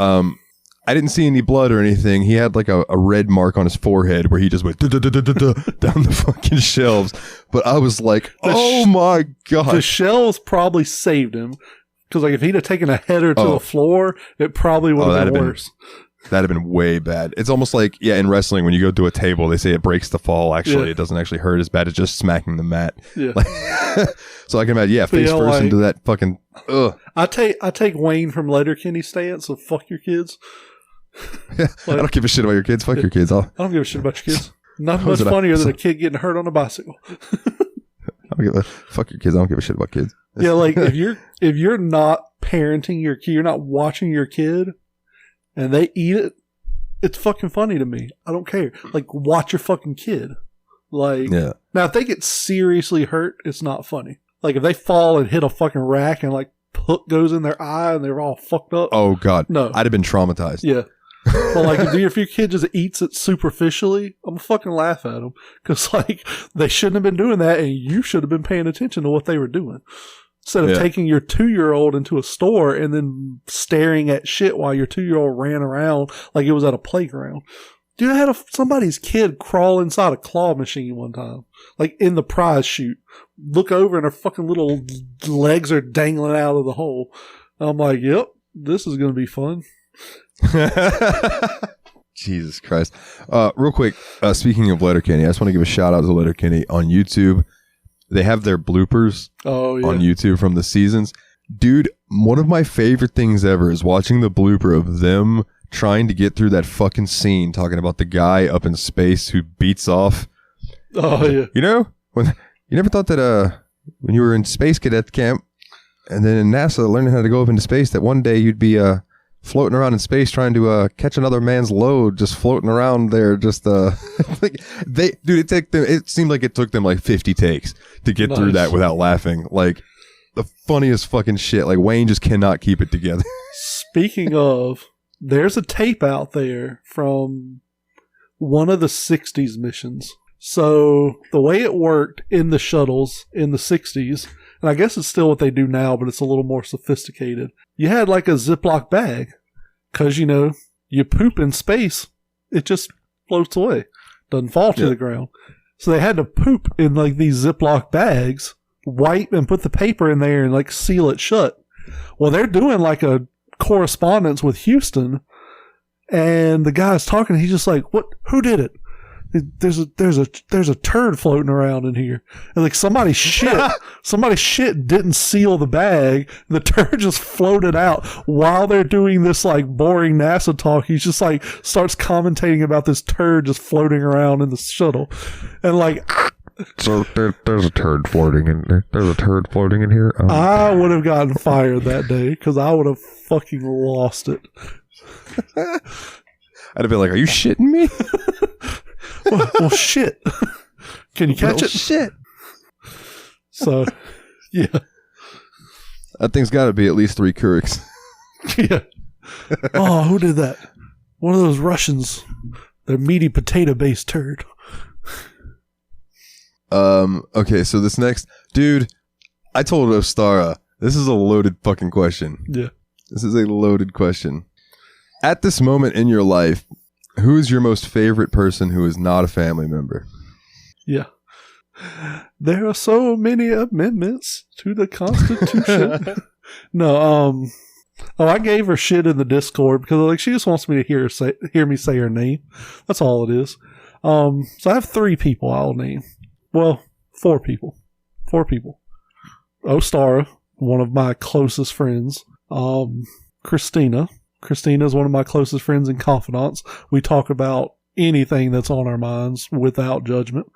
I didn't see any blood or anything. He had like a red mark on his forehead where he just went down the fucking shelves. But I was like, oh my God. The shelves probably saved him. Because like if he'd have taken a header to the floor, it probably would have been worse. That'd have been way bad. It's almost like, in wrestling, when you go through a table, they say it breaks the fall. Actually, it doesn't actually hurt as bad as just smacking the mat. Yeah. So I can imagine, face first into that fucking, ugh. I take Wayne from Letterkenny's stance of fuck your kids. I don't give a shit about your kids. Fuck your kids. I don't give a shit about your kids. Nothing much funnier than a kid getting hurt on a bicycle. Fuck your kids. I don't give a shit about kids. Yeah, like if you're not parenting your kid, you're not watching your kid, and they eat it, it's fucking funny to me. I don't care. Like, watch your fucking kid. Like, now if they get seriously hurt, it's not funny. Like, if they fall and hit a fucking rack and like hook goes in their eye and they're all fucked up. Oh God, no, I'd have been traumatized. Yeah. But like if your kid just eats it superficially, I'm gonna fucking laugh at them because like they shouldn't have been doing that, and you should have been paying attention to what they were doing instead of taking your 2-year-old into a store and then staring at shit while your 2-year-old ran around like it was at a playground. Dude, I had somebody's kid crawl inside a claw machine one time, like in the prize chute. Look over and her fucking little legs are dangling out of the hole. I'm like, yep, this is gonna be fun. Jesus Christ. Real quick, speaking of Letterkenny, I just want to give a shout out to Letterkenny on YouTube. They have their bloopers on YouTube from the seasons. Dude, one of my favorite things ever is watching the blooper of them trying to get through that fucking scene talking about the guy up in space who beats off. Oh yeah. You know, when you never thought that when you were in space cadet camp and then in NASA learning how to go up into space that one day you'd be floating around in space trying to catch another man's load, just floating around there, just like it seemed like it took them like 50 takes to get through that without laughing. Like the funniest fucking shit. Like Wayne just cannot keep it together. Speaking of, there's a tape out there from one of the 60s missions. So the way it worked in the shuttles in the 60s, and I guess it's still what they do now, but it's a little more sophisticated. You had like a Ziploc bag because, you poop in space. It just floats away. Doesn't fall to the ground. So they had to poop in like these Ziploc bags, wipe and put the paper in there and like seal it shut. Well, they're doing like a correspondence with Houston, and the guy's talking. He's just like, "What? Who did it? There's a turd floating around in here." And like somebody shit didn't seal the bag. The turd just floated out while they're doing this like boring NASA talk. He's just like starts commentating about this turd just floating around in the shuttle, and like. So there's a turd floating in there. There's a turd floating in here. I would have gotten fired that day because I would have fucking lost it. I'd have been like, "Are you shitting me?" well, shit. Can you catch it? Shit. So, yeah. That thing's got to be at least 3 Keurigs. Yeah. Oh, who did that? One of those Russians. Their meaty potato-based turd. Okay, so this next dude, I told Ostara, this is a loaded fucking question. Yeah. This is a loaded question. At this moment in your life, who is your most favorite person who is not a family member? Yeah. There are so many amendments to the Constitution. No, I gave her shit in the Discord because like she just wants me to hear me say her name. That's all it is. So I have 3 people I'll name. Well, 4 people. 4 people. Ostara, one of my closest friends. Christina. Christina is one of my closest friends and confidants. We talk about anything that's on our minds without judgment.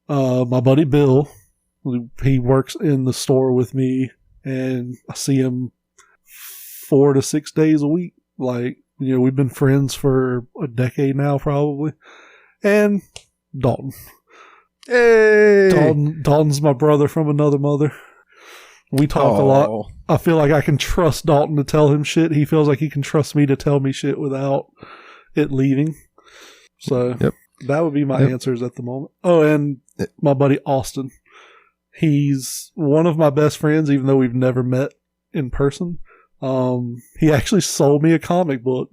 My buddy Bill, he works in the store with me, and I see him 4 to 6 days a week. Like, you know, we've been friends for a decade now, probably. And Dalton. Hey! Dalton's my brother from another mother. We talk a lot. I feel like I can trust Dalton to tell him shit. He feels like he can trust me to tell me shit without it leaving. So that would be my answers at the moment. Oh, and my buddy Austin. He's one of my best friends, even though we've never met in person. He actually sold me a comic book.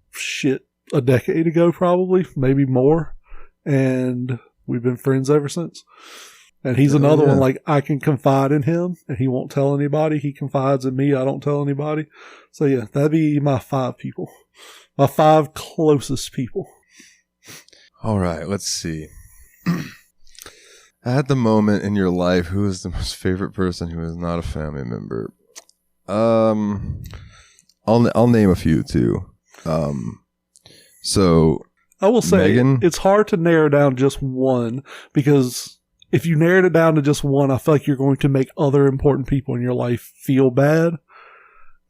Shit, a decade ago, probably, maybe more. And we've been friends ever since. And he's another one, like, I can confide in him, and he won't tell anybody. He confides in me, I don't tell anybody. So, yeah, that'd be my 5 people. My 5 closest people. All right, let's see. At the moment in your life, who is the most favorite person who is not a family member? I'll name a few, too. So I will say, Megan, it's hard to narrow down just one, because if you narrowed it down to just one, I feel like you're going to make other important people in your life feel bad.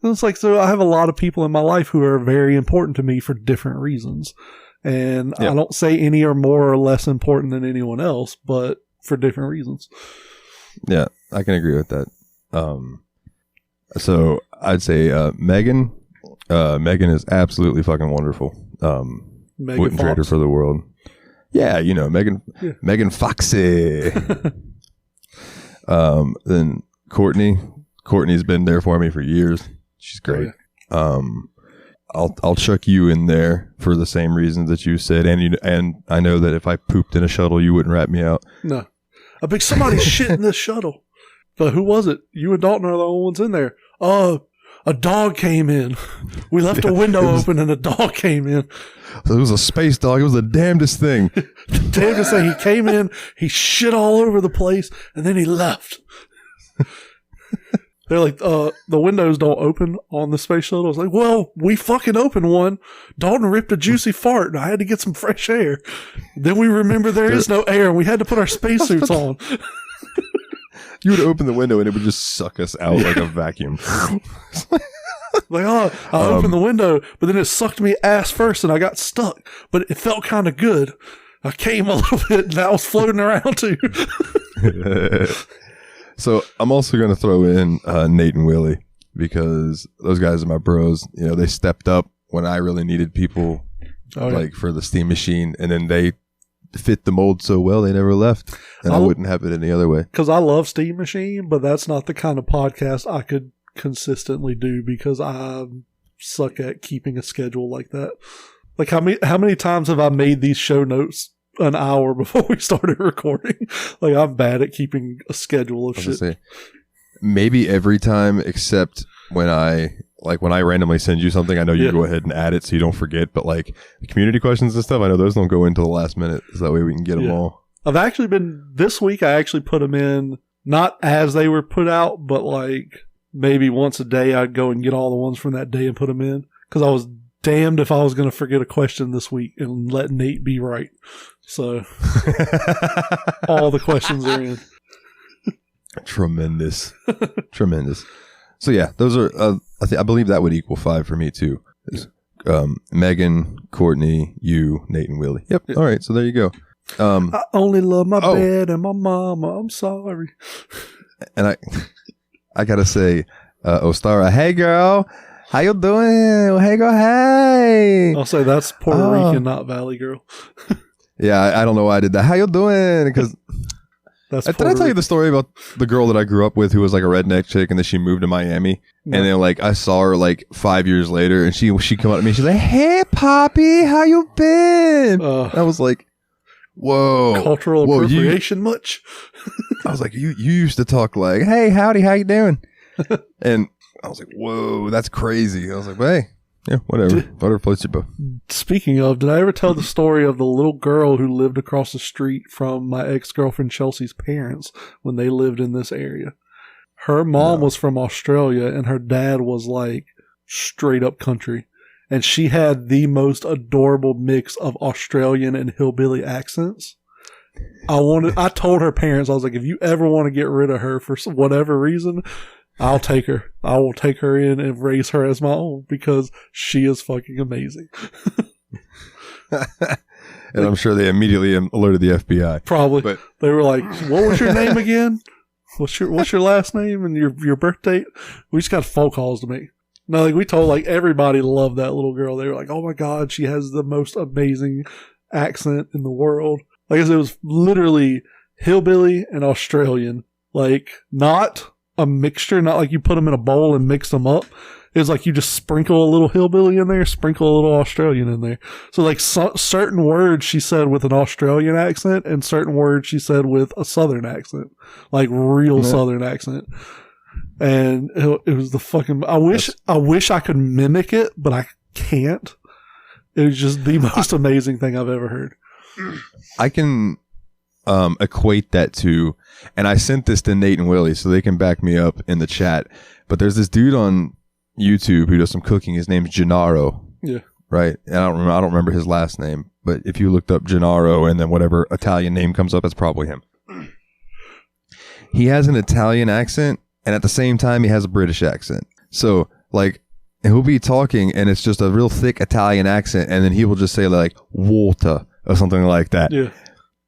And it's like, so I have a lot of people in my life who are very important to me for different reasons. And I don't say any are more or less important than anyone else, but for different reasons. Yeah, I can agree with that. So I'd say Megan. Megan is absolutely fucking wonderful. Wouldn't trade her for the world. Yeah, you know, Megan. Yeah. Megan Foxy. Then Courtney. Courtney's been there for me for years. She's great. Oh, yeah. I'll chuck you in there for the same reasons that you said, and I know that if I pooped in a shuttle, you wouldn't rat me out. No, I think somebody's shit in this shuttle. But who was it? You and Dalton are the only ones in there. A dog came in. We left a window open and a dog came in. So it was a space dog. It was the damnedest thing. The damnedest thing. He came in, he shit all over the place, and then he left. They're like, the windows don't open on the space shuttle. I was like, well, we fucking opened one. Dalton ripped a juicy fart, and I had to get some fresh air. Then we remember there is no air, and we had to put our spacesuits on. You would open the window and it would just suck us out like a vacuum. Like, I opened the window, but then it sucked me ass first and I got stuck. But it felt kind of good. I came a little bit and I was floating around too. So I'm also going to throw in Nate and Willie, because those guys are my bros. You know, they stepped up when I really needed people, like for the steam machine, and then they fit the mold so well they never left, and I wouldn't have it any other way. Because I love Steam Machine, but that's not the kind of podcast I could consistently do, because I suck at keeping a schedule like that. Like, how many times have I made these show notes an hour before we started recording? Like, I'm bad at keeping a schedule of shit. Say, maybe every time except when I randomly send you something, I know you go ahead and add it so you don't forget. But like the community questions and stuff, I know those don't go into the last minute, so that way we can get them all. I've actually this week I actually put them in, not as they were put out, but like maybe once a day I'd go and get all the ones from that day and put them in. Because I was damned if I was going to forget a question this week and let Nate be right. So all the questions are in. Tremendous. Tremendous. So yeah, those are, I believe that would equal 5 for me too. Megan, Courtney, you, Nate, and Willie. Yep. All right. So there you go. I only love my bed and my mama. I'm sorry. And I gotta say, Ostara, hey girl, how you doing? Hey girl, hey. I'll say that's Puerto Rican, not Valley Girl. Yeah, I don't know why I did that. How you doing? Because That's Did I tell you the story about the girl that I grew up with who was like a redneck chick and then she moved to Miami? No. And then like I saw her like 5 years later and she come up to me and she's like, "Hey Poppy, how you been?" I was like, whoa. Cultural appropriation much? I was like, you used to talk like, "Hey, howdy, how you doing?" And I was like, whoa, that's crazy. I was like, well, hey, yeah, whatever. Whatever floats your boat. Speaking of, did I ever tell the story of the little girl who lived across the street from my ex-girlfriend Chelsea's parents when they lived in this area? Her mom was from Australia and her dad was like straight up country. And she had the most adorable mix of Australian and hillbilly accents. I told her parents, I was like, if you ever want to get rid of her for whatever reason, I'll take her. I will take her in and raise her as my own because she is fucking amazing. And I'm sure they immediately alerted the FBI. Probably. But they were like, "What was your name again? What's your last name and your birth date?" We just got phone calls to me. No, like we told like everybody loved that little girl. They were like, "Oh my God, she has the most amazing accent in the world." Like I said, it was literally hillbilly and Australian. Like not a mixture, not like you put them in a bowl and mix them up. It was like you just sprinkle a little hillbilly in there, sprinkle a little Australian in there. So like certain words she said with an Australian accent and certain words she said with a Southern accent, like real Southern accent. And it was the fucking, I wish I could mimic it, but I can't. It was just the most amazing thing I've ever heard. I can equate that to, and I sent this to Nate and Willie so they can back me up in the chat, but there's this dude on YouTube who does some cooking. His name's Gennaro. Yeah. Right. And I don't remember his last name, but if you looked up Gennaro and then whatever Italian name comes up, it's probably him. He has an Italian accent and at the same time he has a British accent. So like he'll be talking and it's just a real thick Italian accent and then he will just say like water or something like that. Yeah.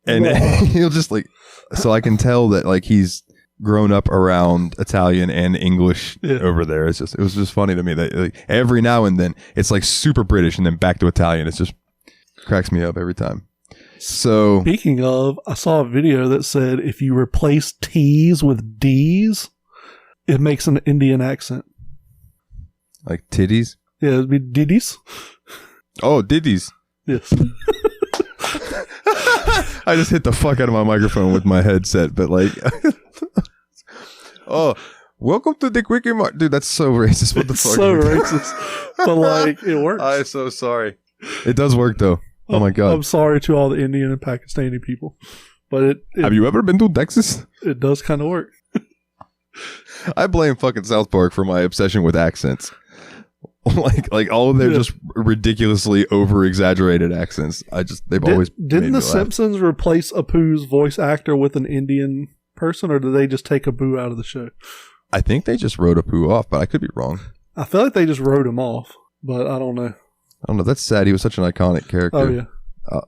And he'll just like, so I can tell that like he's grown up around Italian and English over there. It was just funny to me that like, every now and then it's like super British and then back to Italian. It's just cracks me up every time. So speaking of, I saw a video that said if you replace T's with D's, it makes an Indian accent. Like titties? Yeah, it'd be diddies. Oh, diddies. Yes. I just hit the fuck out of my microphone with my headset, but like, oh, welcome to the Quickie Mart. Dude, that's so racist. What the fuck? So racist. But like, it works. I'm so sorry. It does work though. Oh my God. I'm sorry to all the Indian and Pakistani people, but it have you ever been to Texas? It does kind of work. I blame fucking South Park for my obsession with accents. like all of their just ridiculously over exaggerated accents. They've always didn't the Simpsons replace Apu's voice actor with an Indian person, or did they just take Apu out of the show? I think they just wrote Apu off, but I could be wrong. I feel like they just wrote him off, but I don't know. I don't know. That's sad. He was such an iconic character. Oh yeah,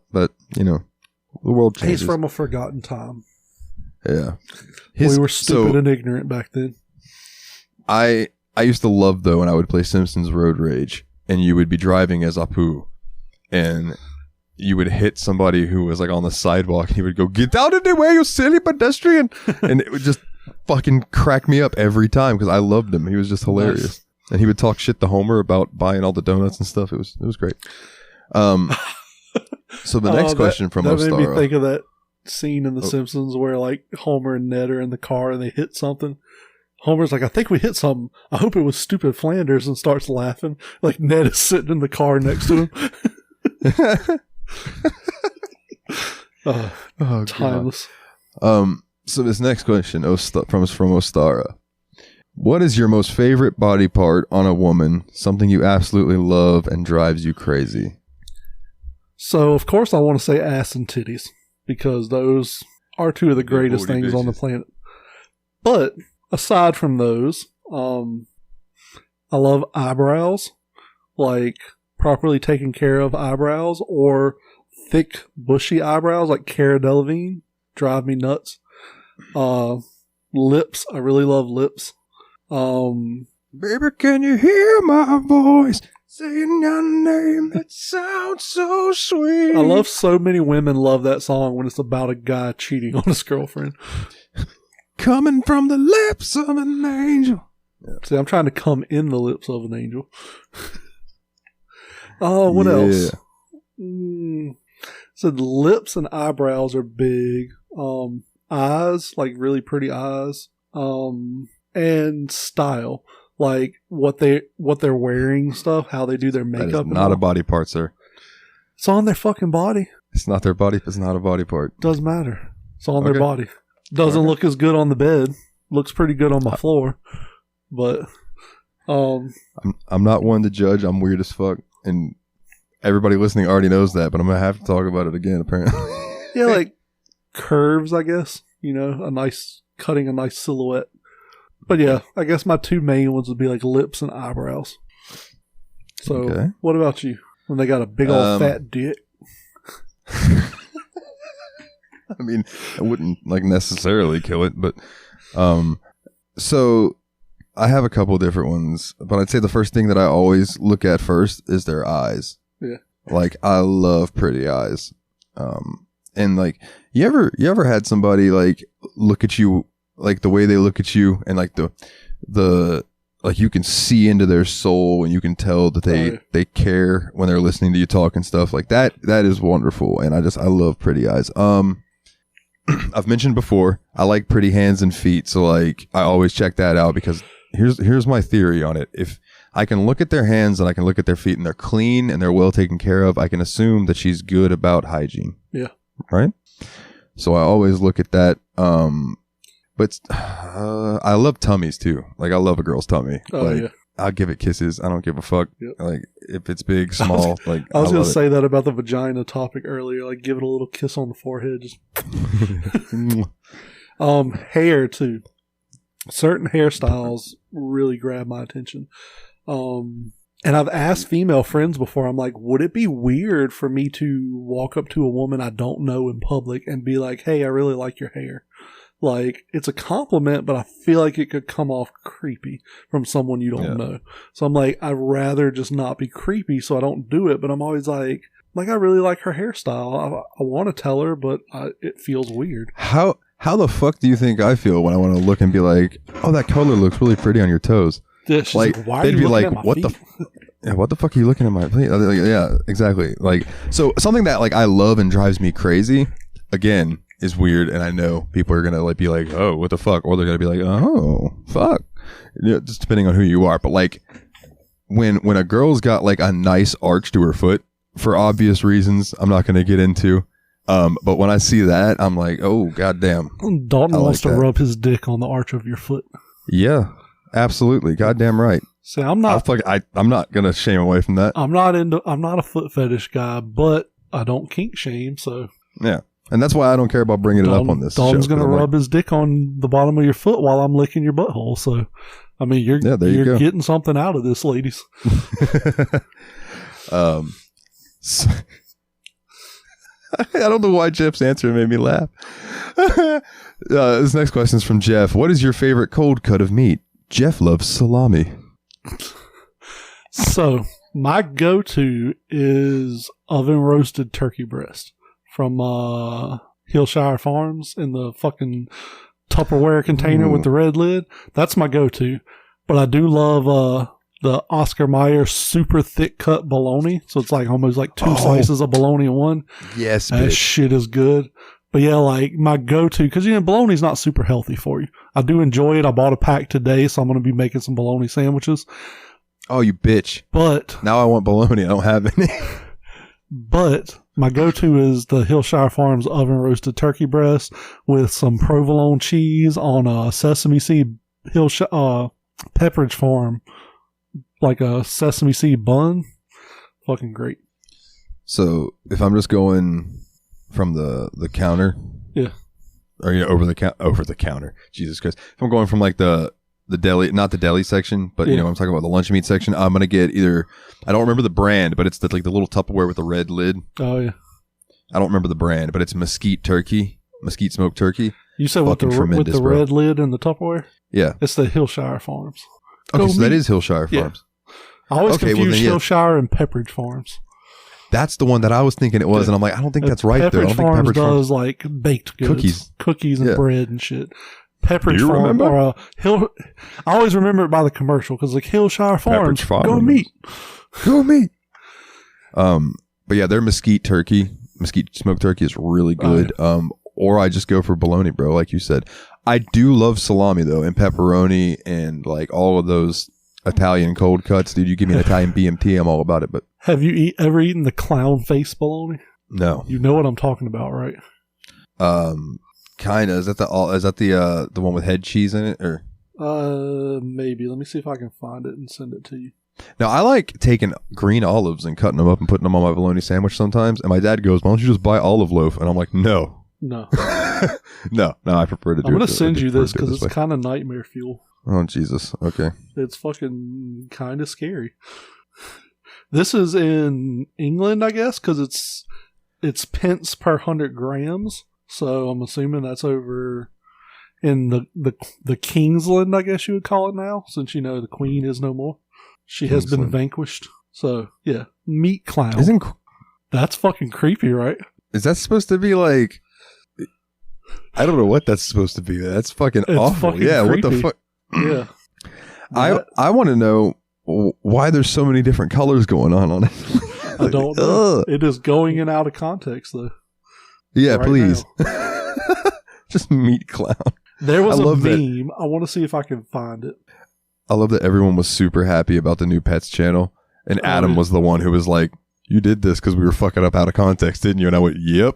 but you know, the world changes. He's from a forgotten time. Yeah, we were stupid and ignorant back then. I used to love, though, when I would play Simpsons Road Rage, and you would be driving as Apu, and you would hit somebody who was, like, on the sidewalk, and he would go, "Get out of the way, you silly pedestrian!" And it would just fucking crack me up every time, because I loved him. He was just hilarious. Nice. And he would talk shit to Homer about buying all the donuts and stuff. It was great. So the next question from Ostara. That made me think of that scene in The Simpsons where, like, Homer and Ned are in the car, and they hit something. Homer's like, "I think we hit something. I hope it was stupid Flanders," and starts laughing. Like Ned is sitting in the car next to him. Timeless. So this next question from Ostara. What is your most favorite body part on a woman? Something you absolutely love and drives you crazy? So, of course, I want to say ass and titties, because those are two of the greatest things on the planet. But aside from those, I love eyebrows, like properly taken care of eyebrows, or thick, bushy eyebrows like Cara Delevingne drive me nuts. Lips, I really love lips. Baby, can you hear my voice? Saying your name, that sounds so sweet. I love so many women love that song when it's about a guy cheating on his girlfriend. Coming from the lips of an angel. See, I'm trying to come in the lips of an angel. Oh, what else? So the lips and eyebrows are big. Eyes, like really pretty eyes. And style, like what they're wearing, stuff, how they do their makeup. That is not a body part, sir. It's on their fucking body. It's not their body. It's not a body part. Doesn't matter. It's on their body. Doesn't look as good on the bed. Looks pretty good on my floor, but I'm not one to judge. I'm weird as fuck, and everybody listening already knows that. But I'm gonna have to talk about it again. Apparently, yeah, like curves, I guess. You know, cutting a nice silhouette. But yeah, I guess my two main ones would be like lips and eyebrows. So, What about you? When they got a big old fat dick? I mean, I wouldn't like necessarily kill it, but so I have a couple different ones, but I'd say the first thing that I always look at first is their eyes. Yeah. Like I love pretty eyes. And like you ever had somebody like look at you like the way they look at you and like the like you can see into their soul and you can tell that they care when they're listening to you talk and stuff like that. That is wonderful. And I love pretty eyes. I've mentioned before, I like pretty hands and feet. So like I always check that out because here's my theory on it. If I can look at their hands and I can look at their feet and they're clean and they're well taken care of, I can assume that she's good about hygiene. Yeah. Right? So I always look at that. But I love tummies too. Like I love a girl's tummy. Oh, like yeah. I'll give it kisses. I don't give a fuck. Yep. Like if it's big, small. I was going to say that about the vagina topic earlier. Like give it a little kiss on the forehead. Just hair too. Certain hairstyles really grab my attention. And I've asked female friends before. I'm like, would it be weird for me to walk up to a woman I don't know in public and be like, "Hey, I really like your hair." Like, it's a compliment, but I feel like it could come off creepy from someone you don't know. So I'm like, I'd rather just not be creepy, so I don't do it. But I'm always like I really like her hairstyle. I want to tell her, but it feels weird. How the fuck do you think I feel when I want to look and be like, "Oh, that color looks really pretty on your toes"? Yeah, like, why they'd be like, "What the? What the fuck are you looking at my feet?" Yeah, exactly. Like, so something that like I love and drives me crazy. Again, is weird, and I know people are gonna like be like, "Oh, what the fuck," or they're gonna be like, "Oh, fuck," just depending on who you are. But like when a girl's got like a nice arch to her foot, for obvious reasons I'm not gonna get into, but when I see that, I'm like, "Oh, goddamn!" Dalton wants to rub his dick on the arch of your foot. Yeah, absolutely, goddamn right. See, I'm not gonna shame away from that. I'm not a foot fetish guy, but I don't kink shame, so yeah. And that's why I don't care about bringing it up on this Dalton's show. Dalton's going to rub his dick on the bottom of your foot while I'm licking your butthole. So, I mean, you're getting something out of this, ladies. I don't know why Jeff's answer made me laugh. This next question is from Jeff. What is your favorite cold cut of meat? Jeff loves salami. So, my go-to is oven roasted turkey breast from Hillshire Farms in the fucking Tupperware container with the red lid. That's my go-to. But I do love the Oscar Mayer super thick cut bologna. So it's like almost like two slices of bologna in one. Yes, that shit is good. But yeah, like my go-to, because bologna's not super healthy for you. I do enjoy it. I bought a pack today, so I'm going to be making some bologna sandwiches. Oh, you bitch. But now I want bologna. I don't have any. But my go-to is the Hillshire Farms oven roasted turkey breast with some provolone cheese on a sesame seed Pepperidge Farm, like a sesame seed bun. Fucking great. So if I'm just going from the counter, yeah, or over the counter, Jesus Christ. If I'm going from like the deli, not the deli section, but I'm talking about the lunch meat section. I'm gonna get either, I don't remember the brand, but it's the little Tupperware with the red lid. Oh yeah. I don't remember the brand, but it's mesquite smoked turkey. You said with the red lid and the Tupperware? Yeah, it's the Hillshire Farms. Okay, so that meet. is Hillshire Yeah. Farms. I always Okay, well, confuse then, yeah. Hillshire and Pepperidge Farms. That's the one that I was thinking it was, Yeah. and I'm like, I don't think that's right there. I Pepperidge don't think Farms Pepperidge Farms. does like baked goods, cookies and Yeah. bread and shit. Pepperidge you Farm remember? or Hill. I always remember it by the commercial because like Hillshire Farms, Pepperidge Farms. go meet. Go meat. But yeah, their mesquite smoked turkey is really good. Or I just go for bologna, bro. Like you said, I do love salami though, and pepperoni, and like all of those Italian cold cuts. Dude, you give me an Italian BMT, I'm all about it. But Have you ever eaten the clown face bologna? no, You know what I'm talking about, right? kind of. Is that the one with head cheese in it, or? Maybe. Let me see if I can find it and send it to you. Now, I like taking green olives and cutting them up and putting them on my bologna sandwich sometimes. And my dad goes, "Why don't you just buy olive loaf?" And I'm like, "No, No. no, I prefer to do it. I'm going to send you this because because it's kind of nightmare fuel. Oh, Jesus. Okay. It's fucking kind of scary. This is in England, I guess, because it's pence per 100 grams. So I'm assuming that's over in the Kingsland, I guess you would call it now, since the Queen is no more. She has been Kingsland. vanquished. So yeah, meat clown. That's fucking creepy, right? Is that supposed to be like? I don't know what that's supposed to be. That's fucking It's awful. fucking Yeah. What the creepy. fuck? Yeah. I want to know why there's so many different colors going on it. I don't know. Ugh. It is going in out of context though. Yeah, Right please. Just meat clown. There was I a love that. meme. I want to see if I can find it. I love that everyone was super happy about the new Pets channel, and Oh, Adam yeah. was the one who was like, "You did this because we were fucking up out of context, didn't you?" And I went, "Yep."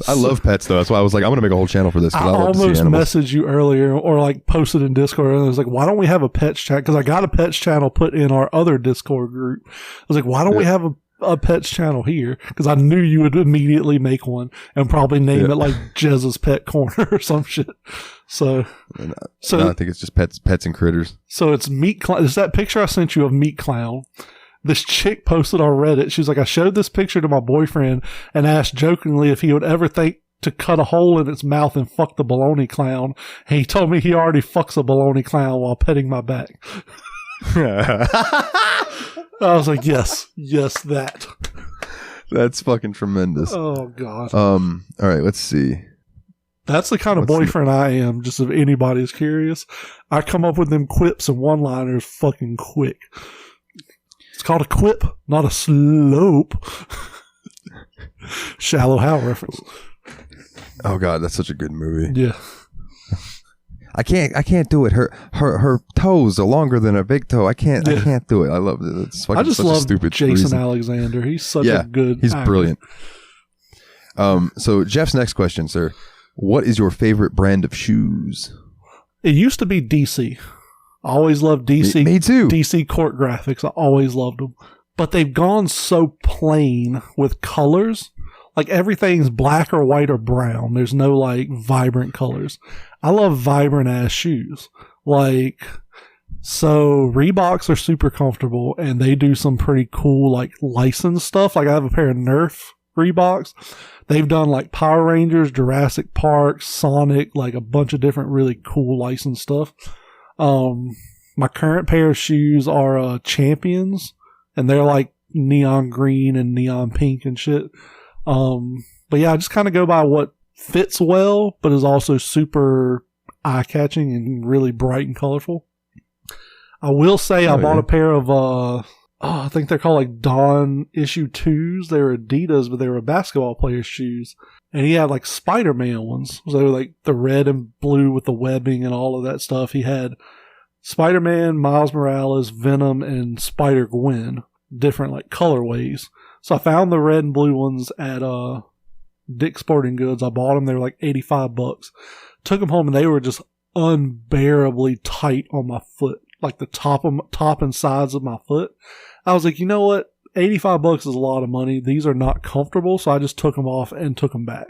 I love pets though. That's why I was like, I'm gonna make a whole channel for this because I I love to see almost animals. messaged you earlier or like posted in Discord and I was like, why don't we have a pets chat? Because I got a pets channel put in our other Discord group. I was like, why don't we have a pets channel here? Because I knew you would immediately make one and probably name it like Jez's Pet Corner or some shit. So No, I think it's just pets and critters. So it's Meat Clown. It's that picture I sent you of Meat Clown. This chick posted on Reddit. She's like, I showed this picture to my boyfriend and asked jokingly if he would ever think to cut a hole in its mouth and fuck the baloney clown. And he told me he already fucks a baloney clown while petting my back. I was like, yes, that. That's fucking tremendous. Oh, God. All right, let's see. That's the kind of What's boyfriend I am, just if anybody's curious. I come up with them quips and one-liners fucking quick. It's called a quip, not a slope. Shallow Hal reference. Oh god, that's such a good movie. Yeah. I can't do it. Her toes are longer than her big toe. I can't do it. I love it. It's fucking I just such a love stupid Jason reason. Alexander. He's such a good He's actor. brilliant. So Jeff's next question, sir. What is your favorite brand of shoes? It used to be DC. I always loved DC. Me too. DC Court Graphics. I always loved them. But they've gone so plain with colors. Like everything's black or white or brown. There's no like vibrant colors. I love vibrant ass shoes. Like, so Reeboks are super comfortable and they do some pretty cool like licensed stuff. Like I have a pair of Nerf Reeboks. They've done like Power Rangers, Jurassic Park, Sonic, like a bunch of different really cool licensed stuff. My current pair of shoes are Champions, and they're like neon green and neon pink and shit. But yeah, I just kind of go by what fits well, but is also super eye-catching and really bright and colorful. I will say I bought a pair of, I think they're called like Dawn issue 2s. They were Adidas, but they were basketball players' shoes. And he had like Spider-Man ones. So they were like the red and blue with the webbing and all of that stuff. He had Spider-Man, Miles Morales, Venom, and Spider-Gwen. Different like colorways. So I found the red and blue ones at Dick's Sporting Goods. I bought them. They were like $85. Took them home and they were just unbearably tight on my foot. Like the top and sides of my foot. I was like, you know what? $85 is a lot of money. These are not comfortable. So I just took them off and took them back.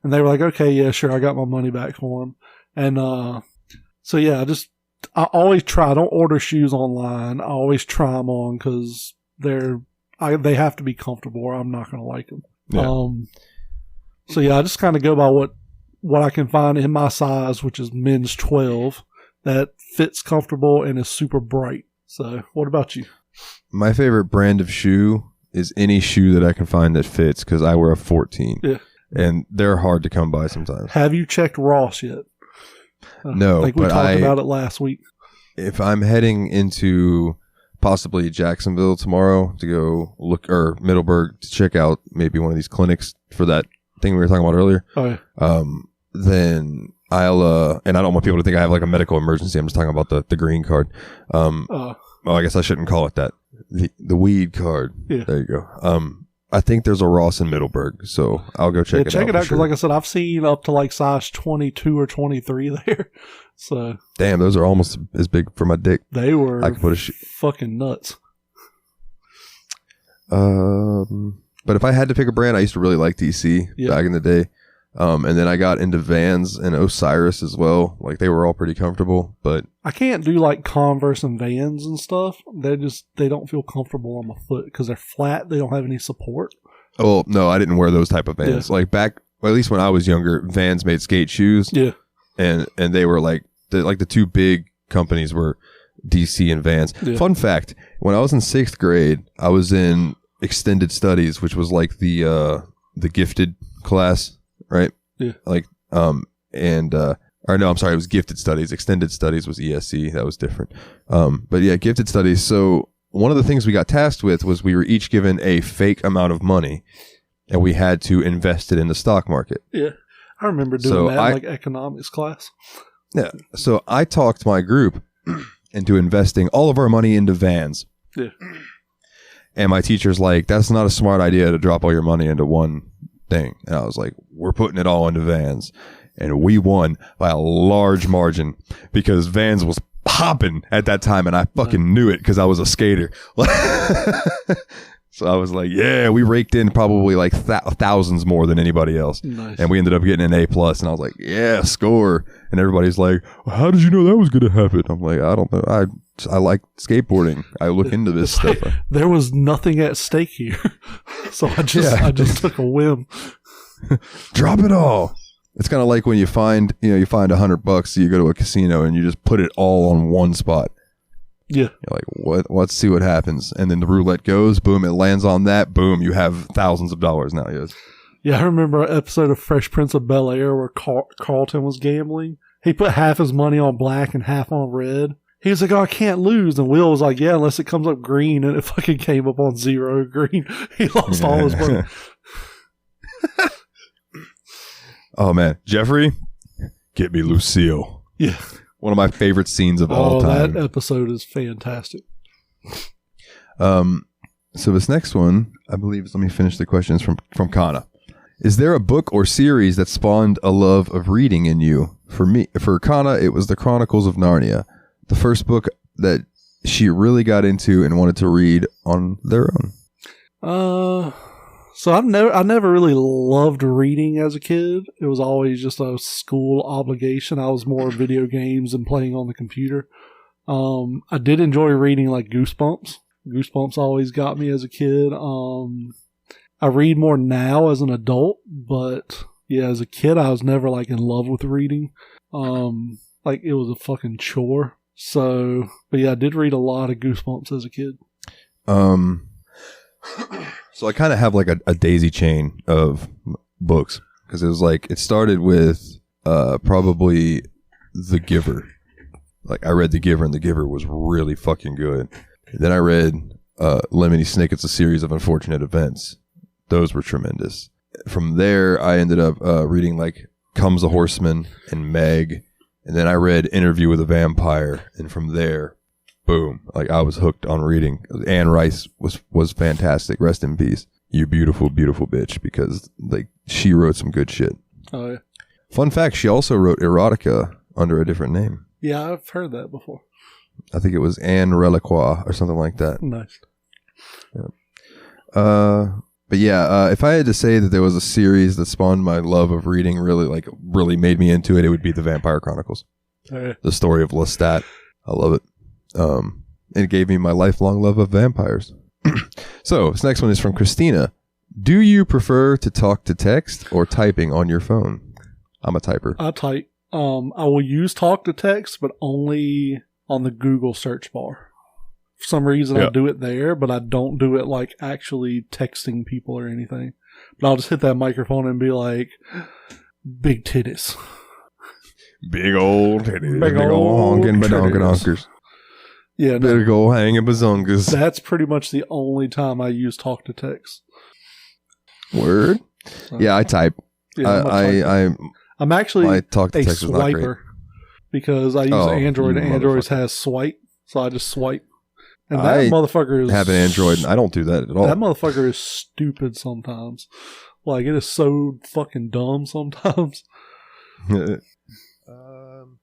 And they were like, okay, yeah, sure. I got my money back for them. And, so yeah, I always try. I don't order shoes online. I always try them on because they have to be comfortable or I'm not going to like them. Yeah. So yeah, I just kind of go by what I can find in my size, which is men's 12. that fits comfortable and is super bright. So, what about you? My favorite brand of shoe is any shoe that I can find that fits because I wear a 14. Yeah. And they're hard to come by sometimes. Have you checked Ross yet? No, I think we but talked about it last week. If I'm heading into possibly Jacksonville tomorrow to go look, or Middleburg to check out maybe one of these clinics for that thing we were talking about earlier, then I'll, and I don't want people to think I have like a medical emergency. I'm just talking about the green card. Well, I guess I shouldn't call it that. The weed card. Yeah. There you go. I think there's a Ross in Middleburg, so I'll go check it out. Check it out, because like I said, I've seen up to like size 22 or 23 there. So damn, those are almost as big for my dick. They were I could put fucking nuts. But if I had to pick a brand, I used to really like DC back in the day. And then I got into Vans and Osiris as well. Like they were all pretty comfortable, but I can't do like Converse and Vans and stuff. They don't feel comfortable on my foot because they're flat. They don't have any support. Oh no, I didn't wear those type of Vans. Like back, well, at least when I was younger, Vans made skate shoes. Yeah, and they were like the two big companies were DC and Vans. Yeah. Fun fact: when I was in 6th grade, I was in extended studies, which was like the gifted class. Right? Yeah. Like, or no, I'm sorry, it was gifted studies. Extended studies was ESC. That was different. But yeah, gifted studies. So one of the things we got tasked with was we were each given a fake amount of money and we had to invest it in the stock market. Yeah. I remember doing that in like economics class. Yeah. So I talked my group into investing all of our money into Vans. Yeah. And my teacher's like, that's not a smart idea to drop all your money into one thing. And I was like, we're putting it all into Vans. And we won by a large margin because Vans was popping at that time and I fucking knew it because I was a skater. So I was like, yeah, we raked in probably like thousands more than anybody else. Nice. And we ended up getting an A+. And I was like, yeah, score. And everybody's like, well, how did you know that was going to happen? I'm like, I don't know. I like skateboarding. I look into this stuff. There was nothing at stake here. So I just took a whim. Drop it all. It's kind of like when you find $100, so you go to a casino and you just put it all on one spot. Yeah. You're like, let's see what happens. And then the roulette goes, boom, it lands on that, boom, you have thousands of dollars now, yes. Yeah, I remember an episode of Fresh Prince of Bel-Air where Carlton was gambling. He put half his money on black and half on red. He was like, oh, I can't lose. And Will was like, yeah, unless it comes up green. And it fucking came up on 0 green. He lost all his money. Oh, man. Jeffrey, get me Lucille. Yeah. One of my favorite scenes of all time. That episode is fantastic. So this next one, I believe, let me finish the questions from Kana. Is there a book or series that spawned a love of reading in you? For Kana, it was The Chronicles of Narnia, the first book that she really got into and wanted to read on their own. So I never really loved reading as a kid. It was always just a school obligation. I was more video games and playing on the computer. I did enjoy reading like Goosebumps. Goosebumps always got me as a kid. I read more now as an adult, but yeah, as a kid, I was never like in love with reading. Like it was a fucking chore. So, but yeah, I did read a lot of Goosebumps as a kid. So I kind of have like a daisy chain of books because it was like it started with probably The Giver. Like I read The Giver and The Giver was really fucking good. Then I read Lemony Snicket's A Series of Unfortunate Events. Those were tremendous. From there, I ended up reading like Comes a Horseman and Meg. And then I read Interview with a Vampire. And from there, boom, like I was hooked on reading. Anne Rice was fantastic. Rest in peace. You beautiful, beautiful bitch. Because like she wrote some good shit. Oh, yeah. Fun fact, she also wrote erotica under a different name. Yeah, I've heard that before. I think it was Anne Reliquois or something like that. Nice. Yeah. But yeah, if I had to say that there was a series that spawned my love of reading, really made me into it, it would be The Vampire Chronicles. Okay. The story of Lestat. I love it. It gave me my lifelong love of vampires. So, this next one is from Christina. Do you prefer to talk to text or typing on your phone? I'm a typer. I type. I will use talk to text, but only on the Google search bar. For some reason, I do it there, but I don't do it like actually texting people or anything. But I'll just hit that microphone and be like, big titties. Big old titties. Big Big old old honking titties. badonkers. Yeah, no, Big old hanging bazongas. that's pretty much the only time I use talk to text. Word? So, Yeah, I type. yeah, I'm actually I talk to a text is not great. swiper because I use Oh, Android, you and Android motherfucker. has swipe, so I just swipe. And that I motherfucker is have an Android, and I don't do that at all. That motherfucker is stupid sometimes. Like, it is so fucking dumb sometimes.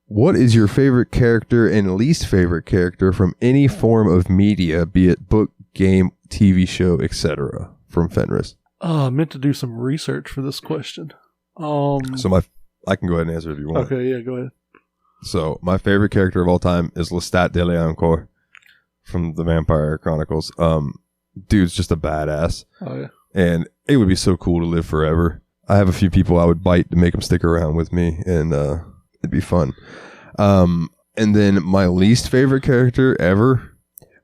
What is your favorite character and least favorite character from any form of media, be it book, game, TV show, etc.? From Fenris. I meant to do some research for this question. So I can go ahead and answer if you want. Okay, yeah, go ahead. So my favorite character of all time is Lestat de Leoncourt from the Vampire Chronicles. Dude's just a badass. Oh yeah. And it would be so cool to live forever. I have a few people I would bite to make them stick around with me, and it'd be fun. And then my least favorite character ever,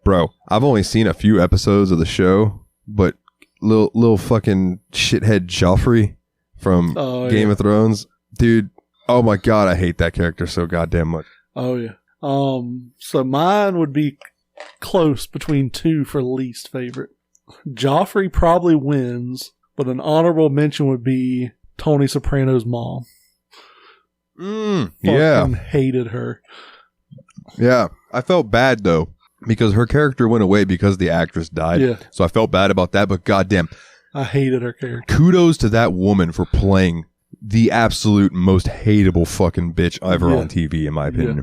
bro. I've only seen a few episodes of the show, but little fucking shithead Joffrey from Game of Thrones, dude. Oh my god, I hate that character so goddamn much. Oh yeah. So mine would be close between two for least favorite. Joffrey probably wins, but an honorable mention would be Tony Soprano's mom. Yeah. Fucking hated her. Yeah. I felt bad though, because her character went away because the actress died. Yeah. So I felt bad about that, but goddamn, I hated her character. kudos to that woman for playing the absolute most hateable fucking bitch ever on TV, in my opinion. Yeah.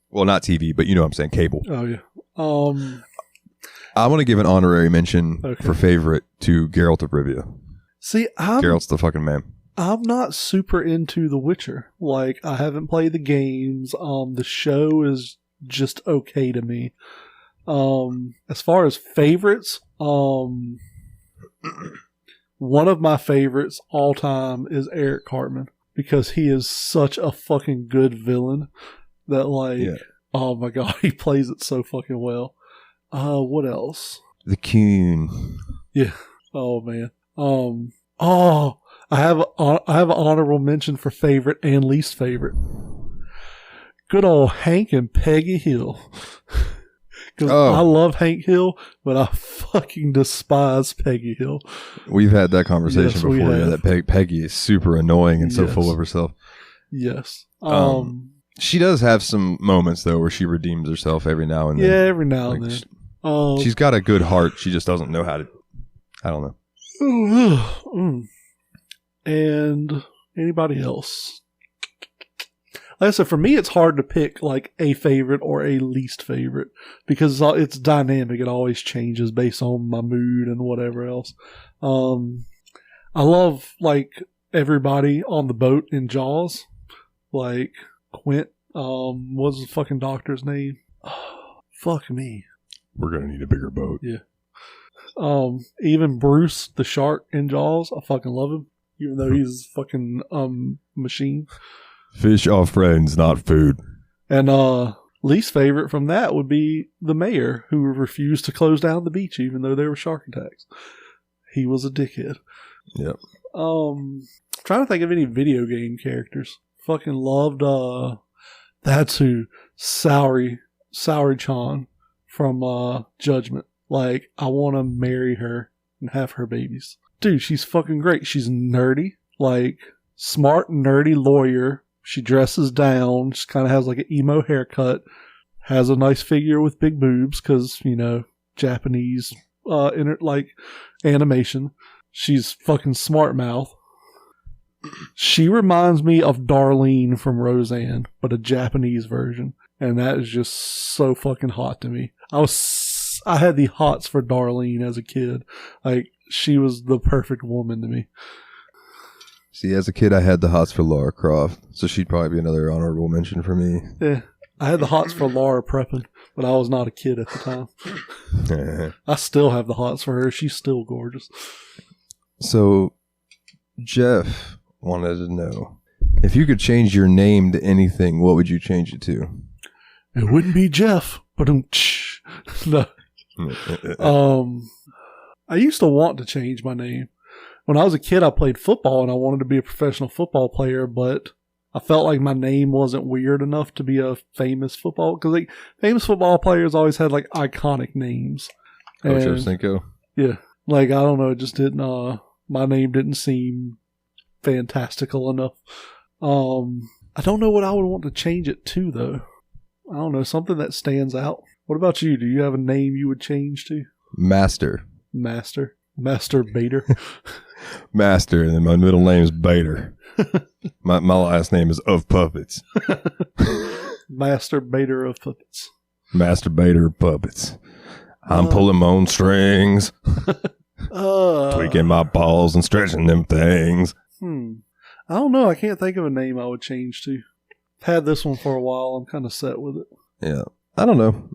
Well, not TV, but you know what I'm saying, cable. Oh yeah. I want to give an honorary mention Okay. for favorite to Geralt of Rivia. See, Geralt's the fucking man. I'm not super into The Witcher. Like, I haven't played the games. The show is just okay to me. As far as favorites, one of my favorites all time is Eric Cartman, because he is such a fucking good villain that, like, oh my god, he plays it so fucking well. What else? The Coon. Yeah. Oh man. I have an honorable mention for favorite and least favorite. Good old Hank and Peggy Hill. Because I love Hank Hill, but I fucking despise Peggy Hill. We've had that conversation Yes, before. we Yeah, have. that Peggy is super annoying and so full of herself. Yes. She does have some moments though where she redeems herself every now and then. Yeah, every now and Like, then. She's got a good heart. She just doesn't know how to. I don't know. And anybody else? Like I said, for me, it's hard to pick like a favorite or a least favorite because it's dynamic. It always changes based on my mood and whatever else. I love like everybody on the boat in Jaws, like Quint. What's the fucking doctor's name? Oh, fuck me. We're gonna need a bigger boat. Yeah. Even Bruce the shark in Jaws, I fucking love him, even though he's a fucking machine. Fish are friends, not food. And least favorite from that would be the mayor, who refused to close down the beach even though there were shark attacks. He was a dickhead. Yep. Trying to think of any video game characters. Fucking loved that's who Saori Chan from Judgment. Like, I want to marry her and have her babies. Dude, she's fucking great. She's nerdy, like smart, nerdy lawyer. She dresses down. She kind of has like an emo haircut. Has a nice figure with big boobs because, you know, Japanese like animation. She's fucking smart mouth. She reminds me of Darlene from Roseanne, but a Japanese version. And that is just so fucking hot to me. I had the hots for Darlene as a kid. Like, she was the perfect woman to me. See, as a kid, I had the hots for Lara Croft, so she'd probably be another honorable mention for me. Yeah. I had the hots for Laura Prepon, but I was not a kid at the time. I still have the hots for her. She's still gorgeous. So, Jeff wanted to know, If you could change your name to anything, what would you change it to? It wouldn't be Jeff, but no. I used to want to change my name. When I was a kid, I played football and I wanted to be a professional football player, but I felt like my name wasn't weird enough to be a famous football, because like famous football players always had like iconic names. Ocho Cinco. Yeah, like I don't know, it just didn't. My name didn't seem fantastical enough. I don't know what I would want to change it to though. I don't know, something that stands out. What about you? Do you have a name you would change to? Master Bader. Master, and then my middle name is Bader. my last name is Of Puppets. Master Bader of Puppets. Master Bader of Puppets. I'm pulling my own strings, tweaking my balls and stretching them things. I don't know. I can't think of a name I would change to. I've had this one for a while. I'm kind of set with it. Yeah. I don't know.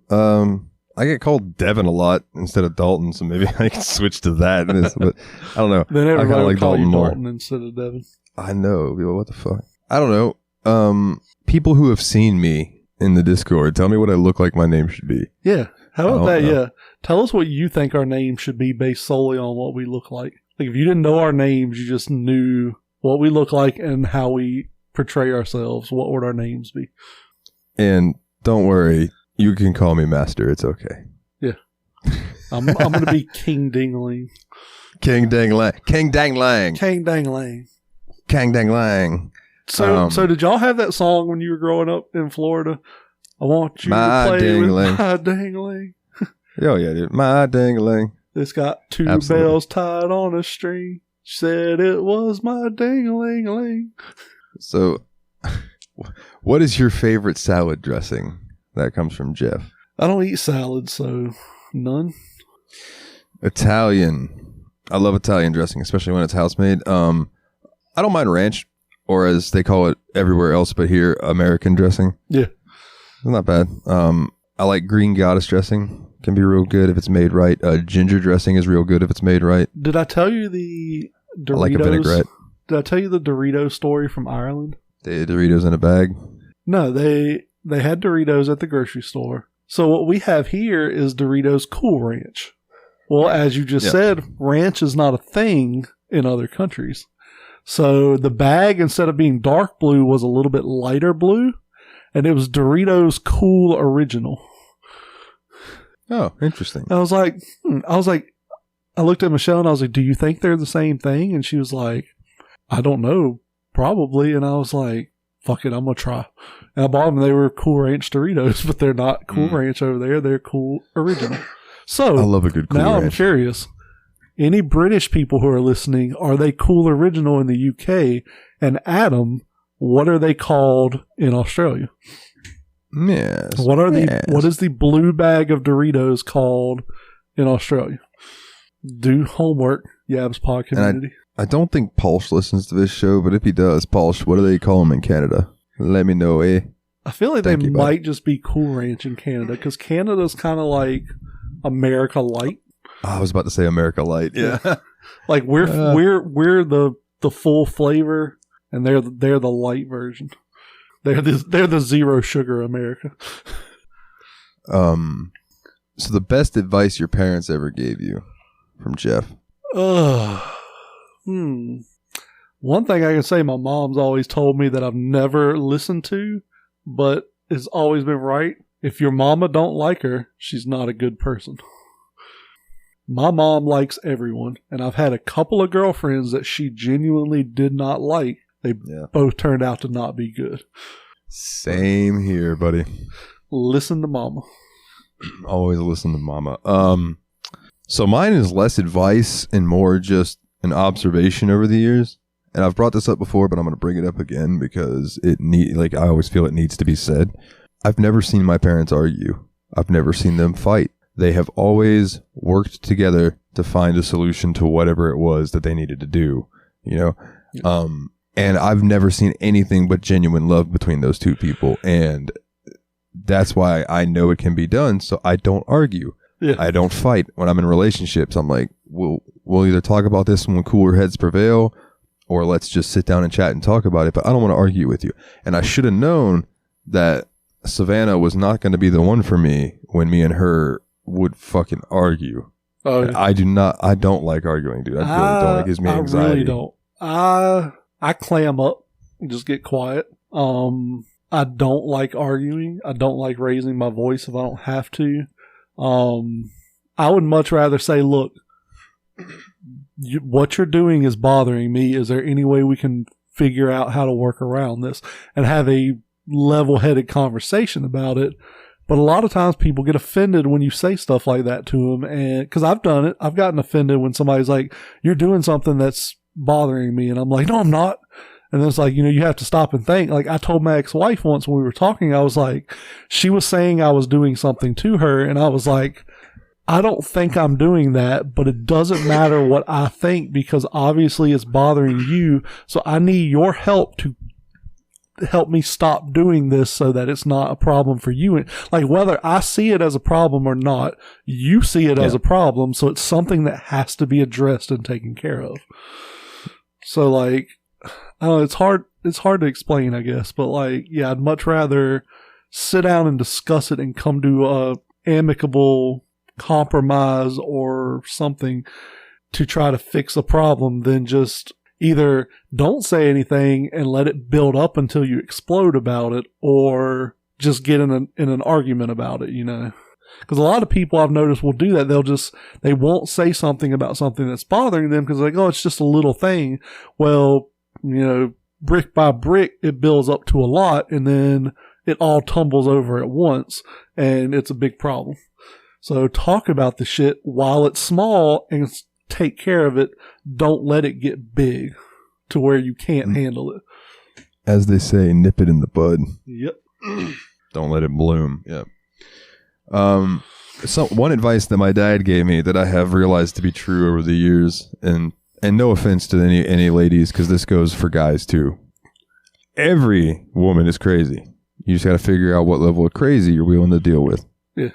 I get called Devin a lot instead of Dalton, so maybe I can switch to that. But I don't know. Then everybody I kind of would like call Dalton you more. Dalton instead of Devin. I know. What the fuck? I don't know. People who have seen me in the Discord, tell me what I look like my name should be. Yeah. How about that? know. Yeah. Tell us what you think our name should be based solely on what we look like. Like if you didn't know our names, you just knew what we look like and how we portray ourselves, what would our names be? And don't worry, you can call me Master. It's okay. Yeah. I'm going to be King Dingling. King Dang Lang. King Dang Lang. King Dangling. King Dang Lang. So did y'all have that song when you were growing up in Florida? I want you My to play dingling. with my dangling. Oh, yeah, dude. My dangling. It's got two Absolutely. bells tied on a string. She said it was my ding-a-ling-a-ling. So, what is your favorite salad dressing? That comes from Jeff. I don't eat salad, so none. Italian. I love Italian dressing, especially when it's house made. I don't mind ranch, or as they call it everywhere else but here, American dressing. Yeah. It's not bad. I like green goddess dressing. Can be real good if it's made right. Ginger dressing is real good if it's made right. Did I tell you the Doritos? I like a vinaigrette. Did I tell you the Dorito story from Ireland? The Doritos in a bag. No, they had Doritos at the grocery store. So what we have here is Doritos Cool Ranch. Well, as you just said, ranch is not a thing in other countries. So the bag, instead of being dark blue, was a little bit lighter blue, and it was Doritos Cool Original. Oh, interesting. I was like, I looked at Michelle and I was like, do you think they're the same thing? And she was like, I don't know, probably. And I was like, fuck it, I'm going to try. And I bought them. They were Cool Ranch Doritos, but they're not Cool Ranch over there. They're Cool Original. So I love a good Cool now Ranch. I'm curious. Any British people who are listening, are they Cool Original in the UK? And Adam, what are they called in Australia? Yes. What is the blue bag of Doritos called in Australia? Do homework, Yabs Pod community. I don't think Pulse listens to this show, but if he does, Pulse, what do they call him in Canada? Let me know, eh? I feel like Thank they you, might just be Cool Ranch in Canada, because Canada's kind of like America Light. I was about to say America Light. Yeah. Like we're the full flavor, and they're the light version. They're the zero sugar America. So the best advice your parents ever gave you, from Jeff. One thing I can say, my mom's always told me that I've never listened to, but it's always been right. If your mama don't like her, she's not a good person. My mom likes everyone, and I've had a couple of girlfriends that she genuinely did not like. They both turned out to not be good. Same here, buddy. Listen to mama. Always listen to mama. So mine is less advice and more just an observation over the years. And I've brought this up before, but I'm going to bring it up again because I always feel it needs to be said. I've never seen my parents argue. I've never seen them fight. They have always worked together to find a solution to whatever it was that they needed to do, you know? Yeah. And I've never seen anything but genuine love between those two people. And that's why I know it can be done. So I don't argue. Yeah. I don't fight. When I'm in relationships, I'm like, we'll either talk about this when cooler heads prevail, or let's just sit down and chat and talk about it, but I don't want to argue with you. And I should have known that Savannah was not going to be the one for me when me and her would fucking argue. Oh, yeah. I don't like arguing, dude. I really don't. It gives me anxiety. I really don't. I clam up and just get quiet. I don't like arguing. I don't like raising my voice if I don't have to. I would much rather say, look, what you're doing is bothering me. Is there any way we can figure out how to work around this and have a level-headed conversation about it? But a lot of times people get offended when you say stuff like that to them. And because I've done it, I've gotten offended when somebody's like, you're doing something that's bothering me. And I'm like, no, I'm not. And then it's like, you have to stop and think. Like I told my ex-wife once when we were talking, I was like, she was saying I was doing something to her. And I was like, I don't think I'm doing that, but it doesn't matter what I think because obviously it's bothering you. So I need your help to help me stop doing this so that it's not a problem for you. Like whether I see it as a problem or not, you see it as a problem. So it's something that has to be addressed and taken care of. So like, I don't know, it's hard to explain, I guess, but like, yeah, I'd much rather sit down and discuss it and come to a amicable compromise or something to try to fix a problem than just either don't say anything and let it build up until you explode about it or just get in an argument about it, Because a lot of people I've noticed will do that. They won't say something about something that's bothering them because they're like, oh, it's just a little thing. Well, brick by brick, it builds up to a lot and then it all tumbles over at once and it's a big problem. So talk about the shit while it's small and take care of it. Don't let it get big to where you can't handle it. As they say, nip it in the bud. Yep. Don't let it bloom. Yep. One advice that my dad gave me that I have realized to be true over the years, and no offense to any ladies, because this goes for guys too. Every woman is crazy. You just got to figure out what level of crazy you're willing to deal with. Yeah.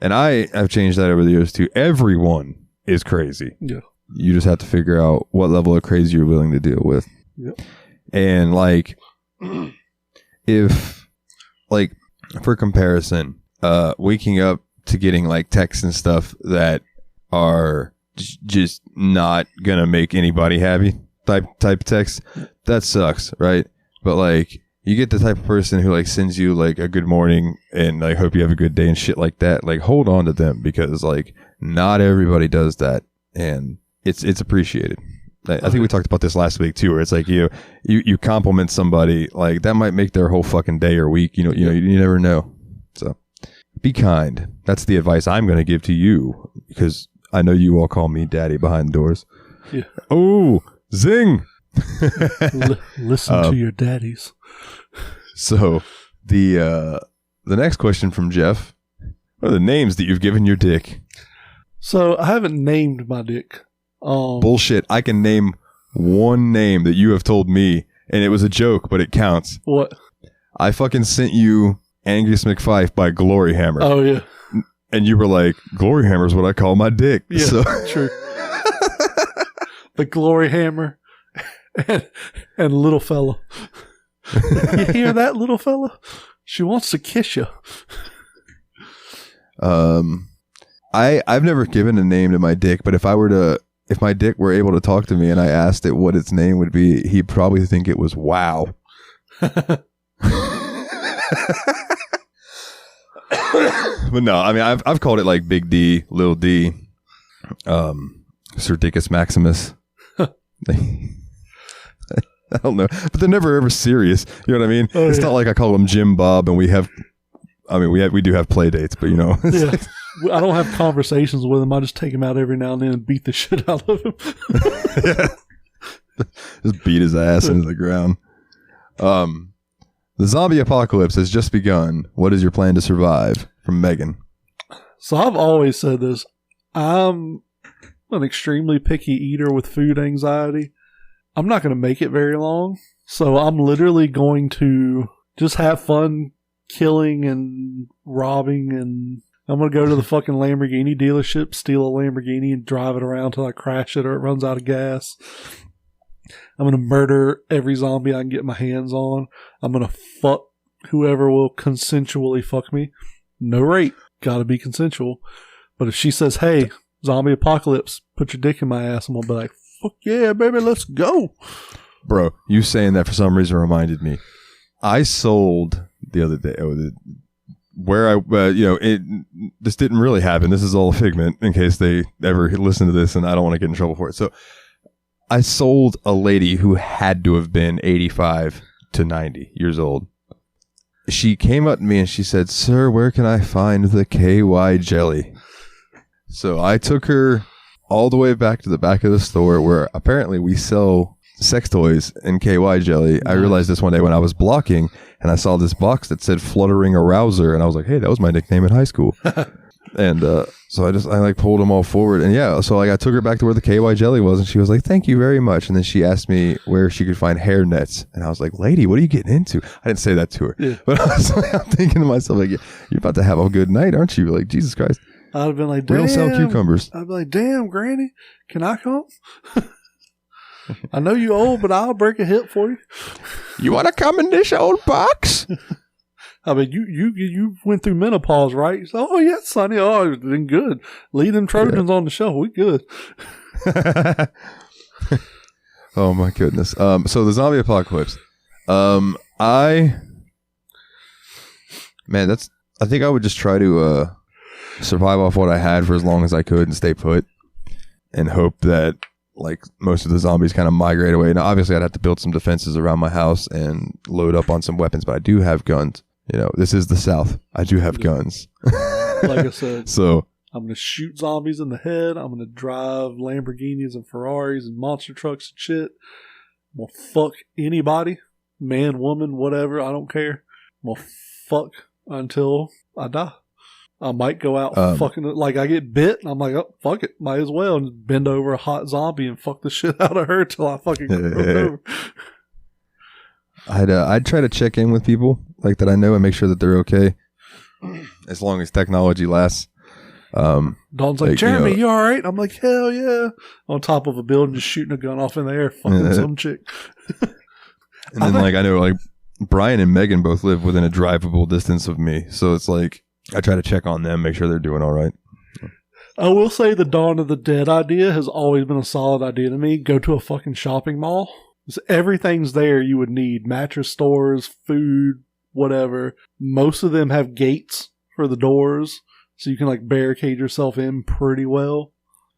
And I have changed that over the years too. Everyone is crazy. Yeah. You just have to figure out what level of crazy you're willing to deal with. Yep. And like, if like for comparison, waking up to getting like texts and stuff that are just not gonna make anybody happy type text, that sucks, right? But like, you get the type of person who like sends you like a good morning and like hope you have a good day and shit like that. Like hold on to them because like not everybody does that and it's appreciated. I think we talked about this last week too, where it's like you compliment somebody like that might make their whole fucking day or week. You never know. So be kind. That's the advice I'm going to give to you because I know you all call me daddy behind doors. Yeah. Oh, zing. Listen to your daddies. So the next question from Jeff: what are the names that you've given your dick? So I haven't named my dick. Bullshit. I can name one name that you have told me, and it was a joke, but it counts. What? I fucking sent you Angus McFife by Glory Hammer. Oh yeah. And you were like, Glory Hammer is what I call my dick. Yeah, so. True. The Glory Hammer and little fella. You hear that, little fella? She wants to kiss you. I've never given a name to my dick, but if my dick were able to talk to me and I asked it what its name would be, he'd probably think it was Wow. But no, I mean I've called it like Big D, Little D, Serdicus Maximus. I don't know, but they're never ever serious. You know what I mean? Oh, it's not like I call him Jim Bob, and we do have play dates, but yeah. I don't have conversations with him. I just take him out every now and then and beat the shit out of him. Yeah. Just beat his ass into the ground. The zombie apocalypse has just begun. What is your plan to survive? From Megan. So I've always said this. I'm an extremely picky eater with food anxiety. I'm not going to make it very long. So I'm literally going to just have fun killing and robbing, and I'm going to go to the fucking Lamborghini dealership, steal a Lamborghini and drive it around till I crash it or it runs out of gas. I'm going to murder every zombie I can get my hands on. I'm going to fuck whoever will consensually fuck me. No rape. Got to be consensual. But if she says, hey, zombie apocalypse, put your dick in my ass, I'm going to be like, fuck yeah, baby, let's go. Bro, you saying that for some reason reminded me. I sold the other day, where I, this didn't really happen. This is all a figment in case they ever listen to this and I don't want to get in trouble for it. So I sold a lady who had to have been 85 to 90 years old. She came up to me and she said, sir, where can I find the KY jelly? So I took her all the way back to the back of the store where apparently we sell sex toys and KY jelly. I realized this one day when I was blocking and I saw this box that said Fluttering Arouser and I was like, hey, that was my nickname in high school. And so I pulled them all forward and so I took her back to where the KY jelly was and she was like, thank you very much. And then she asked me where she could find hair nets and I was like, lady, what are you getting into? I didn't say that to her, but I'm thinking to myself, like, you're about to have a good night, aren't you? Like, Jesus Christ. I'd have been like, damn. We don't sell cucumbers. I'd be like, damn, Granny, can I come? I know you old, but I'll break a hip for you. You want to come in this old box? I mean, you went through menopause, right? So, oh, yeah, Sonny. Oh, then good. Leave them Trojans on the show. We good. Oh, my goodness. So the zombie apocalypse. I think I would just try to survive off what I had for as long as I could and stay put and hope that like most of the zombies kind of migrate away. Now, obviously, I'd have to build some defenses around my house and load up on some weapons, but I do have guns. You know, this is the South. I do have guns. Like I said, so I'm going to shoot zombies in the head. I'm going to drive Lamborghinis and Ferraris and monster trucks and shit. I'm going to fuck anybody, man, woman, whatever. I don't care. I'm going to fuck until I die. I might go out fucking, like I get bit and I'm like, oh, fuck it. Might as well. And just bend over a hot zombie and fuck the shit out of her till I fucking croak over. I'd try to check in with people like that I know and make sure that they're okay as long as technology lasts. Dawn's like, Jeremy, you all right? I'm like, hell yeah. On top of a building, just shooting a gun off in the air, fucking some chick. And then I know like Brian and Megan both live within a drivable distance of me. So it's like, I try to check on them, make sure they're doing all right. I will say the Dawn of the Dead idea has always been a solid idea to me. Go to a fucking shopping mall. Everything's there you would need. Mattress stores, food, whatever. Most of them have gates for the doors, so you can like barricade yourself in pretty well.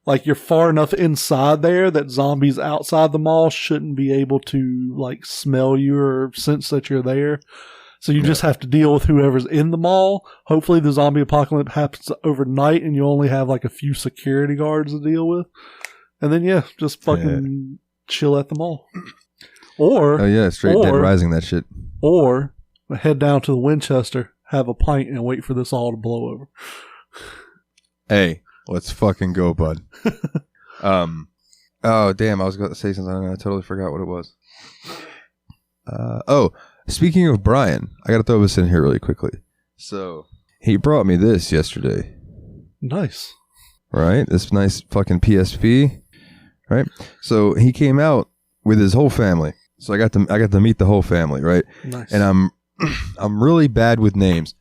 Like you're far enough inside there that zombies outside the mall shouldn't be able to like smell you or sense that you're there. So you just have to deal with whoever's in the mall. Hopefully the zombie apocalypse happens overnight and you only have like a few security guards to deal with. And then, just fucking chill at the mall. Or... Oh, yeah, straight Dead Rising that shit. Or head down to the Winchester, have a pint, and wait for this all to blow over. Hey, let's fucking go, bud. Oh, damn, I was going to say something and I totally forgot what it was. Speaking of Brian, I got to throw this in here really quickly. So, he brought me this yesterday. Nice. Right? This nice fucking PSP. Right? So, he came out with his whole family. So, I got to meet the whole family, right? Nice. And I'm really bad with names.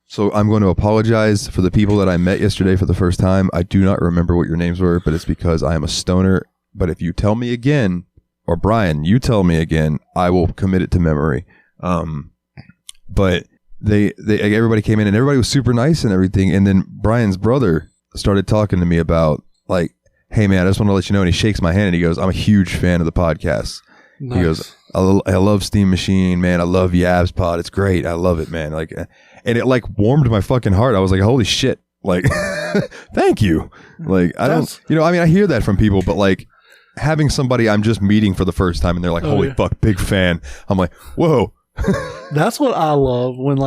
So, I'm going to apologize for the people that I met yesterday for the first time. I do not remember what your names were, but it's because I am a stoner. But if you tell me again, or Brian, you tell me again, I will commit it to memory. But they everybody came in and everybody was super nice and everything. And then Brian's brother started talking to me about like, hey man, I just want to let you know. And he shakes my hand and he goes, I'm a huge fan of the podcast. Nice. He goes, I love Steam Machine, man. I love Yabs Pod. It's great. I love it, man. Like, and it like warmed my fucking heart. I was like, holy shit. Like, thank you. Like, I hear that from people, but like, having somebody I'm just meeting for the first time and they're like, holy fuck, big fan. I'm like, whoa. That's what I love when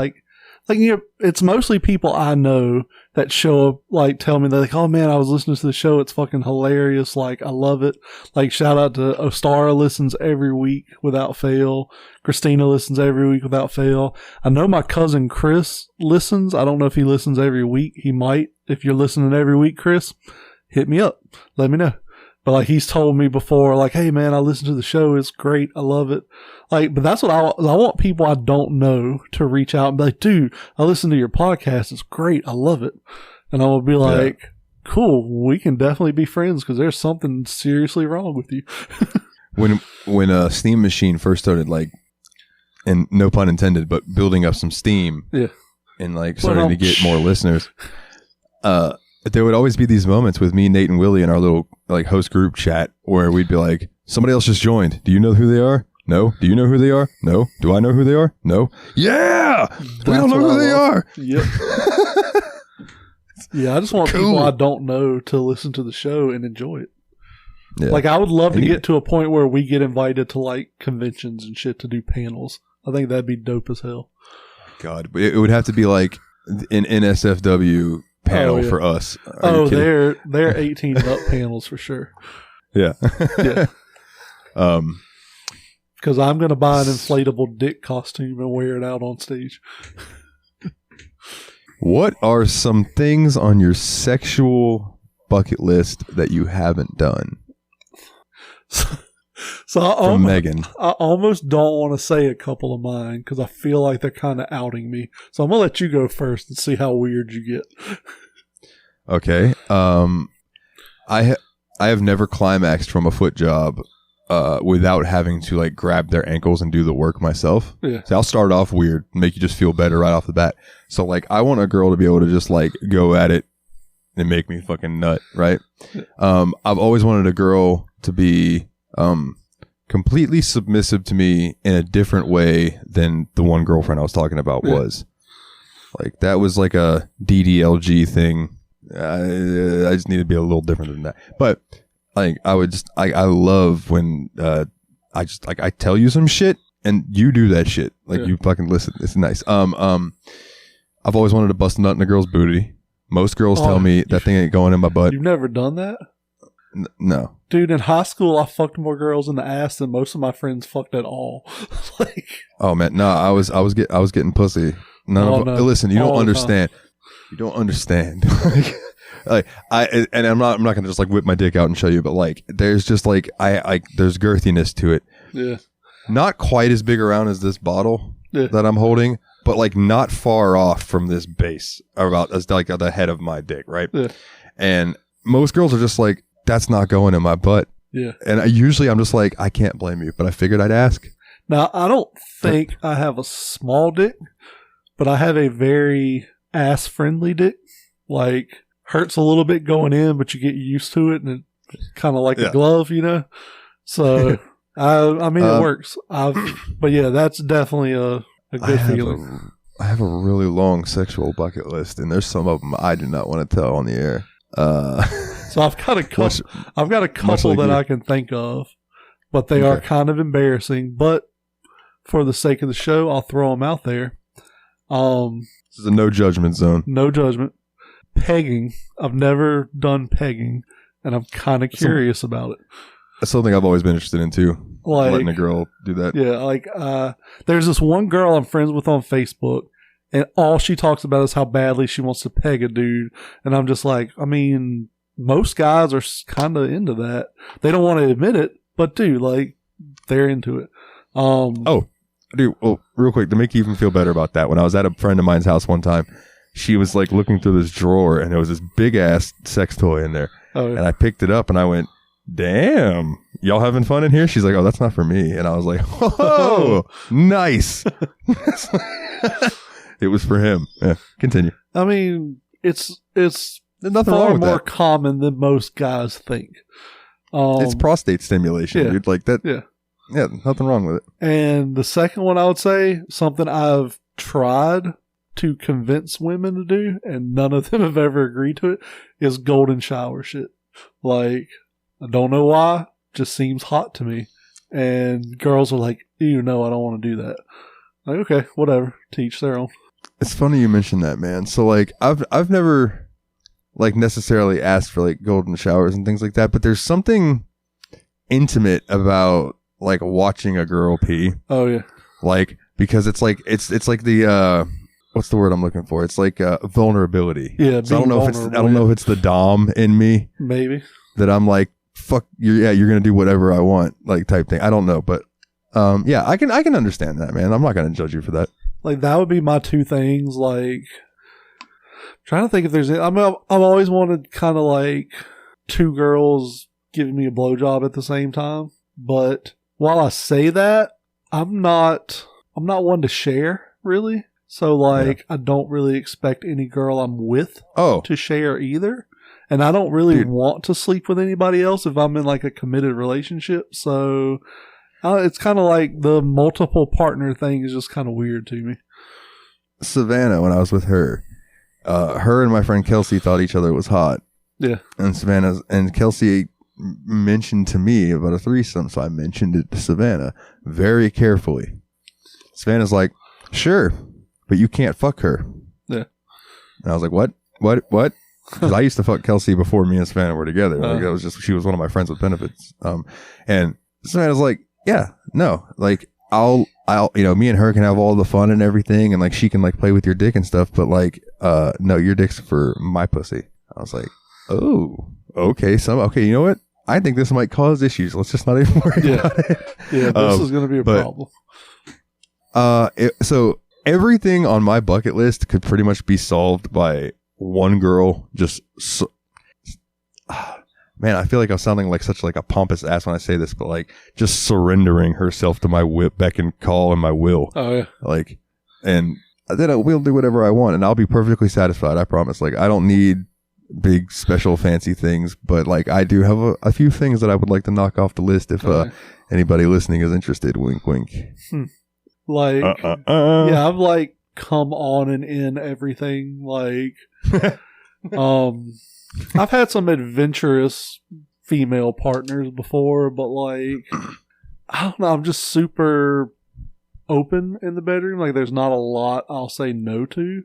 it's mostly people I know that show up, like tell me, they're like, oh man, I was listening to the show. It's fucking hilarious. Like, I love it. Like, shout out to Ostara, listens every week without fail. Christina listens every week without fail. I know my cousin Chris listens. I don't know if he listens every week. He might. If you're listening every week, Chris, hit me up. Let me know. But like he's told me before, like, hey man, I listen to the show. It's great. I love it. Like, but that's what I want people I don't know to reach out and be like, dude, I listen to your podcast. It's great. I love it. And I will be like, cool, we can definitely be friends because there's something seriously wrong with you. When Steam Machine first started, like, and no pun intended, but building up some steam, and like starting to get more listeners, there would always be these moments with me, Nate, and Willie in our little like host group chat where we'd be like, somebody else just joined. Do you know who they are? No. Do you know who they are? No. Do I know who they are? No. Yeah. We don't know who they are. Yep. Yeah, I just want people I don't know to listen to the show and enjoy it. Yeah. Like, I would love to get to a point where we get invited to, like, conventions and shit to do panels. I think that'd be dope as hell. God, it would have to be, like, an NSFW panel for us. They're 18 and up panels for sure. Yeah. Yeah. Because I'm going to buy an inflatable dick costume and wear it out on stage. What are some things on your sexual bucket list that you haven't done? From Megan. I almost don't want to say a couple of mine because I feel like they're kind of outing me. So I'm going to let you go first and see how weird you get. Okay. I have never climaxed from a foot job without having to like grab their ankles and do the work myself. Yeah. So I'll start off weird, make you just feel better right off the bat. So like I want a girl to be able to just like go at it and make me fucking nut, right? Yeah. I've always wanted a girl to be completely submissive to me in a different way than the one girlfriend I was talking about was. Like that was like a DDLG thing. I just need to be a little different than that. But like I love when I just like I tell you some shit and you do that shit. Like you fucking listen. It's nice. I've always wanted to bust a nut in a girl's booty. Most girls tell me that thing ain't going in my butt. You've never done that? No. Dude, in high school I fucked more girls in the ass than most of my friends fucked at all. Like, oh man, no, I was getting pussy. No. Listen, you don't understand. You don't understand. Like I'm not gonna just like whip my dick out and show you, but like there's just like there's girthiness to it. Yeah. Not quite as big around as this bottle that I'm holding, but like not far off from this base, about as like the head of my dick, right? Yeah. And most girls are just like, that's not going in my butt. Yeah. And usually I'm just like, I can't blame you, but I figured I'd ask. Now I don't think I have a small dick, but I have a very ass friendly dick. Like, hurts a little bit going in, but you get used to it, and it's kind of like a glove, you know. So I mean, it works. But yeah, that's definitely a good feeling. I have a really long sexual bucket list, and there's some of them I do not want to tell on the air. So I've got a couple. I've got a couple that I can think of, but they are kind of embarrassing. But for the sake of the show, I'll throw them out there. This is a no judgment zone. No judgment. Pegging. I've never done pegging, and I'm kind of curious about it. That's something I've always been interested in too. Like, letting a girl do that. Yeah, like there's this one girl I'm friends with on Facebook, and all she talks about is how badly she wants to peg a dude. And I'm just like, I mean, most guys are kind of into that. They don't want to admit it, but dude, like, they're into it. Dude, well, real quick, to make you even feel better about that, when I was at a friend of mine's house one time, she was like looking through this drawer, and there was this big ass sex toy in there. Oh, yeah. And I picked it up, and I went, damn, y'all having fun in here? She's like, oh, that's not for me. And I was like, oh, nice. It was for him. Yeah, continue. I mean, it's nothing far wrong with more that. common than most guys think. It's prostate stimulation, dude. Like that. Yeah, nothing wrong with it. And the second one, I would say, something I've tried to convince women to do, and none of them have ever agreed to it, is golden shower shit. Like, I don't know why, just seems hot to me. And girls are like, ew, no, I don't want to do that. Like, okay, whatever, to each their own. It's funny you mentioned that, man. So like, I've never like necessarily asked for like golden showers and things like that, but there's something intimate about like watching a girl pee. Oh yeah. Like, because it's like the what's the word I'm looking for? It's like vulnerability. Yeah. So I don't know if it's the Dom in me. Maybe. That I'm like fuck, you're gonna do whatever I want, like type thing. I don't know, but yeah, I can understand that, man. I'm not gonna judge you for that. Like, that would be my two things. Like, trying to think if there's. I've always wanted kind of like two girls giving me a blowjob at the same time. But while I say that, I'm not one to share really. So like, I don't really expect any girl I'm with to share either. And I don't really want to sleep with anybody else if I'm in like a committed relationship. So it's kind of like the multiple partner thing is just kind of weird to me. Savannah, when I was with her, her and my friend Kelsey thought each other was hot. Yeah. And Kelsey mentioned to me about a threesome, so I mentioned it to Savannah very carefully. Savannah's like, sure, but you can't fuck her. Yeah. And I was like, what? Because I used to fuck Kelsey before me and Savannah were together. Like, that was just, she was one of my friends with benefits. And Savannah's like, yeah, no, like I'll, me and her can have all the fun and everything, and like she can like play with your dick and stuff, but like, no, your dick's for my pussy. I was like, oh, okay, okay, you know what? I think this might cause issues. Let's just not even worry about it. Yeah, this is going to be a problem. So everything on my bucket list could pretty much be solved by one girl just man, I feel like I'm sounding like such like a pompous ass when I say this, but like just surrendering herself to my beck and call and my will. Oh yeah. Like, and then I will do whatever I want and I'll be perfectly satisfied. I promise. Like, I don't need big special fancy things, but like I do have a few things that I would like to knock off the list if anybody listening is interested. Wink, wink. Like, yeah, I've like come on and in everything. Like, I've had some adventurous female partners before, but like, I don't know, I'm just super open in the bedroom. Like, there's not a lot I'll say no to.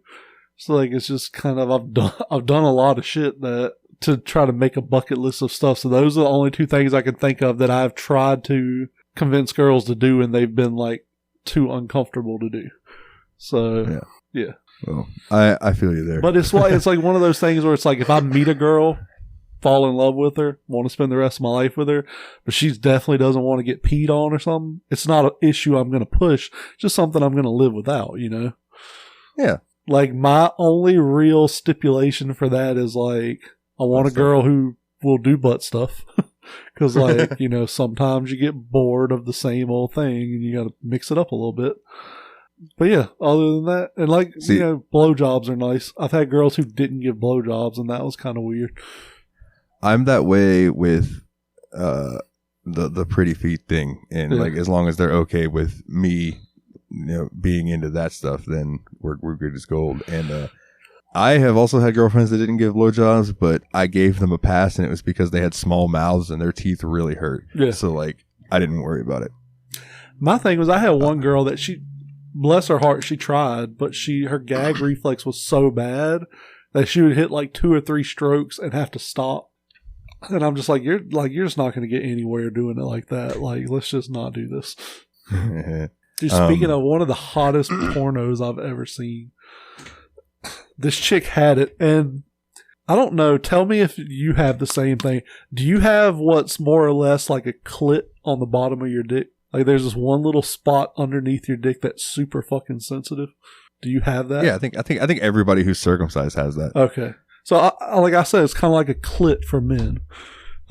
So like, it's just kind of, I've done a lot of shit to try to make a bucket list of stuff. So those are the only two things I can think of that I've tried to convince girls to do, and they've been like too uncomfortable to do. So yeah. Well, I feel you there. But it's like one of those things where it's like, if I meet a girl, fall in love with her, want to spend the rest of my life with her, but she definitely doesn't want to get peed on or something, it's not an issue I'm going to push, just something I'm going to live without, you know? Yeah. Like, my only real stipulation for that is like, I want a girl who will do butt stuff. Because like, you know, sometimes you get bored of the same old thing and you got to mix it up a little bit. But yeah, other than that, and like, you know, blowjobs are nice. I've had girls who didn't give blowjobs, and that was kind of weird. I'm that way with the pretty feet thing, and like, as long as they're okay with me, you know, being into that stuff, then we're good as gold. And I have also had girlfriends that didn't give blowjobs, but I gave them a pass, and it was because they had small mouths and their teeth really hurt. Yeah. So like, I didn't worry about it. My thing was, I had one girl that bless her heart, she tried, but her gag reflex was so bad that she would hit like 2 or 3 strokes and have to stop. And I'm just like, you're just not going to get anywhere doing it like that. Like, let's just not do this. Dude, speaking of one of the hottest pornos I've ever seen, this chick had it, and I don't know, tell me if you have the same thing. Do you have what's more or less like a clit on the bottom of your dick? Like, there's this one little spot underneath your dick that's super fucking sensitive. Do you have that? Yeah, I think everybody who's circumcised has that. Okay. So, like I said, it's kind of like a clit for men.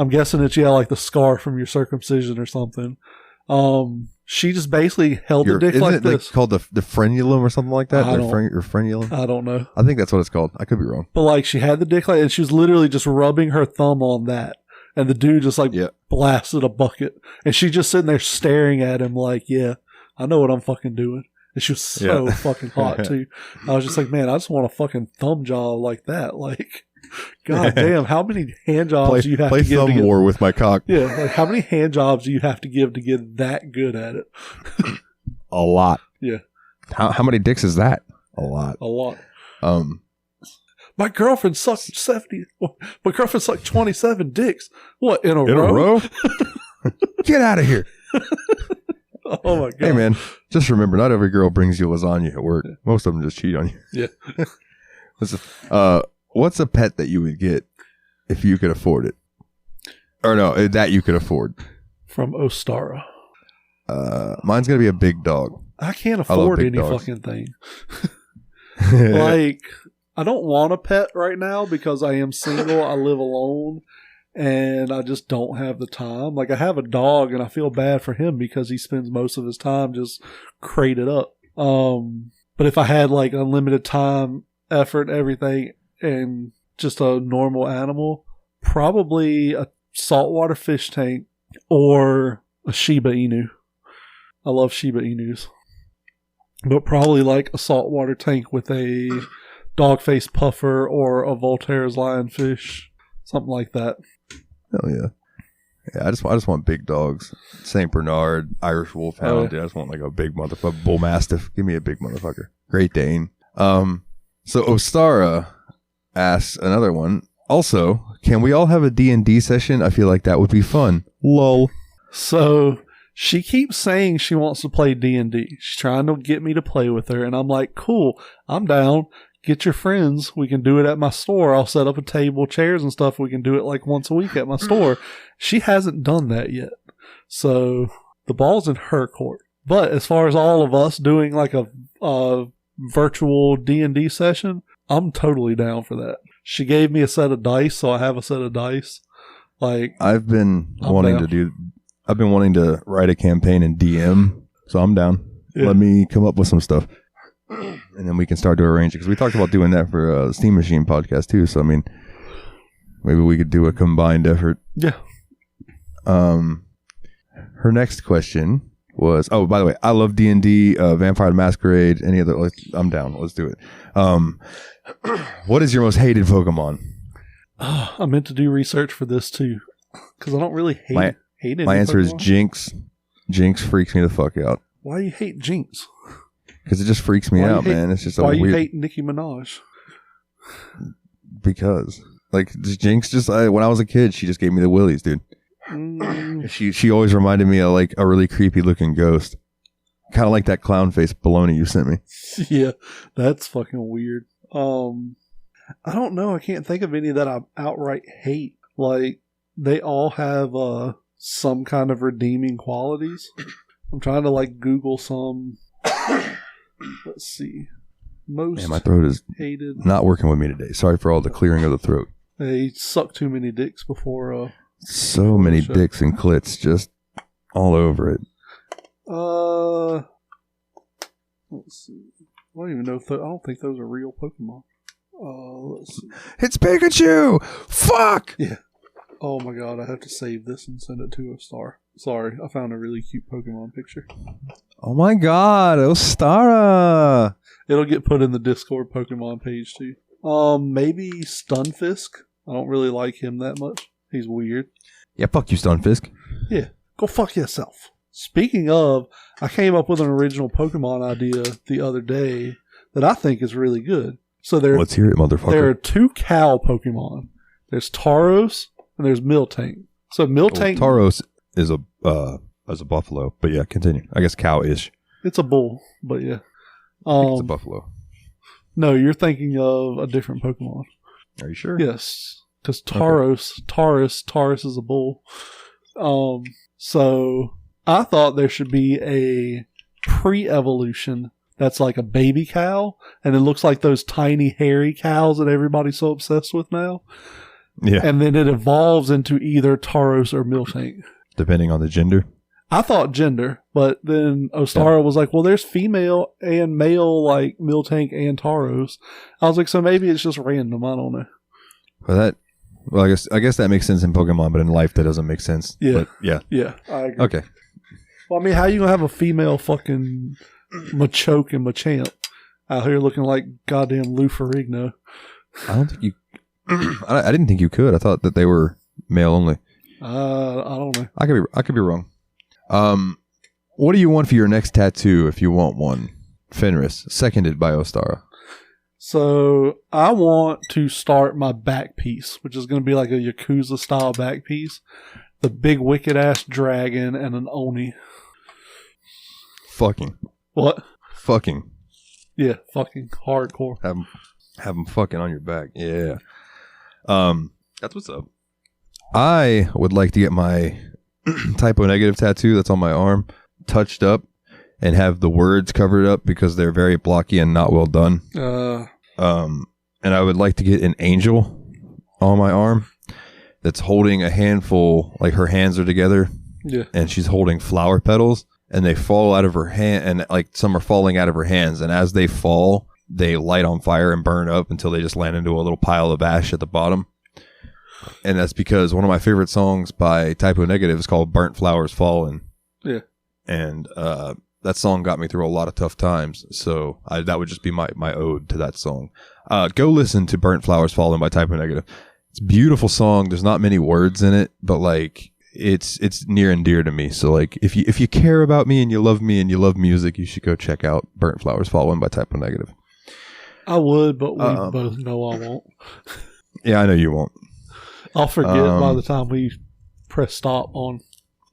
I'm guessing it's, like the scar from your circumcision or something. She just basically held the dick like this. Like called the frenulum or something like that? Or frenulum? I don't know. I think that's what it's called. I could be wrong. But like, she had the dick like, and she was literally just rubbing her thumb on that. And the dude just like blasted a bucket. And she just sitting there staring at him like, yeah, I know what I'm fucking doing. And she was so fucking hot too. I was just like, man, I just want a fucking thumb job like that. Like, god damn, how many hand jobs do you have to give? Play thumb war with my cock. Yeah, like how many hand jobs do you have to give to get that good at it? A lot. Yeah. How many dicks is that? A lot. A lot. My girlfriend sucked 70. My girlfriend sucked 27 dicks. What, in a row? Get out of here. Oh my god. Hey man, just remember, not every girl brings you lasagna at work. Most of them just cheat on you. Yeah. What's a pet that you would get if you could afford it? Or no, that you could afford. From Ostara. Mine's gonna be a big dog. I can't afford any dogs. fucking thing. Like, I don't want a pet right now because I am single. I live alone. And I just don't have the time. Like, I have a dog and I feel bad for him because he spends most of his time just crated up. But if I had like unlimited time, effort, everything, and just a normal animal, probably a saltwater fish tank or a Shiba Inu. I love Shiba Inus. But probably like a saltwater tank with a dog-faced puffer or a Voltaire's lionfish. Something like that. Hell yeah. Yeah, I just want big dogs. Saint Bernard, Irish Wolfhound. Oh, yeah. Dude, I just want like a big motherfucker. Bull Mastiff. Give me a big motherfucker. Great Dane. So Ostara asks another one. Also, can we all have a D&D session? I feel like that would be fun. Lol. So she keeps saying she wants to play D&D. She's trying to get me to play with her, and I'm like, cool, I'm down. Get your friends. We can do it at my store. I'll set up a table, chairs, and stuff. We can do it like once a week at my store. She hasn't done that yet. So the ball's in her court. But as far as all of us doing like a virtual D&D session, I'm totally down for that. She gave me a set of dice, so I have a set of dice. Like, I've been wanting to write a campaign in DM, so I'm down. Yeah. Let me come up with some stuff. And then we can start to arrange it. Because we talked about doing that for the Steam Machine podcast too. So, I mean, maybe we could do a combined effort. Yeah. Her next question was, oh, by the way, I love D&D, Vampire the Masquerade, any other. I'm down. Let's do it. What is your most hated Pokemon? I meant to do research for this too. Because I don't really hate any My answer Pokemon. is Jinx. Jinx freaks me the fuck out. Why do you hate Jinx? Because it just freaks me out, man. It's just a why weird... you hate Nicki Minaj? Because, like, Jinx just... when I was a kid, she just gave me the willies, dude. She always reminded me of, like, a really creepy-looking ghost. Kind of like that clown face baloney you sent me. Yeah, that's fucking weird. I don't know. I can't think of any that I outright hate. Like, they all have some kind of redeeming qualities. I'm trying to, like, Google some... Let's see. Most Man, my throat is hated. not working with me today. Sorry for all the clearing of the throat. They suck too many dicks before. So many dicks and clits just all over it. Let's see. I don't even know if I don't think those are real Pokemon. Let's see. It's Pikachu! Fuck! Yeah. Oh my god, I have to save this and send it to a star. Sorry, I found a really cute Pokemon picture. Oh my god, Ostara! It'll get put in the Discord Pokemon page too. Maybe Stunfisk. I don't really like him that much. He's weird. Yeah, fuck you, Stunfisk. Yeah, go fuck yourself. Speaking of, I came up with an original Pokemon idea the other day that I think is really good. So let's hear it, motherfucker. There are two cow Pokemon. There's Tauros and there's Miltank. So Miltank... Tauros is a buffalo, but yeah, continue. I guess cow-ish. It's a bull, but yeah. I think it's a buffalo. No, you're thinking of a different Pokemon. Are you sure? Yes, because Taurus is a bull. So I thought there should be a pre-evolution that's like a baby cow, and it looks like those tiny hairy cows that everybody's so obsessed with now. Yeah. And then it evolves into either Tauros or Miltank. Depending on the gender? I thought gender, but then Ostara was like, well, there's female and male, like Miltank and Tauros. I was like, so maybe it's just random. I don't know. Well, I guess that makes sense in Pokemon, but in life that doesn't make sense. Yeah. But yeah. Yeah, I agree. Okay. Well, I mean, how you going to have a female fucking Machoke and Machamp out here looking like goddamn Lou Ferrigno? I don't think you... I didn't think you could. I thought that they were male only. I don't know. I could be wrong. What do you want for your next tattoo if you want one? Fenris, seconded by Ostara. So I want to start my back piece, which is going to be like a Yakuza style back piece. The big wicked ass dragon and an Oni. Fucking. What? Fucking. Yeah, fucking hardcore. Have them fucking on your back. Yeah. That's what's up. I would like to get my typo negative tattoo that's on my arm touched up and have the words covered up because they're very blocky and not well done. And I would like to get an angel on my arm that's holding a handful, like her hands are together. Yeah. And she's holding flower petals and they fall out of her hand, and like some are falling out of her hands. And as they fall, they light on fire and burn up until they just land into a little pile of ash at the bottom. And that's because one of my favorite songs by Typo Negative is called Burnt Flowers Falling. Yeah. And that song got me through a lot of tough times. So that would just be my ode to that song. Go listen to Burnt Flowers Falling by Typo Negative. It's a beautiful song. There's not many words in it, but like it's near and dear to me. So like if you care about me and you love music, you should go check out Burnt Flowers Falling by Typo Negative. I would, but we both know I won't. Yeah, I know you won't. I'll forget by the time we press stop on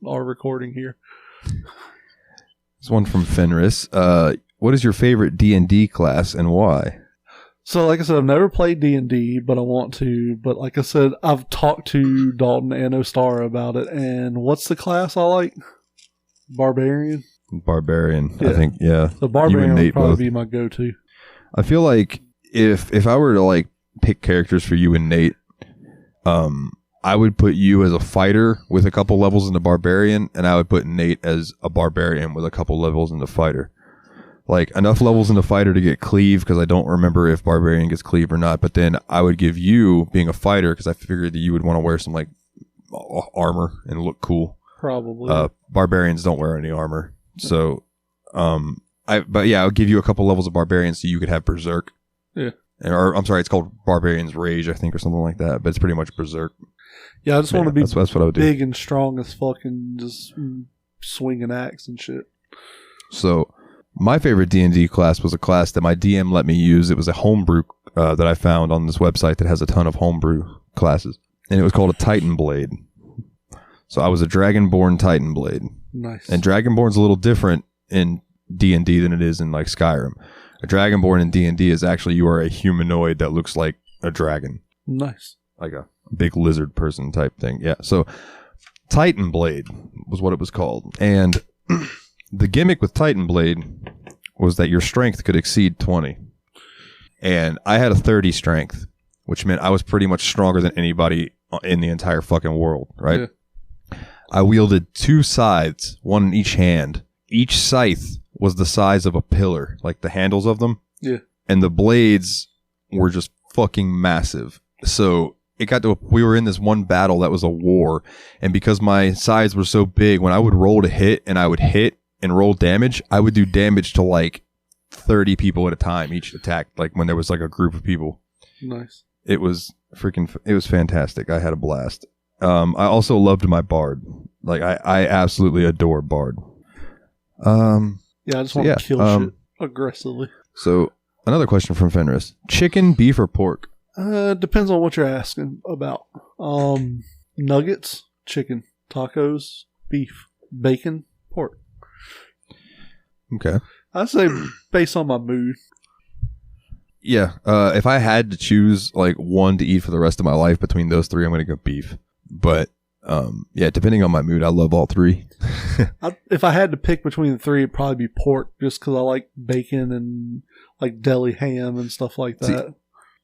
our recording here. There's one from Fenris. What is your favorite D&D class and why? So, like I said, I've never played D&D, but I want to. But like I said, I've talked to Dalton and Ostara about it. And what's the class I like? Barbarian? Barbarian. Yeah. I think, yeah. So Barbarian would probably both. be my go-to. I feel like if I were to like pick characters for you and Nate, I would put you as a fighter with a couple levels into barbarian, and I would put Nate as a barbarian with a couple levels into fighter. Like enough levels into fighter to get cleave, because I don't remember if barbarian gets cleave or not. But then I would give you being a fighter, because I figured that you would want to wear some like armor and look cool. Probably. Barbarians don't wear any armor, so but yeah, I'll give you a couple levels of barbarian so you could have berserk. Yeah. Or I'm sorry, it's called Barbarian's Rage, I think, or something like that. But it's pretty much berserk. Yeah, I just want to be that's what I would do. big and strong as fucking just swing an axe and shit. So my favorite D&D class was a class that my DM let me use. It was a homebrew that I found on this website that has a ton of homebrew classes. And it was called a Titan Blade. So I was a Dragonborn Titan Blade. Nice. And Dragonborn's a little different in D&D than it is in like Skyrim. A Dragonborn in D&D is actually you are a humanoid that looks like a dragon. Nice. Like a big lizard person type thing. Yeah. So Titan Blade was what it was called. And the gimmick with Titan Blade was that your strength could exceed 20. And I had a 30 strength, which meant I was pretty much stronger than anybody in the entire fucking world, right? Yeah. I wielded 2 scythes, one in each hand. Each scythe was the size of a pillar, like the handles of them. Yeah. And the blades were just fucking massive. So it got to we were in this one battle that was a war, and because my scythes were so big, when I would roll to hit and I would hit and roll damage, I would do damage to like 30 people at a time each attack, like when there was like a group of people. Nice. It was fantastic. I had a blast. I also loved my bard. Like I absolutely adore bard. Yeah, I just want to kill shit aggressively. So another question from Fenris: chicken, beef, or pork? Depends on what you're asking about. Nuggets, chicken. Tacos, beef. Bacon, pork. Okay. I'd say based on my mood. Yeah. If I had to choose like one to eat for the rest of my life between those 3, I'm going to go beef. But yeah, depending on my mood, I love all 3. If I had to pick between the 3, it'd probably be pork, just because I like bacon and like deli ham and stuff like that. See,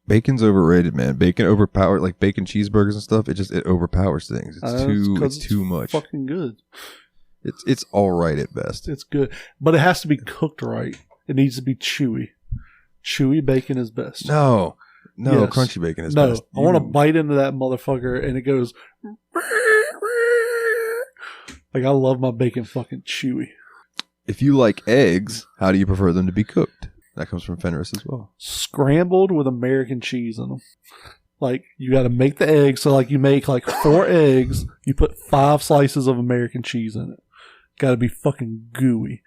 bacon's overrated, man. Bacon overpowered, like bacon cheeseburgers and stuff. It overpowers things. It's too much. Fucking good. It's all right at best. It's good, but it has to be cooked right. It needs to be chewy. Chewy bacon is best. No, Yes. crunchy bacon is best. I want to bite into that motherfucker and it goes like, I love my bacon fucking chewy. If you like eggs, how do you prefer them to be cooked? That comes from Fenris as well. Scrambled with American cheese in them. Like, you got to make the eggs. So, like, you make like 4 eggs. You put 5 slices of American cheese in it. Got to be fucking gooey.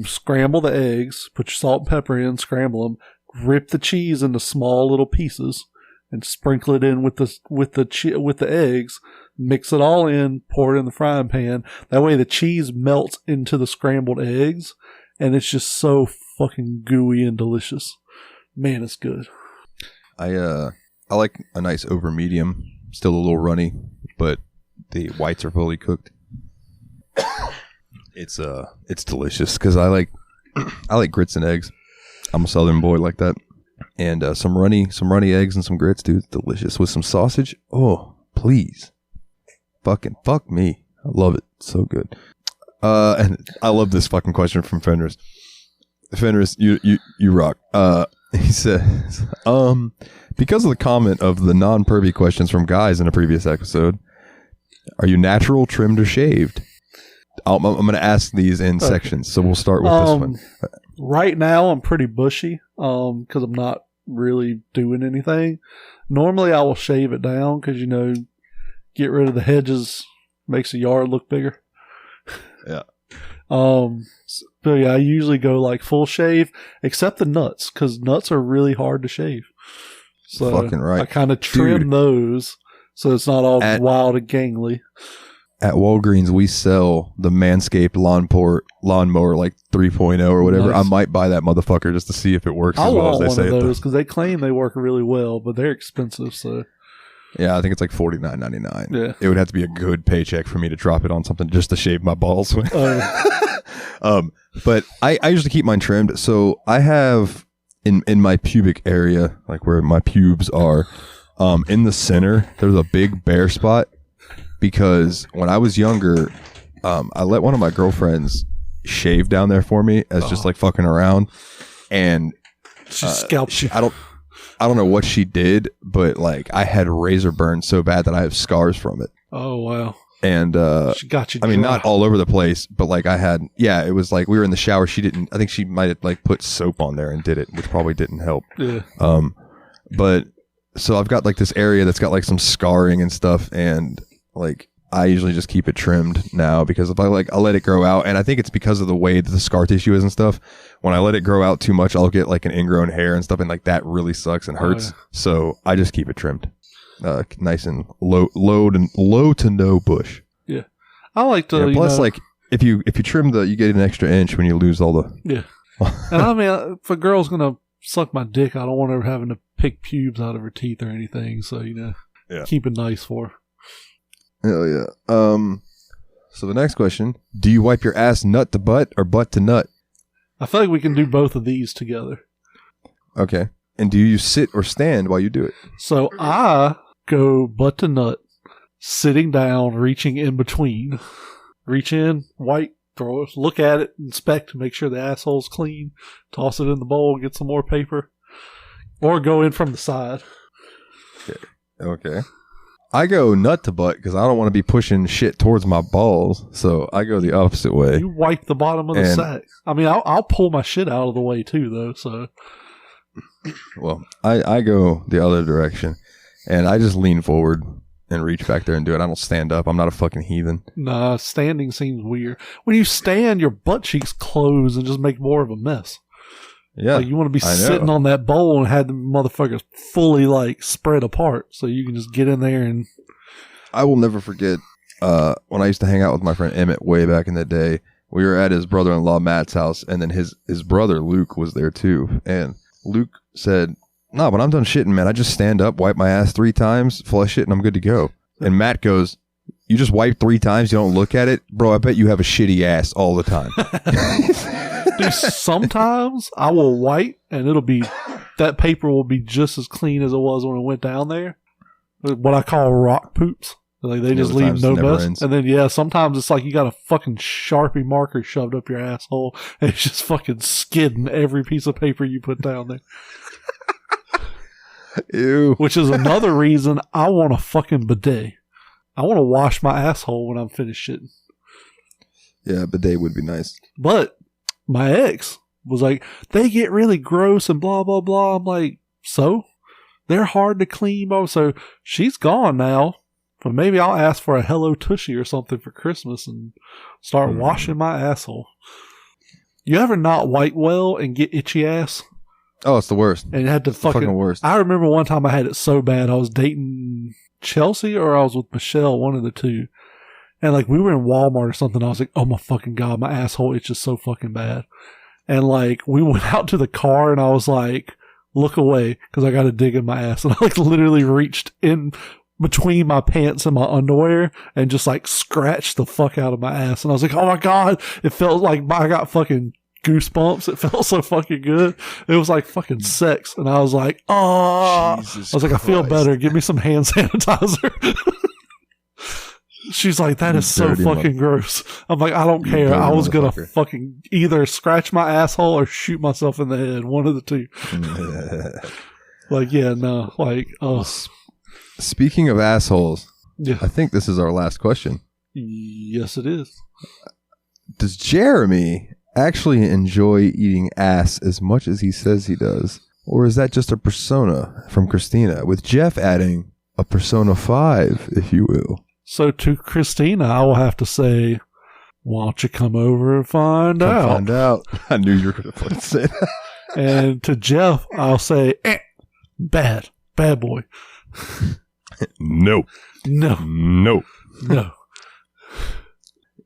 Scramble the eggs. Put your salt and pepper in. Scramble them. Rip the cheese into small little pieces and sprinkle it in with the eggs. Mix it all in. Pour it in the frying pan. That way, the cheese melts into the scrambled eggs, and it's just so fucking gooey and delicious. Man, it's good. I like a nice over medium, still a little runny, but the whites are fully cooked. It's delicious because I like grits and eggs. I'm a Southern boy like that, and some runny eggs and some grits, dude. It's delicious with some sausage. Oh, please, fucking fuck me. I love it. It's so good. And I love this fucking question from Fenris. Fenris, you rock. He says, because of the comment of the non-pervy questions from guys in a previous episode, are you natural, trimmed, or shaved? I'm going to ask these in sections, so we'll start with this one. Right now, I'm pretty bushy because I'm not really doing anything. Normally, I will shave it down because, get rid of the hedges, makes the yard look bigger. Yeah. But yeah, I usually go like full shave, except the nuts, because nuts are really hard to shave. So fucking right. I kind of trim those so it's not all wild and gangly. At Walgreens, we sell the Manscaped lawnmower like 3.0 or whatever. Nice. I might buy that motherfucker just to see if it works as well as they say it. I want one of those because they claim they work really well, but they're expensive. So yeah, I think it's like $49.99. Yeah, it would have to be a good paycheck for me to drop it on something just to shave my balls with. But I usually keep mine trimmed. So I have in my pubic area, like where my pubes are, in the center, there's a big bare spot. Because when I was younger, I let one of my girlfriends shave down there for me as just like fucking around, and she scalped you. I don't know what she did, but like I had razor burns so bad that I have scars from it. Oh wow! And she got you. I mean, not all over the place, but like I had. Yeah, it was like we were in the shower. She didn't. I think she might have like put soap on there and did it, which probably didn't help. Yeah. But so I've got like this area that's got like some scarring and stuff, and like I usually just keep it trimmed now because if I'll let it grow out, and I think it's because of the way that the scar tissue is and stuff. When I let it grow out too much, I'll get like an ingrown hair and stuff, and like that really sucks and hurts. Yeah. So I just keep it trimmed, nice and low to no bush. Yeah, I like to. Yeah, plus, like if you trim you get an extra inch when you lose all the. Yeah, and I mean, if a girl's gonna suck my dick, I don't want her having to pick pubes out of her teeth or anything. So keep it nice for her. Hell yeah. So the next question, do you wipe your ass nut to butt or butt to nut? I feel like we can do both of these together. Okay. And do you sit or stand while you do it? So I go butt to nut, sitting down, reaching in between. Reach in, wipe, throw it, look at it, inspect, make sure the asshole's clean, toss it in the bowl, get some more paper, or go in from the side. Okay. I go nut to butt because I don't want to be pushing shit towards my balls, so I go the opposite way. You wipe the bottom of the sack. I mean, I'll pull my shit out of the way too, though. So, well, I go the other direction, and I just lean forward and reach back there and do it. I don't stand up. I'm not a fucking heathen. Nah, standing seems weird. When you stand, your butt cheeks close and just make more of a mess. Yeah, like you want to be sitting on that bowl and have the motherfuckers fully like spread apart, so you can just get in there and. I will never forget when I used to hang out with my friend Emmett way back in the day. We were at his brother-in-law Matt's house, and then his brother Luke was there too. And Luke said, "No, when I'm done shitting, man, I just stand up, wipe my ass 3 times, flush it, and I'm good to go." And Matt goes, "You just wipe 3 times, you don't look at it, bro? I bet you have a shitty ass all the time." Dude, sometimes I will wipe and that paper will be just as clean as it was when it went down there. What I call rock poops. Like they just leave no mess. Ends. And then sometimes it's like you got a fucking Sharpie marker shoved up your asshole and it's just fucking skidding every piece of paper you put down there. Ew. Which is another reason I want a fucking bidet. I want to wash my asshole when I'm finished shitting. Yeah, bidet would be nice. But my ex was like, they get really gross and blah, blah, blah. I'm like, so? They're hard to clean. So she's gone now. But maybe I'll ask for a Hello Tushy or something for Christmas and start washing my asshole. You ever not wipe well and get itchy ass? Oh, it's the worst. And had to fucking worst. I remember one time I had it so bad. I was dating Chelsea or I was with Michelle, one of the two. And like we were in Walmart or something. I was like, oh my fucking God, my asshole itches so fucking bad. And like we went out to the car and I was like, look away because I got a dig in my ass. And I like literally reached in between my pants and my underwear and just like scratched the fuck out of my ass. And I was like, oh my God, it felt like I got fucking goosebumps. It felt so fucking good. It was like fucking sex. And I was like, oh, Jesus I was like, I feel Christ. better. Give me some hand sanitizer. She's like, that is so dirty fucking gross. I'm like, I don't care. dirty I was going to motherfucker. fucking either scratch my asshole or shoot myself in the head. One of the two. Like, yeah, no. Like, Speaking of assholes, yeah. I think this is our last question. Yes, it is. Does Jeremy actually enjoy eating ass as much as he says he does? Or is that just a persona from Christina? With Jeff adding a persona 5, if you will. So to Christina, I will have to say, why don't you come over and find out? Find out. I knew you were going to fucking say that. And to Jeff, I'll say, bad boy. No. No.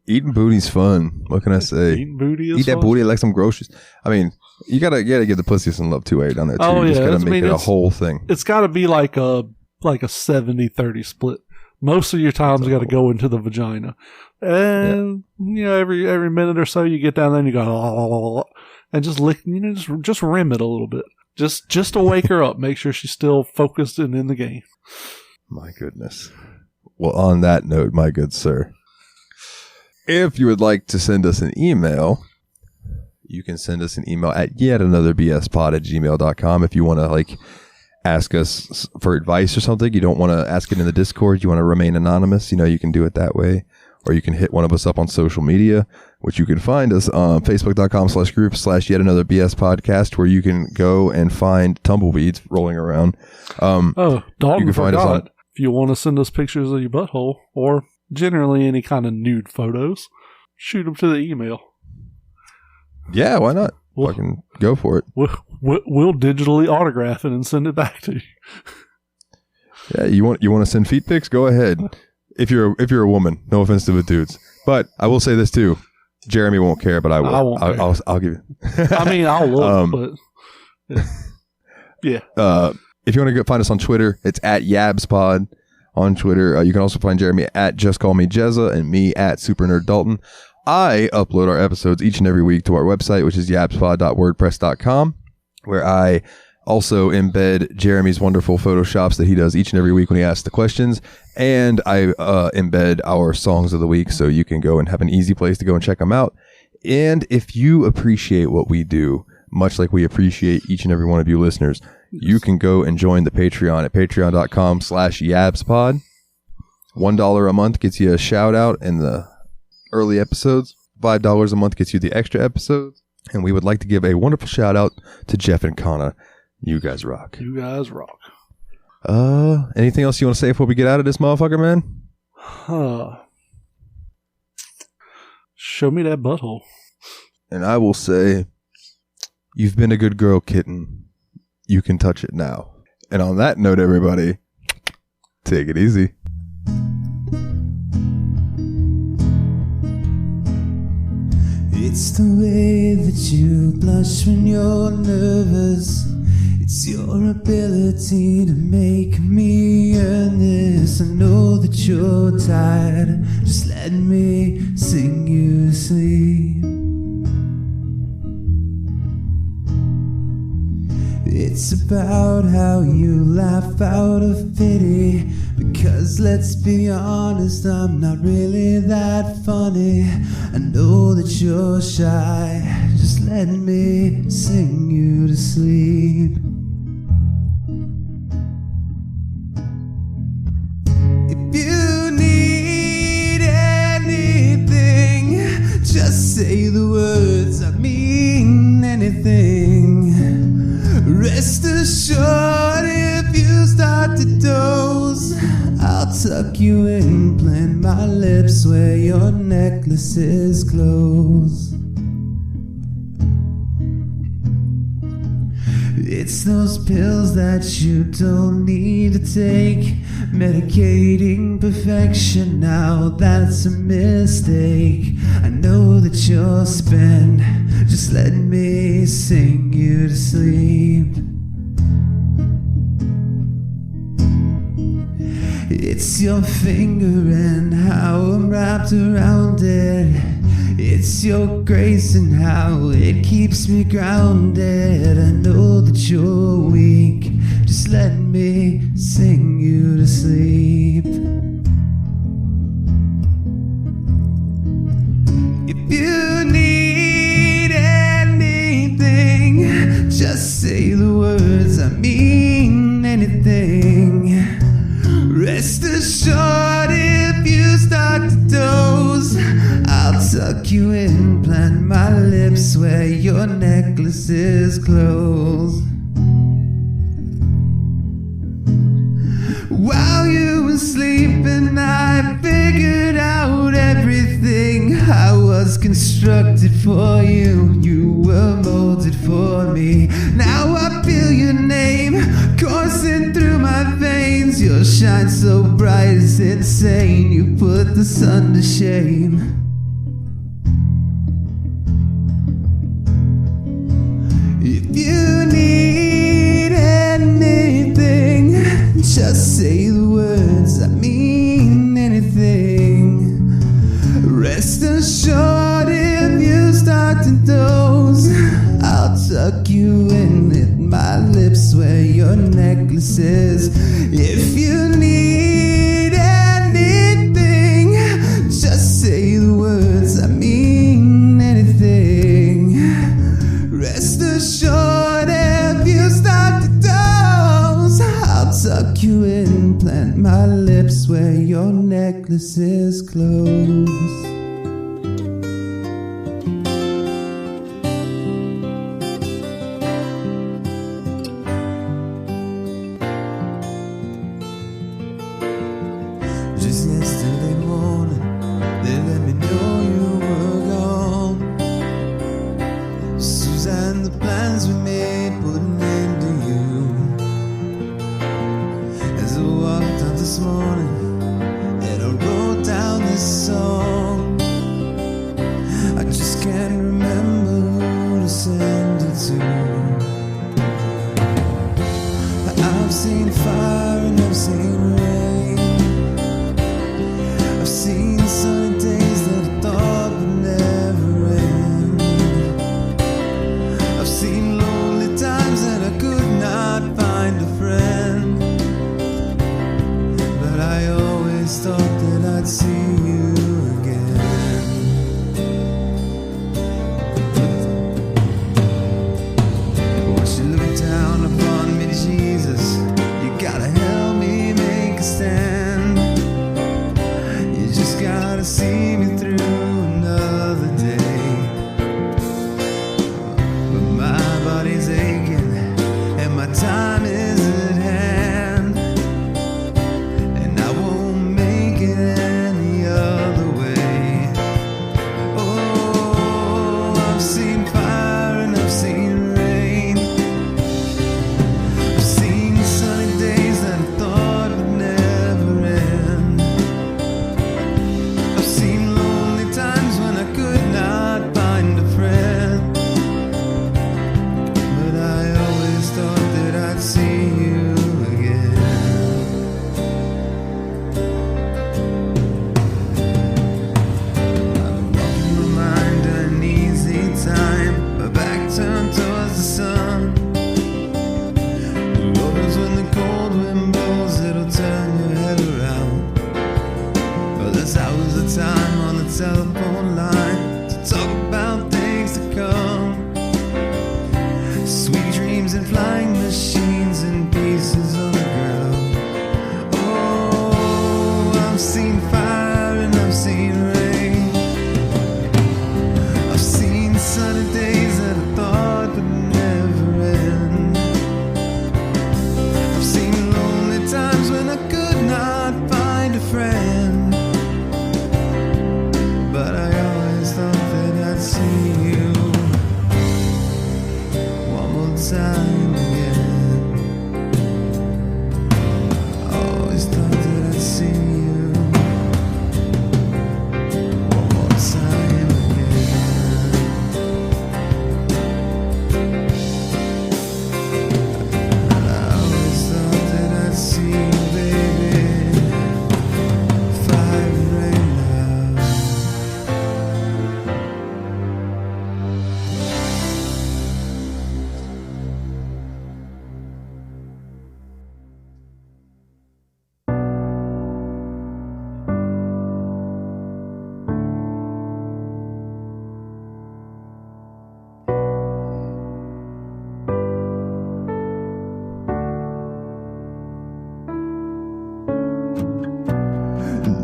Eating booty's fun. What can I say? Eating booty is Eat that fun. booty like some groceries. I mean, you gotta give the pussy some love too, while you're down there too. Oh, You just yeah. gotta I make mean, it a it's- whole thing. It's got to be like a 70-30 split. Most of your time's got to go into the vagina. And, you know, every minute or so you get down there and you go, and just lick, you know, just rim it a little bit. Just to wake her up. Make sure she's still focused and in the game. My goodness. Well, on that note, my good sir, if you would like to send us an email, you can send us an email at yetanotherbspod@gmail.com. If you want to like ask us for advice or something, you don't want to ask it in the Discord, you want to remain anonymous, you know, you can do it that way. Or you can hit one of us up on social media, which you can find us on facebook.com/group/yetanotherbspodcast, where you can go and find tumbleweeds rolling around. Oh, Dalton you can find us forgot. on- If you want to send us pictures of your butthole or generally any kind of nude photos, shoot them to the email. Yeah, why not? Well- Fucking go for it. We'll digitally autograph it and send it back to you. Yeah, you want to send feet pics? Go ahead. If you're a woman, no offense to the dudes, but I will say this too: Jeremy won't care, but I will. I won't care. I'll give you. I mean, I'll look, but yeah. If you want to find us on Twitter, it's at YabsPod on Twitter. You can also find Jeremy at Just Call Me Jezza and me at Super Nerd Dalton. I upload our episodes each and every week to our website, which is yabspod.wordpress.com, where I also embed Jeremy's wonderful photoshops that he does each and every week when he asks the questions. And I embed our songs of the week, so you can go and have an easy place to go and check them out. And if you appreciate what we do, much like we appreciate each and every one of you listeners, you can go and join the Patreon at patreon.com/yabspod. $1 a month gets you a shout out in the early episodes. $5 a month gets you the extra episodes. And we would like to give a wonderful shout out to Jeff and Kana. You guys rock. You guys rock. Anything else you want to say before we get out of this motherfucker, man? Show me that butthole. And I will say, you've been a good girl, kitten. You can touch it now. And on that note, everybody, take it easy. It's the way that you blush when you're nervous. It's your ability to make me earn this. I know that you're tired. Just let me sing you to sleep. It's about how you laugh out of pity. Because let's be honest, I'm not really that funny. I know that you're shy. Just let me sing you to sleep. If you need anything, just say the words, I mean anything. Rest assured, if you start to doze, I'll tuck you in, plant my lips where your necklace is closed. It's those pills that you don't need to take, medicating perfection, now that's a mistake. I know that you're spent, just let me sing you to sleep. It's your finger and how I'm wrapped around it. It's your grace and how it keeps me grounded. I know that you're weak, just let me sing you to sleep. If you need anything, just say the words, I mean anything. Rest assured, if you start to doze, I'll tuck you in, plant my lips where your necklace is closed. While you were sleeping, I figured out everything. I was constructed for you, you were molded for me. Now I feel your name coursing through my veins. Your shine so bright, it's insane. You put the sun to shame. If you need anything, just say the words, I mean anything. Rest assured, if you start to doze, I'll tuck you in at my lips where your necklace is. If you need anything, just say the words, I mean anything. Rest assured, if you start to doze, I'll tuck you in, plant my lips where your necklace is closed. Just yesterday morning, they let me know you were gone. Suzanne, the plans we made put an end to you. As I walked out this morning and I wrote down this song,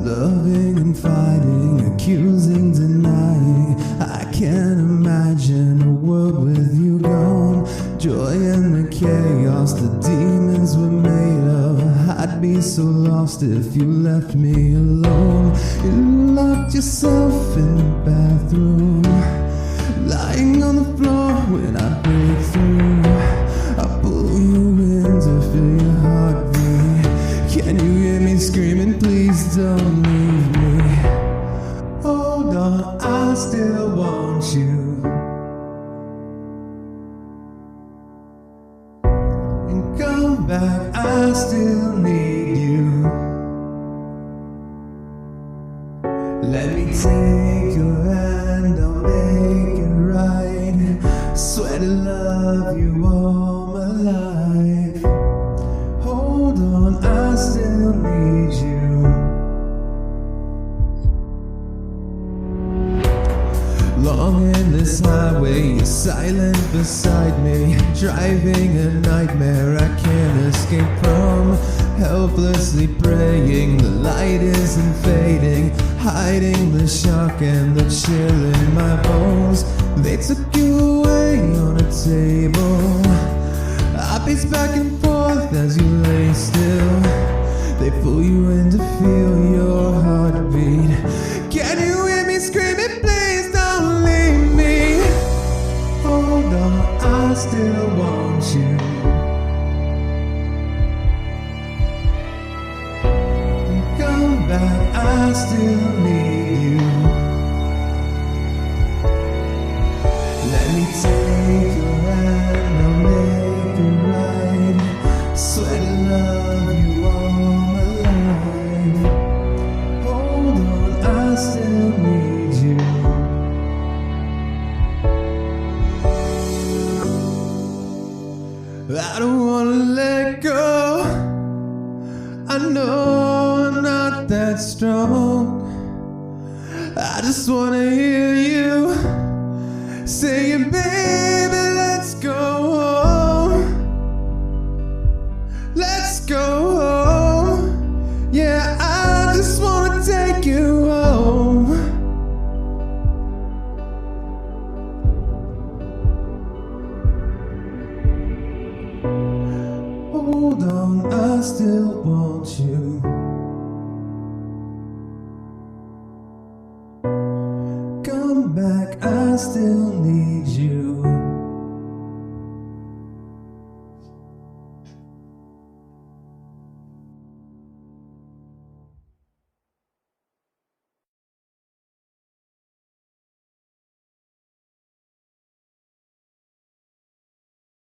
Loving and fighting, accusing, denying. I can't imagine a world with you gone. Joy and the chaos the demons were made of. I'd be so lost if you left me alone. You locked yourself in the bathroom, lying on the floor when I break through. I pull you in to feel your heartbeat. Can you hear me screaming, please don't leave me? Hold on, I still want you. And come back, I still need you. Let me take your hand, I'll make it right. Swear to love you all my life. Hold on, I still need you. Long endless highway, you're silent beside me. Driving a nightmare I can't escape from. Helplessly praying, the light isn't fading. Hiding the shock and the chill in my bones. They took you away on a table. I pace back and forth as you lay still. They pull you in to feel your heartbeat. Can you hear me screaming, please don't leave me? Hold on, I still want you. Come back, I still need you. Let me take your hand, I'll make it right. Swear to love you all my life. Hold on, I still need you. I don't wanna let go. I know I'm not that strong. I just wanna hear you saying, baby, let's go home. Let's go home. Yeah, I just wanna take you home. Hold on, I still want you. Come back, I still need you.